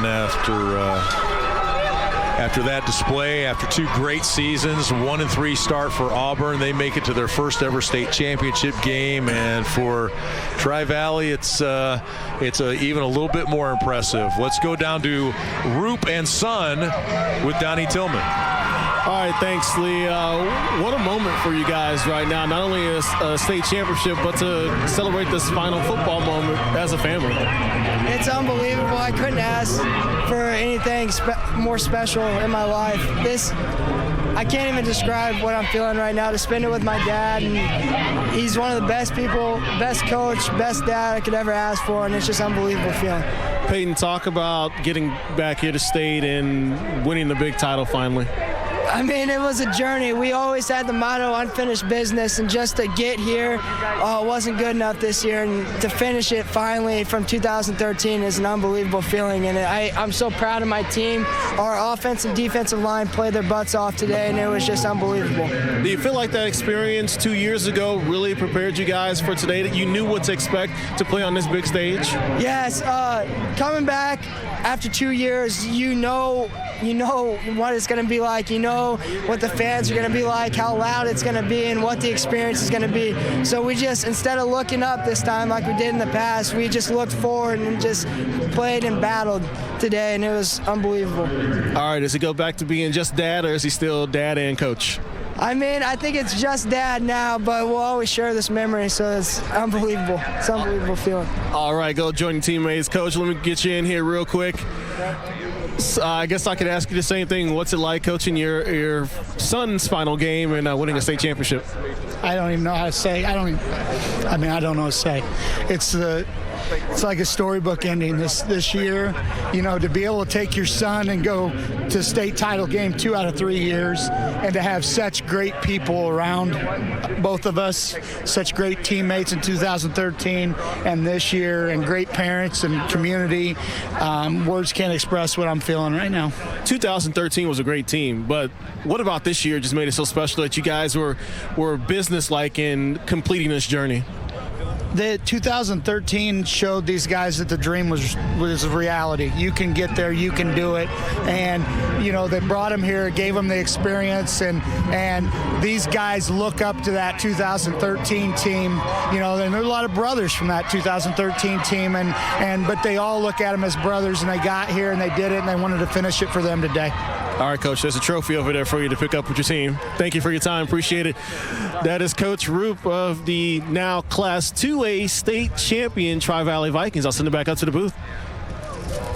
after that display, after two great seasons, 1-3 start for Auburn. They make it to their first ever state championship game, and for Tri-Valley, it's even a little bit more impressive. Let's go down to Roop and Son with Donnie Tillman. All right, thanks, Lee. What a moment for you guys right now. Not only a state championship, but to celebrate this final football moment as a family. It's unbelievable. I couldn't ask for anything more special in my life. I can't even describe what I'm feeling right now. To spend it with my dad, and he's one of the best people, best coach, best dad I could ever ask for, and it's just an unbelievable feeling. Peyton, talk about getting back here to state and winning the big title finally. I mean, it was a journey. We always had the motto, unfinished business, and just to get here wasn't good enough this year. And to finish it finally from 2013 is an unbelievable feeling. And I'm so proud of my team. Our offense and defensive line played their butts off today, and it was just unbelievable. Do you feel like that experience 2 years ago really prepared you guys for today, that you knew what to expect to play on this big stage? Yes. Coming back after 2 years, you know what it's going to be like. You know what the fans are going to be like, how loud it's going to be, and what the experience is going to be. So we just, instead of looking up this time like we did in the past, we just looked forward and just played and battled today, and it was unbelievable. All right, does he go back to being just dad, or is he still dad and coach? I mean, I think it's just dad now, but we'll always share this memory, so it's unbelievable. It's an unbelievable feeling. All right, go join your teammates. Coach, let me get you in here real quick. I guess I could ask you the same thing. What's it like coaching your son's final game and winning a state championship? I don't even know how to say. I don't know what to say. It's like a storybook ending this year. You know, to be able to take your son and go to state title game 2 out of 3 years, and to have such great people around both of us, such great teammates in 2013 and this year, and great parents and community. Words can't express what I'm feeling right now. 2013 was a great team, but what about this year just made it so special that you guys were businesslike in completing this journey? The 2013 showed these guys that the dream was a reality. You can get there, you can do it, and you know they brought them here, gave them the experience, and these guys look up to that 2013 team. You know, and there are a lot of brothers from that 2013 team, but they all look at them as brothers, and they got here and they did it, and they wanted to finish it for them today. All right, Coach, there's a trophy over there for you to pick up with your team. Thank you for your time. Appreciate it. That is Coach Roop of the now Class 2A state champion Tri-Valley Vikings. I'll send it back up to the booth.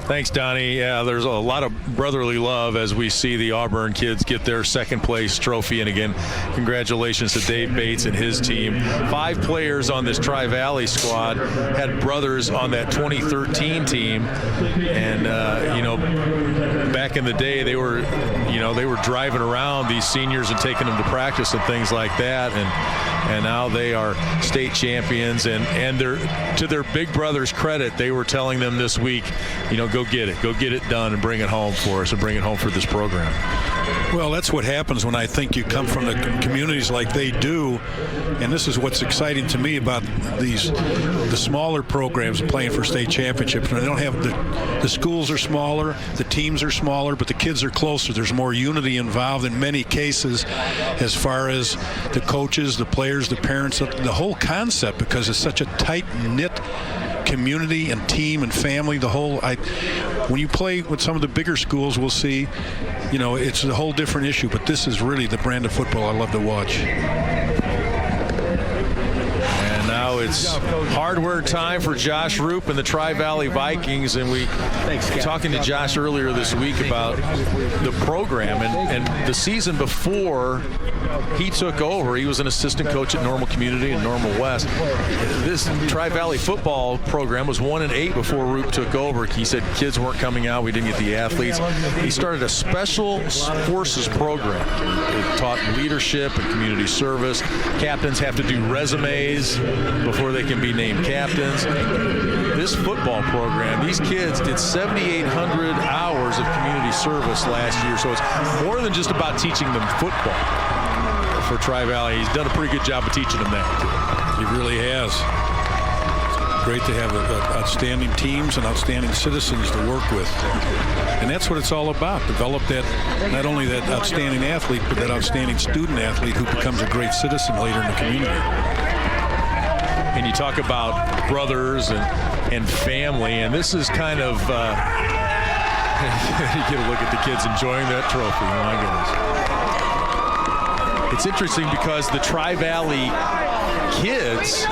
Thanks, Donnie. Yeah, there's a lot of brotherly love as we see the Auburn kids get their second place trophy. And again, congratulations to Dave Bates and his team. 5 players on this Tri-Valley squad had brothers on that 2013 team. And, back in the day, they were driving around these seniors and taking them to practice and things like that. And now they are state champions. And to their big brother's credit, they were telling them this week, go get it done and bring it home for us and bring it home for this program. Well, that's what happens when I think you come from the communities like they do, and this is what's exciting to me about the smaller programs playing for state championships. They don't have the schools are smaller, the teams are smaller, but the kids are closer. There's more unity involved in many cases as far as the coaches, the players, the parents, the whole concept, because it's such a tight-knit community and team and family. When you play with some of the bigger schools, we'll see, it's a whole different issue, but this is really the brand of football I love to watch. And now it's hardware time for Josh Roop and the Tri-Valley Vikings, and we were talking to Josh earlier this week about the program and the season before he took over. He was an assistant coach at Normal Community and Normal West. This Tri-Valley football program was 1-8 before Roop took over. He said kids weren't coming out. We didn't get the athletes. He started a special forces program. It taught leadership and community service. Captains have to do resumes before they can be named captains. This football program, these kids did 7,800 hours of community service last year. So it's more than just about teaching them football. For Tri-Valley, he's done a pretty good job of teaching them that. He really has. It's great to have outstanding teams and outstanding citizens to work with. And that's what it's all about. Develop that, not only that outstanding athlete, but that outstanding student athlete who becomes a great citizen later in the community. And you talk about brothers and family, and this is kind of, you get a look at the kids enjoying that trophy. My goodness. It's interesting because the Tri-Valley kids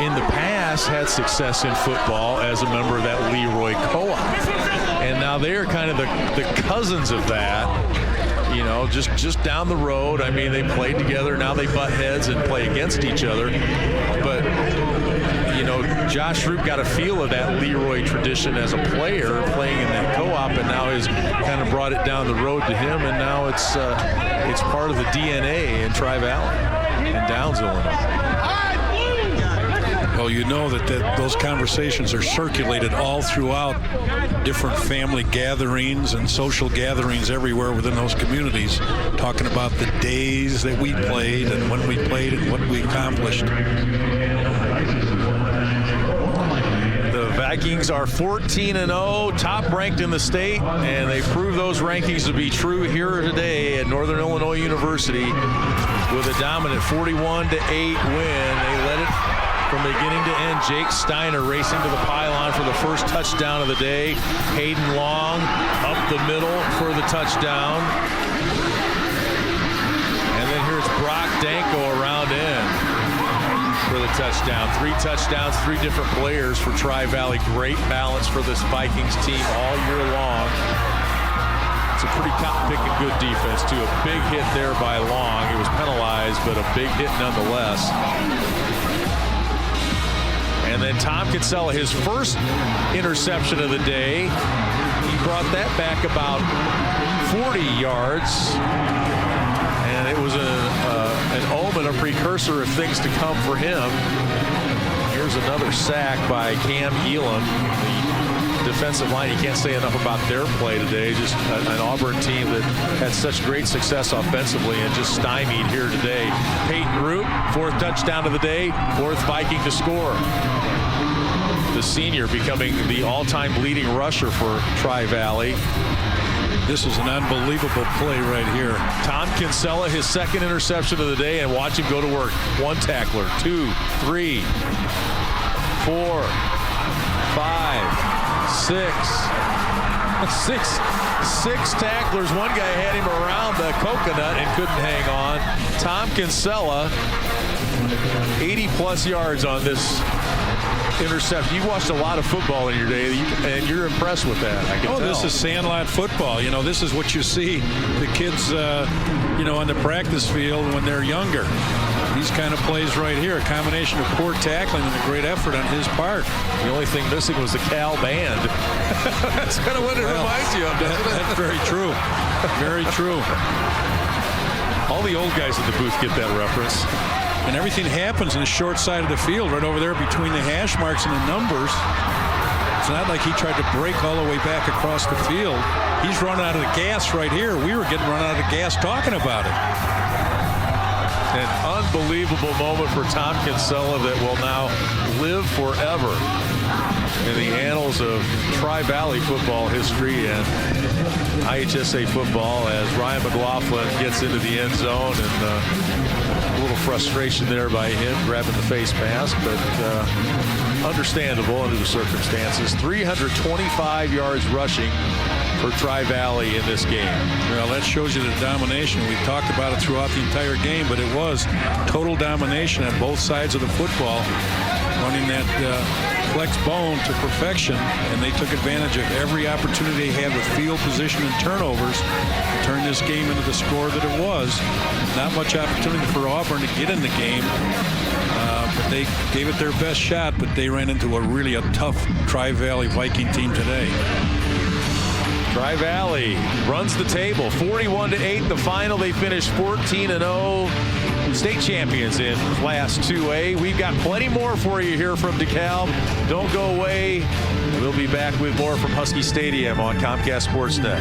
in the past had success in football as a member of that Leroy Co-op. And now they're kind of the cousins of that, just down the road. I mean, they played together. Now they butt heads and play against each other. But, Josh Roop got a feel of that Leroy tradition as a player playing in that co-op, and now has kind of brought it down the road to him, and now it's part of the DNA in Tri-Valley and Downs, Illinois. Well, you know that those conversations are circulated all throughout different family gatherings and social gatherings everywhere within those communities, talking about the days that we played and when we played and what we accomplished. The Vikings are 14-0, top ranked in the state, and they prove those rankings to be true here today at Northern Illinois University with a dominant 41-8 win. They led it from beginning to end. Jake Steiner racing to the pylon for the first touchdown of the day. Hayden Long up the middle for the touchdown. And then here's Brock Danko around in for the touchdown. 3 touchdowns, 3 different players for Tri-Valley. Great balance for this Vikings team all year long. It's a pretty cotton-picking good defense, too. A big hit there by Long. He was penalized, but a big hit nonetheless. And then Tom Kinsella, his first interception of the day, he brought that back about 40 yards. And it was an omen, a precursor of things to come for him. Here's another sack by Cam Elam. The defensive line, you can't say enough about their play today. Just an Auburn team that had such great success offensively and just stymied here today. Peyton Root, 4th touchdown of the day, 4th Viking to score. The senior becoming the all-time leading rusher for Tri-Valley. This is an unbelievable play right here. Tom Kinsella, his 2nd interception of the day, and watch him go to work. 1 tackler, 2, 3, 4, 5, 6 tacklers. One guy had him around the coconut and couldn't hang on. Tom Kinsella, 80-plus yards on this interception. You've watched a lot of football in your day, and you're impressed with that, I can tell. This is sandlot football. This is what you see the kids, on the practice field when they're younger. These kind of plays right here, a combination of poor tackling and a great effort on his part. The only thing missing was the Cal band. That's kind of what it reminds you of, doesn't it? That's very true. Very true. All the old guys in the booth get that reference. And everything happens in the short side of the field, right over there between the hash marks and the numbers. It's not like he tried to break all the way back across the field. He's run out of the gas right here. We were getting run out of the gas talking about it. An unbelievable moment for Tom Kinsella that will now live forever in the annals of Tri-Valley football history and IHSA football as Ryan McLaughlin gets into the end zone, and a little frustration there by him grabbing the face mask, but understandable under the circumstances. 325 yards rushing for Tri-Valley in this game. Well, that shows you the domination. We talked about it throughout the entire game, but it was total domination on both sides of the football, running that flex bone to perfection, and they took advantage of every opportunity they had with field position and turnovers to turn this game into the score that it was. Not much opportunity for Auburn to get in the game, but they gave it their best shot, but they ran into a tough Tri-Valley Viking team today. Tri-Valley runs the table, 41-8. The final, they finished 14-0. State champions in Class 2A. We've got plenty more for you here from DeKalb. Don't go away. We'll be back with more from Husky Stadium on Comcast Sportsnet.